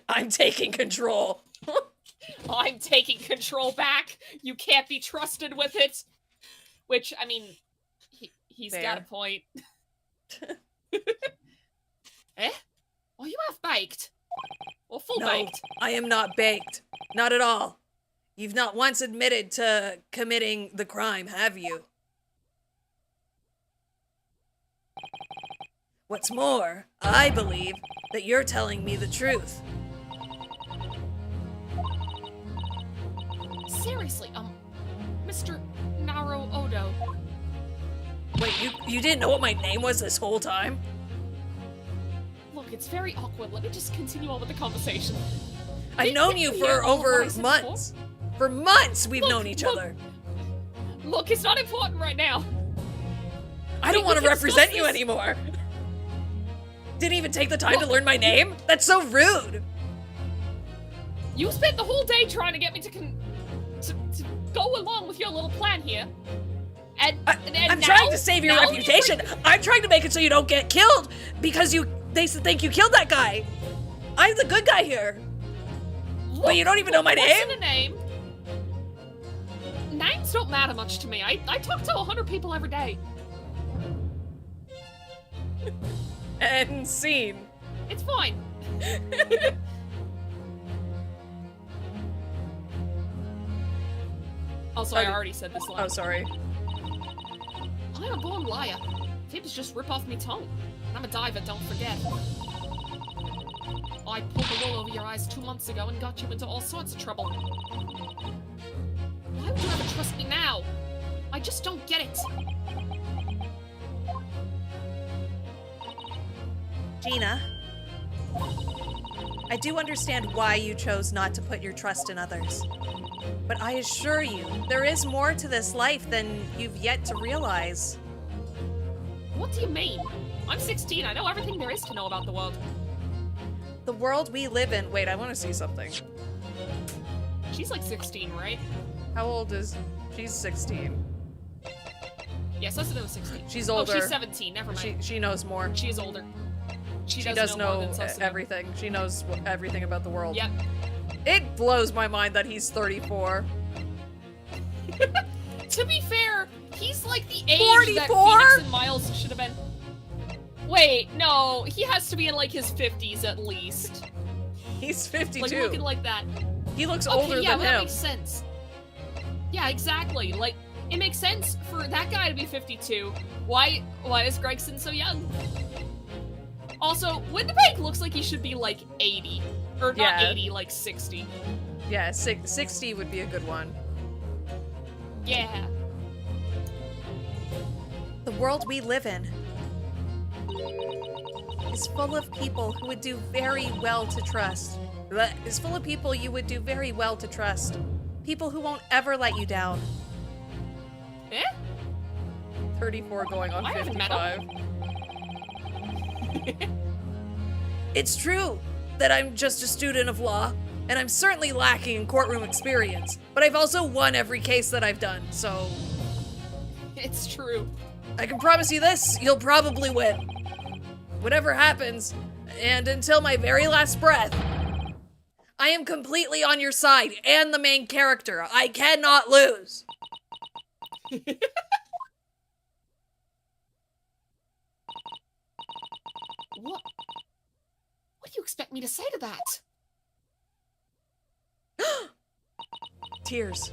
I'm taking control. I'm taking control back. You can't be trusted with it. Which, I mean, he's Fair. got a point. Eh? Are you half-baked? Or full-baked? No, I am not baked. Not at all. You've not once admitted to committing the crime, have you? What's more, I believe that you're telling me the truth. Seriously, Mr. Naro Odo. Wait, you didn't know what my name was this whole time? Look, it's very awkward. Let me just continue on with the conversation. I've known you for over months. For months we've Look, known each look. other. Look, it's not important right now. I don't we want to can represent discuss you this. anymore. Didn't even take the time to Look. learn my name? That's so rude. You spent the whole day trying to get me to go along with your little plan here. And I'm now, trying to save your now reputation. I'm trying to make it so you don't get killed because they think you killed that guy. I'm the good guy here. Look, But you don't even know my what's name? in a name? Names don't matter much to me. I talk to 100 people every day. And scene. It's fine. Also, I already said this line. Oh, sorry. I'm a born liar. Fibs just rip off me tongue. I'm a diver, don't forget. I pulled the wool over your eyes 2 months ago and got you into all sorts of trouble. Why would you ever trust me now? I just don't get it. Gina, I do understand why you chose not to put your trust in others. But I assure you, there is more to this life than you've yet to realize. What do you mean? I'm 16, I know everything there is to know about the world. The world we live in. Wait, I want to see something. She's like 16, right? How old is... She's 16. Yes, I said it was 16. She's Oh, older. she's 17, never mind. She knows more. She is older. She She does does know more know than Sussman. everything. She knows everything about the world. Yep. It blows my mind that he's 34. To be fair, he's like the age 44? that Phoenix and Miles should have been. Wait, no, he has to be in like his 50s at least. He's 52. Like looking like that. He looks Okay, older yeah, than that him. makes sense. Yeah, exactly. Like, it makes sense for that guy to be 52. Why is Gregson so young? Also, Windibank looks like he should be like 80. Or not 80, like 60. Yeah, 60 would be a good one. Yeah. The world we live in is full of people who would do very well to trust. Is full of people you would do very well to trust. People who won't ever let you down. Eh? 34 going on I haven't met 55. It's true that I'm just a student of law, and I'm certainly lacking in courtroom experience, but I've also won every case that I've done, so It's true. I can promise you this, you'll probably win. Whatever happens, and until my very last breath, I am completely on your side and the main character. I cannot lose. What? What do you expect me to say to that? Tears.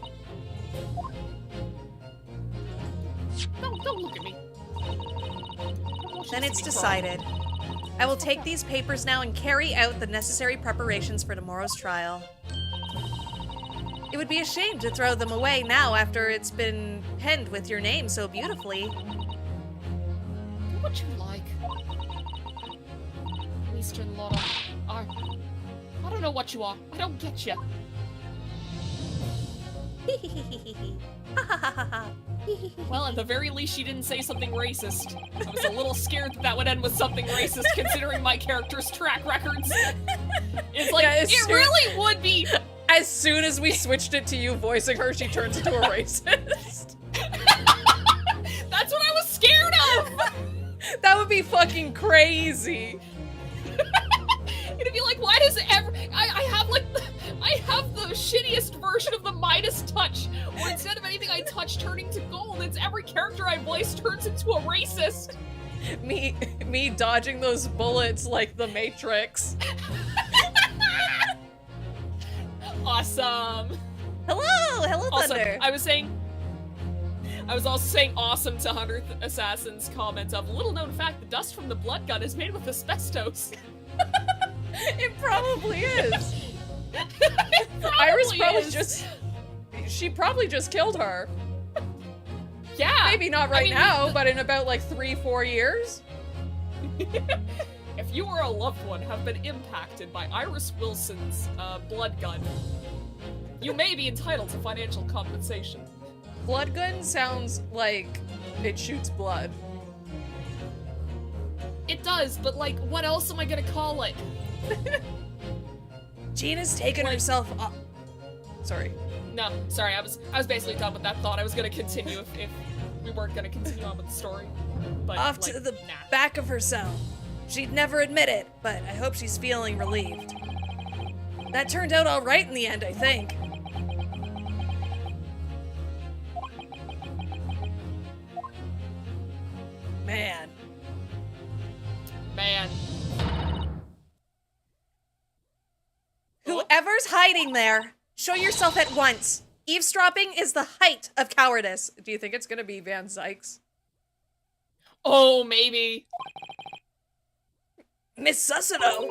Don't look at me. Then it's decided. I will take these papers now and carry out the necessary preparations for tomorrow's trial. It would be a shame to throw them away now after it's been penned with your name so beautifully. Do what you like. Mr. Lotta. I don't know what you are. I don't get you. Well, at the very least, she didn't say something racist. I was a little scared that would end with something racist, considering my character's track records. It's like, Yeah, it really would be. As soon as we switched it to you voicing her, she turns into a racist. That's what I was scared of! That would be fucking crazy. It'd be like, why does I have the shittiest version of the Midas touch, where instead of anything I touch turning to gold, it's every character I voice turns into a racist. Me dodging those bullets like the Matrix. Awesome. Hello, Also, Thunder. I was also saying awesome to 100th Assassin's comment of, little known fact, the dust from the blood gun is made with asbestos. It probably is. Iris She probably just killed her. Yeah. Maybe not right now, but in about like 3-4 years. If you or a loved one have been impacted by Iris Wilson's blood gun, you may be entitled to financial compensation. Blood gun sounds like it shoots blood. It does, but like, what else am I gonna call it? Gina's taken herself off. Sorry. No, sorry, I was basically done with that thought. I was gonna continue if we weren't gonna continue on with the story. But Off like, to the nah. back of her cell. She'd never admit it, but I hope she's feeling relieved. That turned out all right in the end, I think. Man. Whoever's hiding there, show yourself at once. Eavesdropping is the height of cowardice. Do you think it's gonna be Van Zykes? Oh, maybe. Miss Sussano!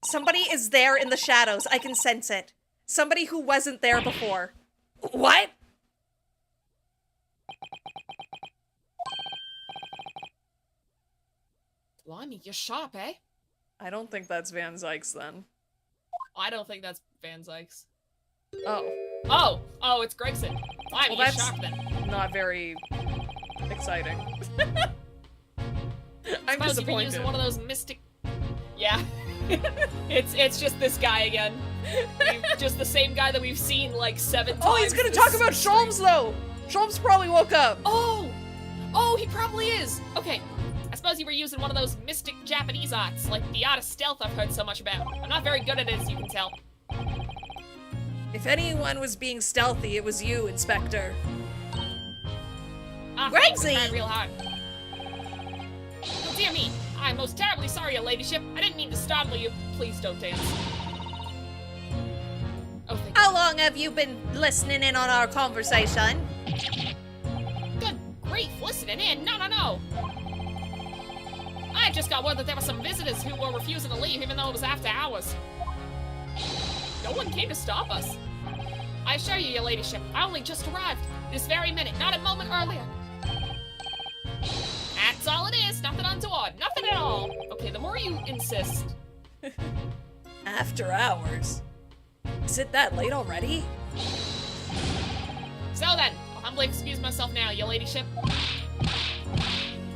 Somebody is there in the shadows. I can sense it. Somebody who wasn't there before. What? Blimey, you're sharp, eh? I don't think that's Van Zykes then. I don't think that's Van Zykes. Oh, Oh, it's Gregson. Blimey, Well, you're that's- sharp then. not very exciting. I'm Suppose you've been disappointed. using one of those mystic. Yeah. it's just this guy again. Just the same guy that we've seen like 7 times. Oh, he's gonna this talk about stream. Sholmes though! Sholmes probably woke up. Oh, he probably is. Okay, I suppose you were using one of those mystic Japanese arts, like the art of stealth I've heard so much about. I'm not very good at it, as you can tell. If anyone was being stealthy, it was you, Inspector. Ah, Gregsy! I tried real hard. Oh, dear me. I'm most terribly sorry, your ladyship. I didn't mean to startle you. Please don't dance. Oh, thank How you. long long have you been listening in on our conversation? Good grief, listening in? No. I just got word that there were some visitors who were refusing to leave even though it was after hours. No one came to stop us. I assure you, your ladyship, I only just arrived. This very minute, not a moment earlier. That's all it is, nothing untoward, nothing at all. Okay, the more you insist. After hours? Is it that late already? So then, I'll humbly excuse myself now, your ladyship.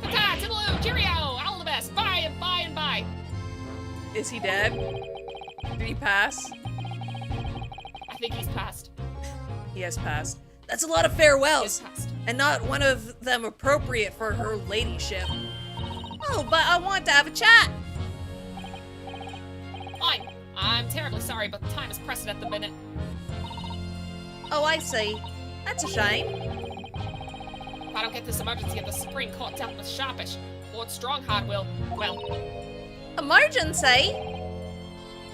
Ta-ta, toodaloo, cheerio, all the best, bye and bye and bye. Is he dead? Did he pass? I think he's passed. He has passed. That's a lot of farewells. He has passed. And not one of them appropriate for her ladyship. Oh, but I want to have a chat. I'm terribly sorry, but time is pressing at the minute. Oh, I see. That's a shame. If I don't get this emergency at the Supreme Court dealt with sharpish, Lord Strongheart will, well... Emergency?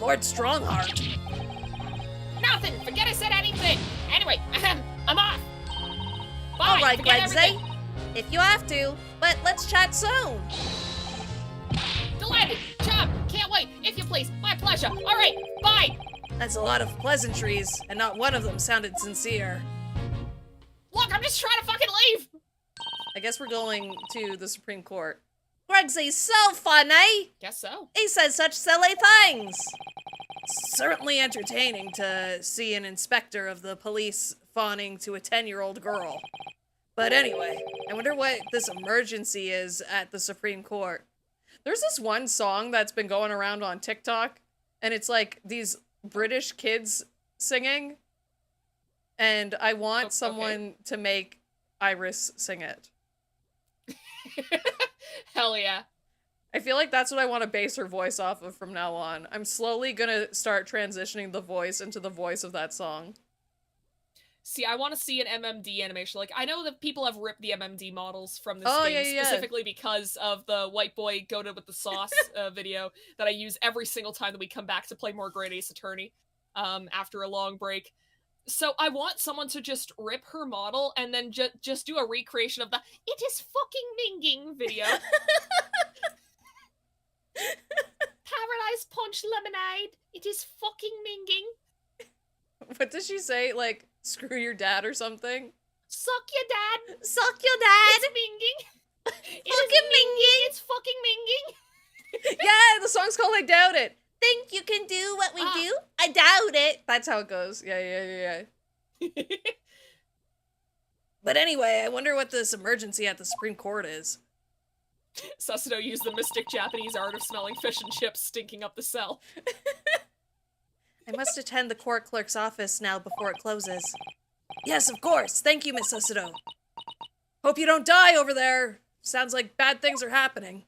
Lord Strongheart. Nothing! Forget I said anything! Anyway, I'm off! Bye! All right, Forget Gregsy. everything. If you have to, but let's chat soon. Delighted! Job! Can't wait! If you please! My pleasure! Alright, bye! That's a lot of pleasantries, and not one of them sounded sincere. Look, I'm just trying to fucking leave! I guess we're going to the Supreme Court. Gregsy's so funny. Guess so. He says such silly things. Certainly entertaining to see an inspector of the police fawning to a 10-year-old girl. But anyway, I wonder what this emergency is at the Supreme Court. There's this one song that's been going around on TikTok, and it's like these British kids singing, and I want someone to make Iris sing it. Hell yeah. I feel like that's what I want to base her voice off of from now on. I'm slowly gonna start transitioning the voice into the voice of that song. See, I want to see an MMD animation. Like, I know that people have ripped the MMD models from this Oh, game yeah. specifically because of the white boy goated with the sauce video that I use every single time that we come back to play more Great Ace Attorney after a long break. So I want someone to just rip her model and then just do a recreation of the "It is fucking minging" video. Paradise Punch Lemonade. It is fucking minging. What does she say? Like, screw your dad or something? Suck your dad. Suck your dad. It's minging. It is Fucking minging. It's fucking minging. Yeah, the song's called I Doubt It. Think you can do what we do? I doubt it. That's how it goes. Yeah. But anyway, I wonder what this emergency at the Supreme Court is. Susudo used the mystic Japanese art of smelling fish and chips stinking up the cell. I must attend the court clerk's office now before it closes. Yes, of course. Thank you, Miss Susudo. Hope you don't die over there. Sounds like bad things are happening.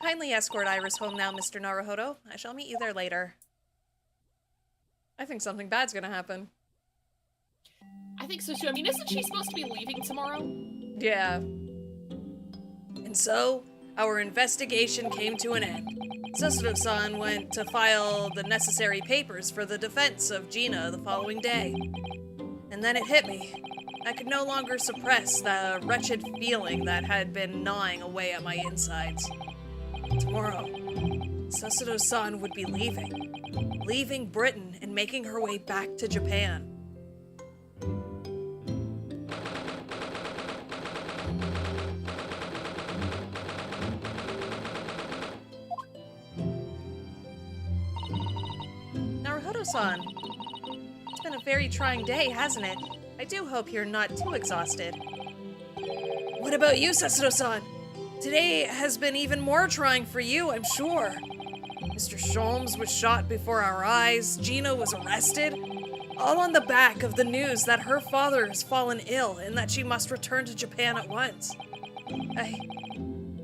Kindly escort Iris home now, Mr. Naruhodo. I shall meet you there later. I think something bad's gonna happen. I think so too. I mean, isn't she supposed to be leaving tomorrow? Yeah. And so, our investigation came to an end. Susudo-san went to file the necessary papers for the defense of Gina the following day. And then it hit me. I could no longer suppress the wretched feeling that had been gnawing away at my insides. Tomorrow, Susudo-san would be leaving Britain and making her way back to Japan. Naruhodo-san, it's been a very trying day, hasn't it? I do hope you're not too exhausted. What about you, Susudo-san? Today has been even more trying for you, I'm sure. Mr. Sholmes was shot before our eyes, Gina was arrested, all on the back of the news that her father has fallen ill and that she must return to Japan at once. I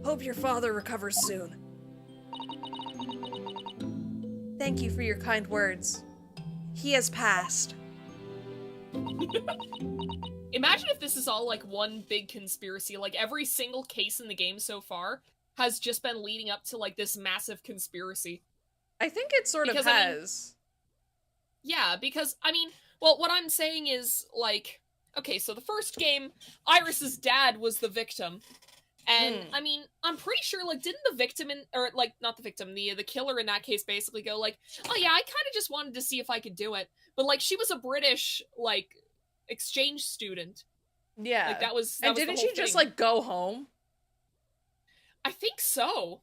hope your father recovers soon. Thank you for your kind words. He has passed. Imagine if this is all like one big conspiracy. Like every single case in the game so far has just been leading up to like this massive conspiracy. I think it sort of has. Yeah, because, I mean, well, what I'm saying is, like, okay, so the first game, Iris's dad was the victim. And, I mean, I'm pretty sure, like, didn't the victim, not the victim, the killer in that case basically go, like, oh yeah, I kind of just wanted to see if I could do it. But, like, she was a British, like, exchange student. Yeah. Like, that was and didn't she just, like, go home? I think so.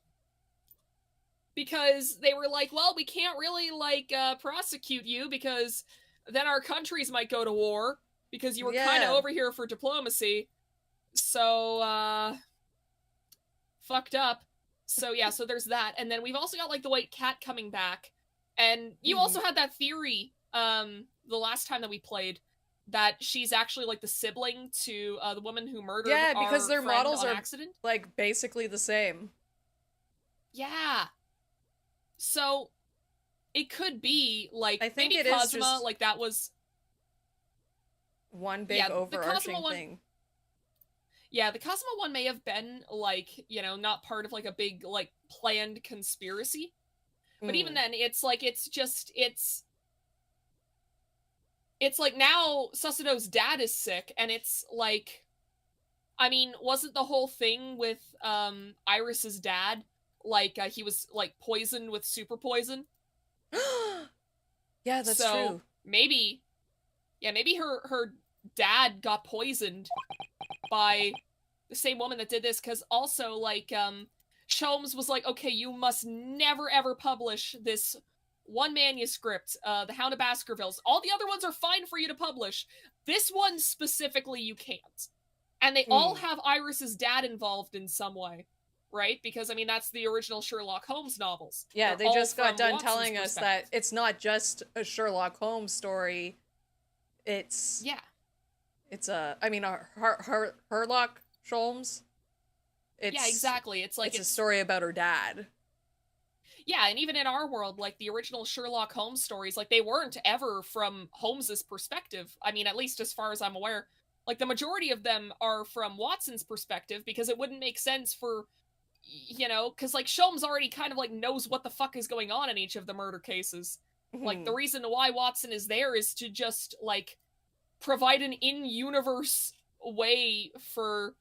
Because they were like, well, we can't really, like, prosecute you because then our countries might go to war because you were kind of over here for diplomacy. So, fucked up. So, yeah, so there's that. And then we've also got, like, the White Cat coming back. And you also had that theory, the last time that we played, that she's actually, like, the sibling to the woman who murdered our because their friend models on are, accident. like, basically the same. Yeah. So, it could be, like, I think maybe it Cosma, is just like, that was... one big overarching thing. Yeah, the Cosmo one may have been, like, you know, not part of, like, a big, like, planned conspiracy. But even then, it's, like, it's like, now Susado's dad is sick, and it's, like... I mean, wasn't the whole thing with, Iris's dad, like, he was, like, poisoned with super poison? Yeah, that's true. Maybe her dad got poisoned by the same woman that did this, because also, like, Sholmes was like, okay, you must never ever publish this one manuscript, The Hound of Baskervilles. All the other ones are fine for you to publish. This one specifically you can't. And they all have Iris's dad involved in some way, right? Because, I mean, that's the original Sherlock Holmes novels. Yeah, They're they just got done Watson's telling us that it's not just a Sherlock Holmes story. It's... Yeah. It's a... I mean, Herlock Sholmes? Yeah, exactly. It's like... It's a story about her dad. Yeah, and even in our world, like, the original Sherlock Holmes stories, like, they weren't ever from Holmes's perspective. I mean, at least as far as I'm aware. Like, the majority of them are from Watson's perspective, because it wouldn't make sense for, you know, because, like, Sholmes already kind of, like, knows what the fuck is going on in each of the murder cases. Like, the reason why Watson is there is to just, like, provide an in-universe way for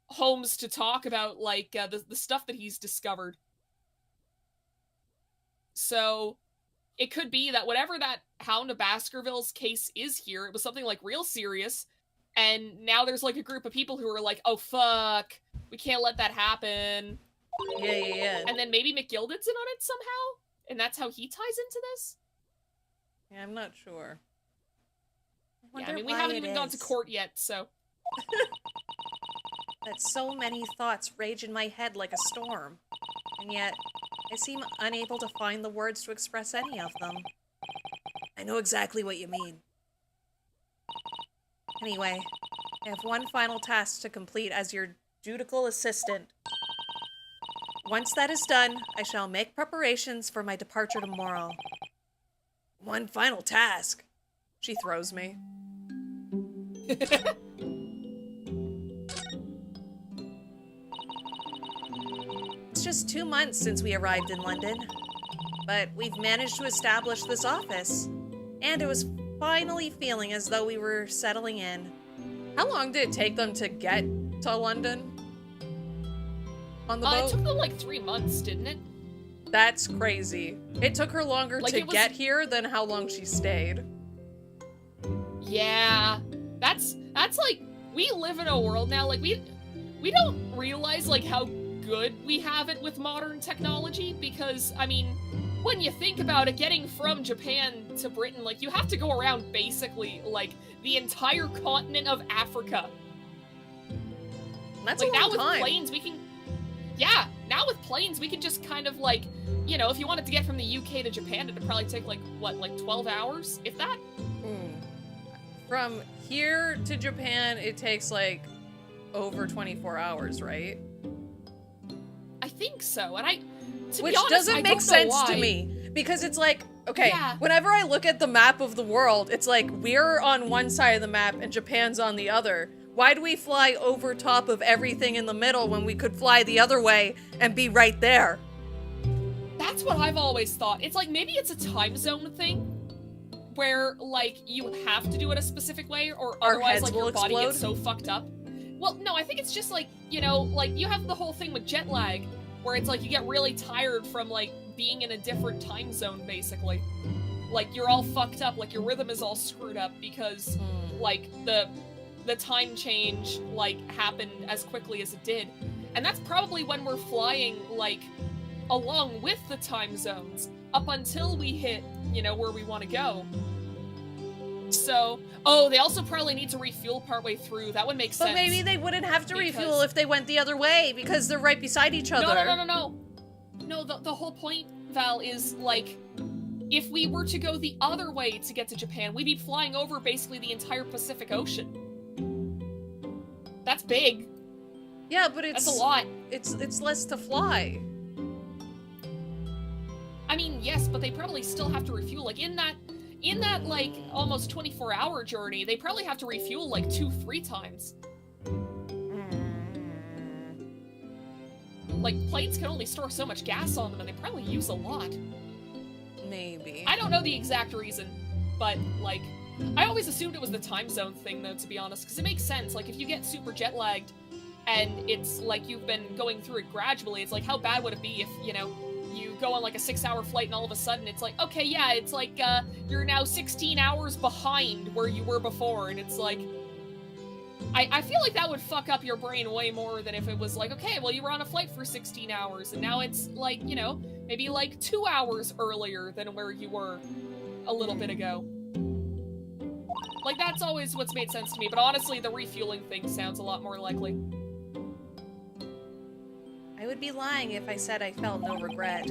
Holmes to talk about, like, the stuff that he's discovered. So, it could be that whatever that Hound of Baskervilles case is here, it was something, like, real serious, and now there's, like, a group of people who are like, oh, fuck, we can't let that happen. Yeah. And then maybe McGilded's in on it somehow? And that's how he ties into this? Yeah, I'm not sure. Yeah, I mean, we haven't even gone to court yet, so... That so many thoughts rage in my head like a storm. And yet, I seem unable to find the words to express any of them. I know exactly what you mean. Anyway, I have one final task to complete as your dutiful assistant. Once that is done, I shall make preparations for my departure tomorrow. One final task. She throws me. It's just 2 months since we arrived in London, but we've managed to establish this office, and it was finally feeling as though we were settling in. How long did it take them to get to London? On the boat? It took them like 3 months, didn't it? That's crazy. It took her longer to get here than how long she stayed. Yeah. That's like, we live in a world now, like, we don't realize, like, how good we have it with modern technology, because, I mean, when you think about it, getting from Japan to Britain, like, you have to go around basically, like, the entire continent of Africa. That's like, a long now with time. planes, we can... Yeah, now with planes, we can just kind of, like, you know, if you wanted to get from the UK to Japan, it'd probably take, like, what, like 12 hours, if that? From here to Japan, it takes, like, over 24 hours, right? I think so, and Which doesn't make sense to me, because it's like, okay, whenever I look at the map of the world, it's like, we're on one side of the map and Japan's on the other. Why do we fly over top of everything in the middle when we could fly the other way and be right there? That's what I've always thought. It's like, maybe it's a time zone thing, where, like, you have to do it a specific way, or Our otherwise, heads like, will your body explode? gets so fucked up. Well, no, I think it's just, like, you know, like, you have the whole thing with jet lag, where it's like, you get really tired from, like, being in a different time zone, basically. Like, you're all fucked up, like, your rhythm is all screwed up, because, like, the time change, like, happened as quickly as it did. And that's probably when we're flying, like, along with the time zones, up until we hit, you know, where we want to go. So, oh, they also probably need to refuel partway through. That would make sense. But maybe they wouldn't have to Because- refuel if they went the other way, because they're right beside each other. No, the whole point, Val, is, like, if we were to go the other way to get to Japan, we'd be flying over basically the entire Pacific Ocean. That's big. Yeah, but it's That's a lot. It's less to fly. I mean, yes, but they probably still have to refuel. Like, in that, like, almost 24-hour journey, they probably have to refuel, like, 2-3 times. Like, planes can only store so much gas on them, and they probably use a lot. Maybe. I don't know the exact reason, but, like, I always assumed it was the time zone thing, though, to be honest, because it makes sense. Like, if you get super jet-lagged, and it's like you've been going through it gradually, it's like, how bad would it be if, you know, you go on, like, a 6-hour flight, and all of a sudden it's like, okay, yeah, it's like, you're now 16 hours behind where you were before, and it's like, I feel like that would fuck up your brain way more than if it was like, okay, well, you were on a flight for 16 hours, and now it's, like, you know, maybe, like, 2 hours earlier than where you were a little bit ago. Like, that's always what's made sense to me, but honestly, the refueling thing sounds a lot more likely. I would be lying if I said I felt no regret.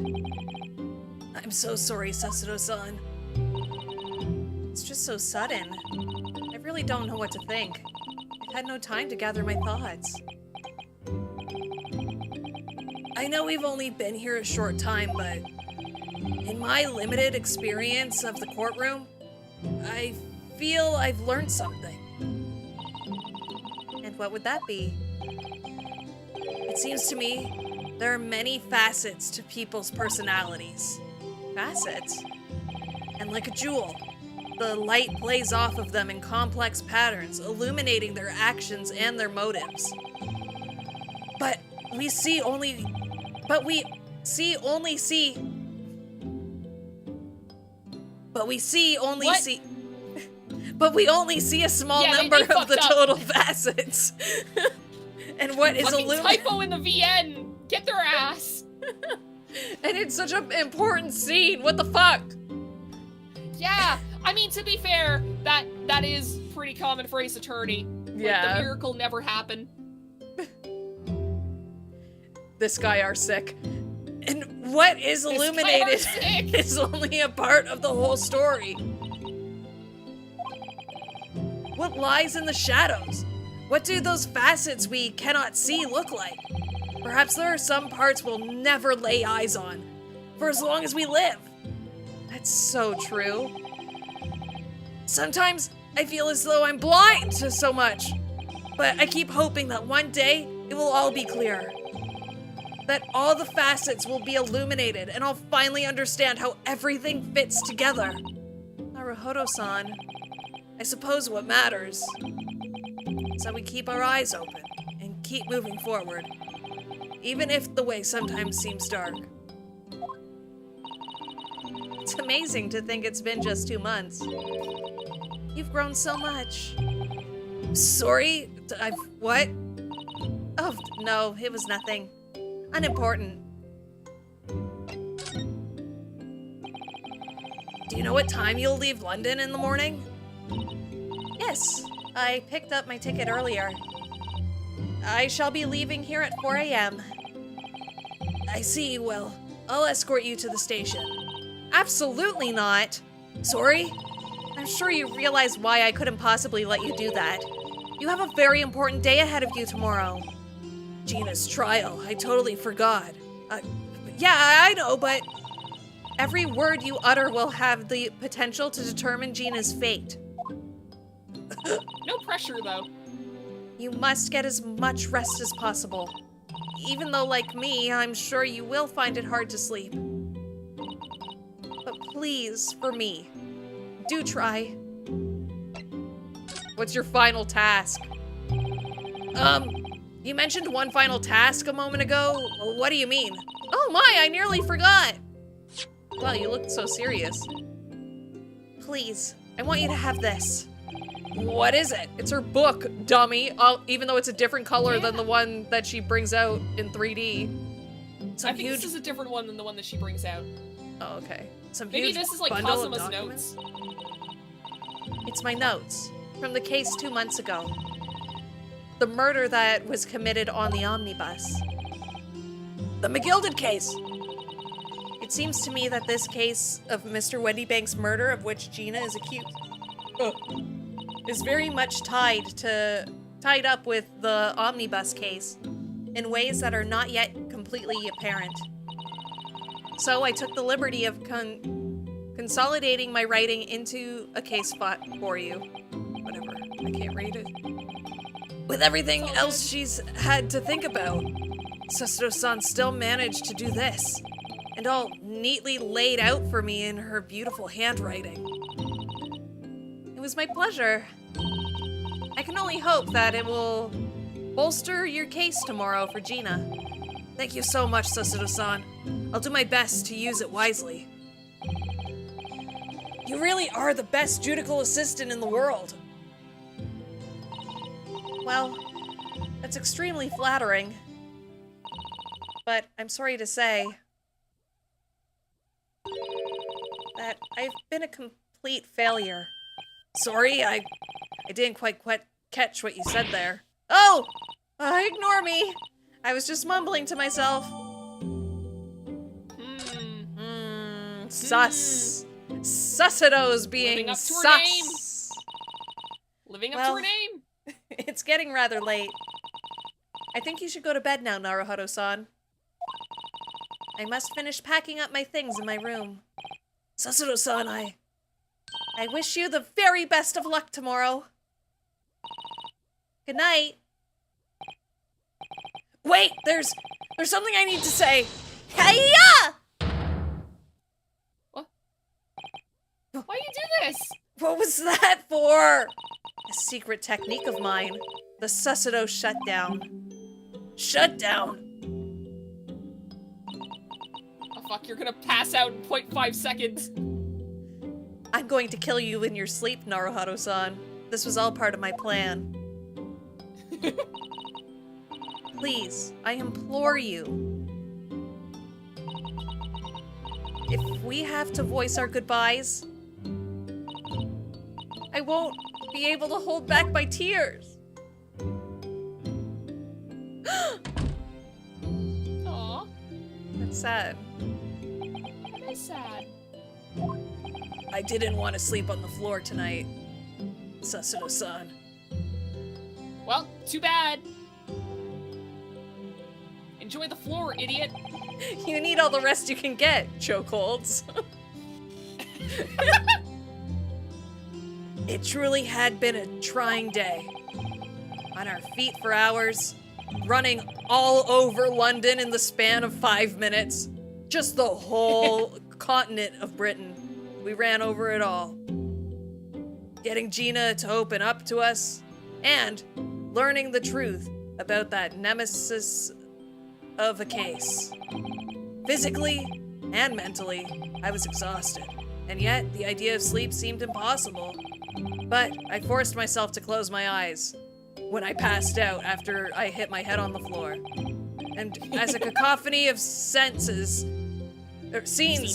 I'm so sorry, Sasuro-san. It's just so sudden. I really don't know what to think. I've had no time to gather my thoughts. I know we've only been here a short time, but in my limited experience of the courtroom, I feel I've learned something. And what would that be? It seems to me there are many facets to people's personalities. Facets? And like a jewel, the light plays off of them in complex patterns, illuminating their actions and their motives. But we only see a small Yeah, number they of the fucked up. total facets. And what is Fucking illuminated? typo in the VN! Get their ass! And it's such an important scene. What the fuck? Yeah, I mean, to be fair, that is pretty common for Ace Attorney. Like, Yeah. the miracle never happened. This guy are sick. And what is This guy illuminated are sick. is only a part of the whole story. What lies in the shadows? What do those facets we cannot see look like? Perhaps there are some parts we'll never lay eyes on, for as long as we live. That's so true. Sometimes I feel as though I'm blind to so much, but I keep hoping that one day it will all be clear. That all the facets will be illuminated and I'll finally understand how everything fits together. Naruhodo-san, I suppose what matters is that we keep our eyes open and keep moving forward, even if the way sometimes seems dark. It's amazing to think it's been just 2 months. You've grown so much. Sorry? What? Oh, no, it was nothing. Unimportant. Do you know what time you'll leave London in the morning? Yes, I picked up my ticket earlier. I shall be leaving here at 4 a.m. I see, well, I'll escort you to the station. Absolutely not. Sorry? I'm sure you realize why I couldn't possibly let you do that. You have a very important day ahead of you tomorrow. Gina's trial, I totally forgot. Yeah, I know, but every word you utter will have the potential to determine Gina's fate. No pressure, though. You must get as much rest as possible. Even though, like me, I'm sure you will find it hard to sleep. please, for me, do try. What's your final task? You mentioned one final task a moment ago. What do you mean? Oh my, I nearly forgot. Wow, you look so serious. Please, I want you to have this. What is it? It's her book, dummy. Even though it's a different color than the one that she brings out in 3D. I think this is a different one than the one that she brings out. Oh, okay. Maybe this is like Kazuma's notes. It's my notes from the case 2 months ago. The murder that was committed on the omnibus. The McGilded case. It seems to me that this case of Mr. Wendybank's murder, of which Gina is accused, is very much tied up with the omnibus case in ways that are not yet completely apparent. So I took the liberty of consolidating my writing into a case spot for you. Whatever. I can't read it. With everything else she's had to think about, Sasuro-san still managed to do this, and all neatly laid out for me in her beautiful handwriting. It was my pleasure. I can only hope that it will bolster your case tomorrow for Gina. Thank you so much, Sasuro-san. I'll do my best to use it wisely. You really are the best judicial assistant in the world. Well, that's extremely flattering. But I'm sorry to say that I've been a complete failure. Sorry, I didn't quite catch what you said there. Oh! Ignore me! I was just mumbling to myself. Sus. Sussidos being Living up to her sus. name. Living up to her name. It's getting rather late. I think you should go to bed now, Naruhodo-san. I must finish packing up my things in my room. Sasuro-san, I wish you the very best of luck tomorrow. Good night. Wait, there's something I need to say. Hiya! What? Why you do this? What was that for? A secret technique of mine. The Sussido shutdown. Shutdown? Oh fuck, you're gonna pass out in 0.5 seconds. I'm going to kill you in your sleep, Naruhodo-san. This was all part of my plan. Please, I implore you. If we have to voice our goodbyes, I won't be able to hold back my tears. Aw, That's sad. that is sad. I didn't want to sleep on the floor tonight, Sasuro-san. Well, too bad. Enjoy the floor, idiot. You need all the rest you can get, chokeholds. It truly had been a trying day. On our feet for hours, Running all over London in the span of 5 minutes. Just the whole continent of Britain. We ran over it all. Getting Gina to open up to us, and learning the truth about that nemesis of a case. Physically and mentally, I was exhausted, and yet the idea of sleep seemed impossible. But I forced myself to close my eyes when I passed out after I hit my head on the floor. And as a cacophony of scenes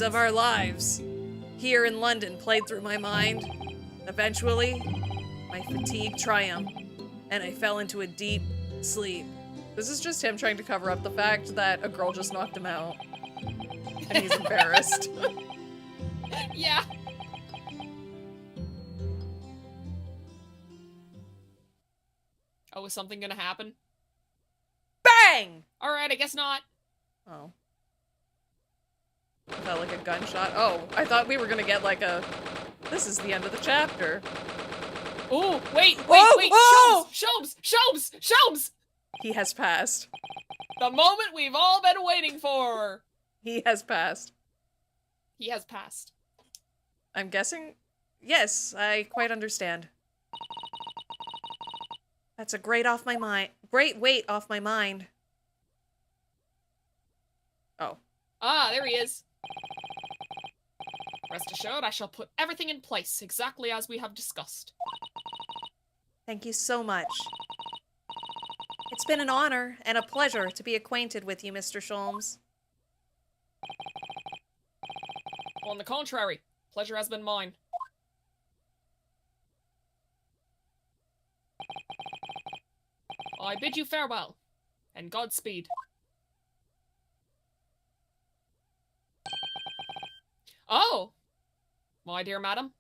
of our lives here in London played through my mind, eventually, my fatigue triumphed, and I fell into a deep sleep. This is just him trying to cover up the fact that a girl just knocked him out. And he's embarrassed. Yeah. Oh, is something gonna happen? Bang! Alright, I guess not. Oh. Felt like a gunshot. Oh, I thought we were gonna get like a... This is the end of the chapter. Oh, wait! Oh! Sholmes! He has passed. The moment we've all been waiting for! He has passed. He has passed. I'm guessing? Yes, I quite understand. That's a great weight off my mind. Oh. Ah, there he is. Rest assured, I shall put everything in place, exactly as we have discussed. Thank you so much. It's been an honor and a pleasure to be acquainted with you, Mr. Sholmes. On the contrary, pleasure has been mine. I bid you farewell, and Godspeed. Oh! My dear madam.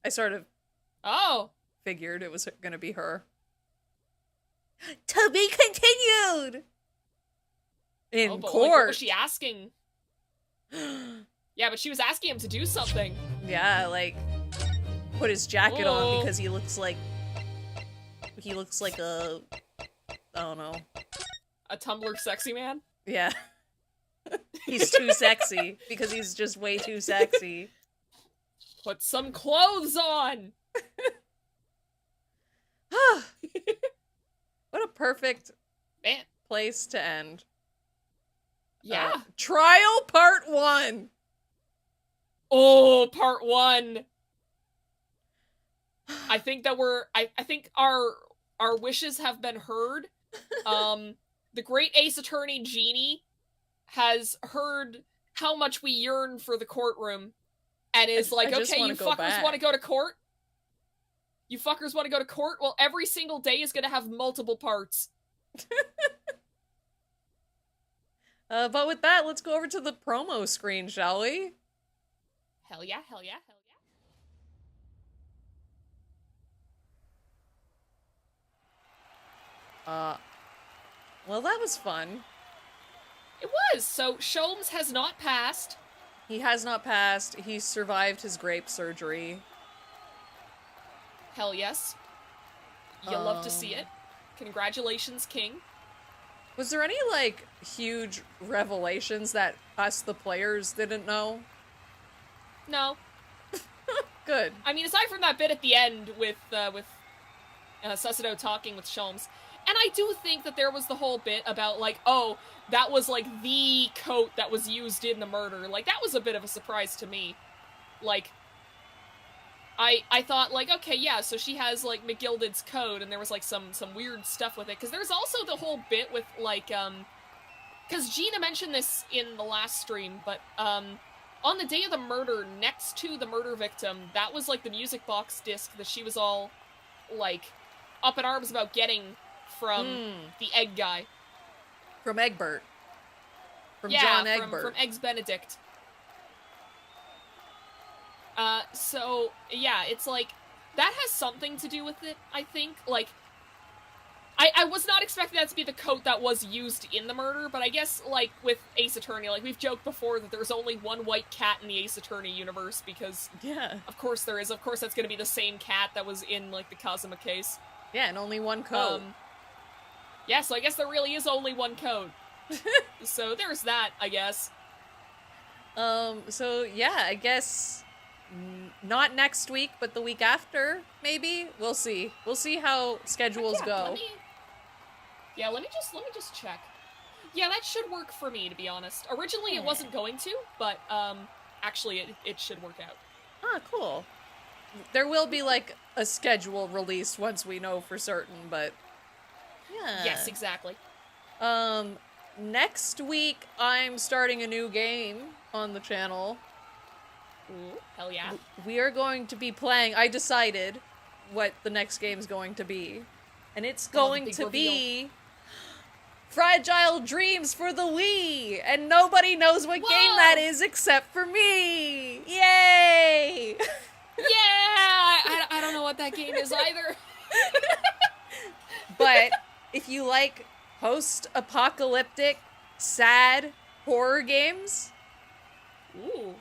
I sort of Oh! figured it was gonna be her. To be continued! In Oh, but, court. like, what was she asking? Yeah, but she was asking him to do something. Yeah, like, put his jacket on because he looks like a, I don't know. A Tumblr sexy man? Yeah. He's too sexy because he's just way too sexy. Put some clothes on! What a perfect Man. place to end. Yeah. Trial Part 1! Oh, part 1! I think that I think our wishes have been heard. The great Ace Attorney Genie has heard how much we yearn for the courtroom and is like, okay, you fuckers want to go to court? You fuckers want to go to court? Well, every single day is gonna have multiple parts. But with that, let's go over to the promo screen, shall we? Hell yeah, hell yeah, hell yeah. Well, that was fun. It was! So, Sholmes has not passed. He has not passed. He survived his grape surgery. Hell yes. You'll love to see it. Congratulations, King. Was there any, like, huge revelations that us, the players, didn't know? No. Good. I mean, aside from that bit at the end with Sussado talking with Sholmes, and I do think that there was the whole bit about, like, oh, that was, like, the coat that was used in the murder. Like, that was a bit of a surprise to me. Like, I thought, like, okay, yeah, so she has, like, McGilded's code, and there was, like, some weird stuff with it. Because there's also the whole bit with, like, because Gina mentioned this in the last stream, but, on the day of the murder, next to the murder victim, that was, like, the music box disc that she was all, like, up in arms about getting from the egg guy. From Egbert. From John Yeah, Egbert. from Eggs Benedict. So, yeah, it's like, that has something to do with it, I think. Like, I was not expecting that to be the coat that was used in the murder, but I guess, like, with Ace Attorney, like, we've joked before that there's only one white cat in the Ace Attorney universe, because, yeah. of course there is. Of course that's gonna be the same cat that was in, like, the Kazuma case. Yeah, and only one coat. Yeah, so I guess there really is only one coat. So there's that, I guess. So, yeah, I guess... not next week, but the week after, maybe? We'll see. We'll see how schedules go. Let me just check. Yeah, that should work for me, to be honest. Originally it wasn't going to, but, actually it should work out. Ah, cool. There will be, like, a schedule released once we know for certain, but... yeah. Yes, exactly. Next week, I'm starting a new game on the channel. Ooh, hell yeah. We are going to be playing... I decided what the next game's going to be. And it's going to be... Fragile Dreams for the Wii! And nobody knows what game that is except for me! Yay! Yeah! I don't know what that game is either. But if you like post-apocalyptic, sad horror games... Ooh.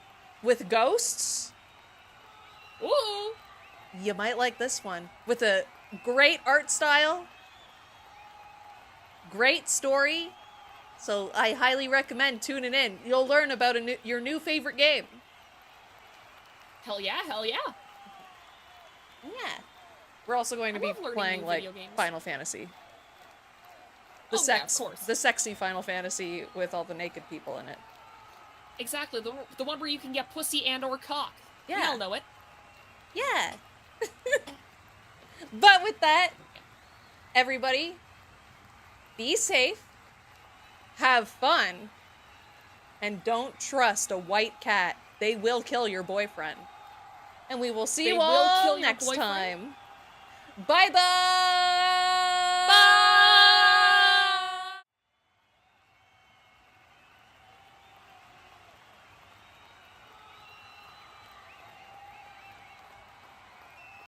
with ghosts... Ooh! you might like this one. With a great art style... great story, so I highly recommend tuning in. You'll learn about your new favorite game. Hell yeah, hell yeah. Yeah. We're also going to I be love learning playing, new like, video games. Final Fantasy. Oh, yeah, of course. The sexy Final Fantasy with all the naked people in it. Exactly, the one where you can get pussy and or cock. Yeah. We all know it. Yeah. But with that, everybody, be safe, have fun, and don't trust a white cat. They will kill your boyfriend. And we will see you all next time. Bye-bye!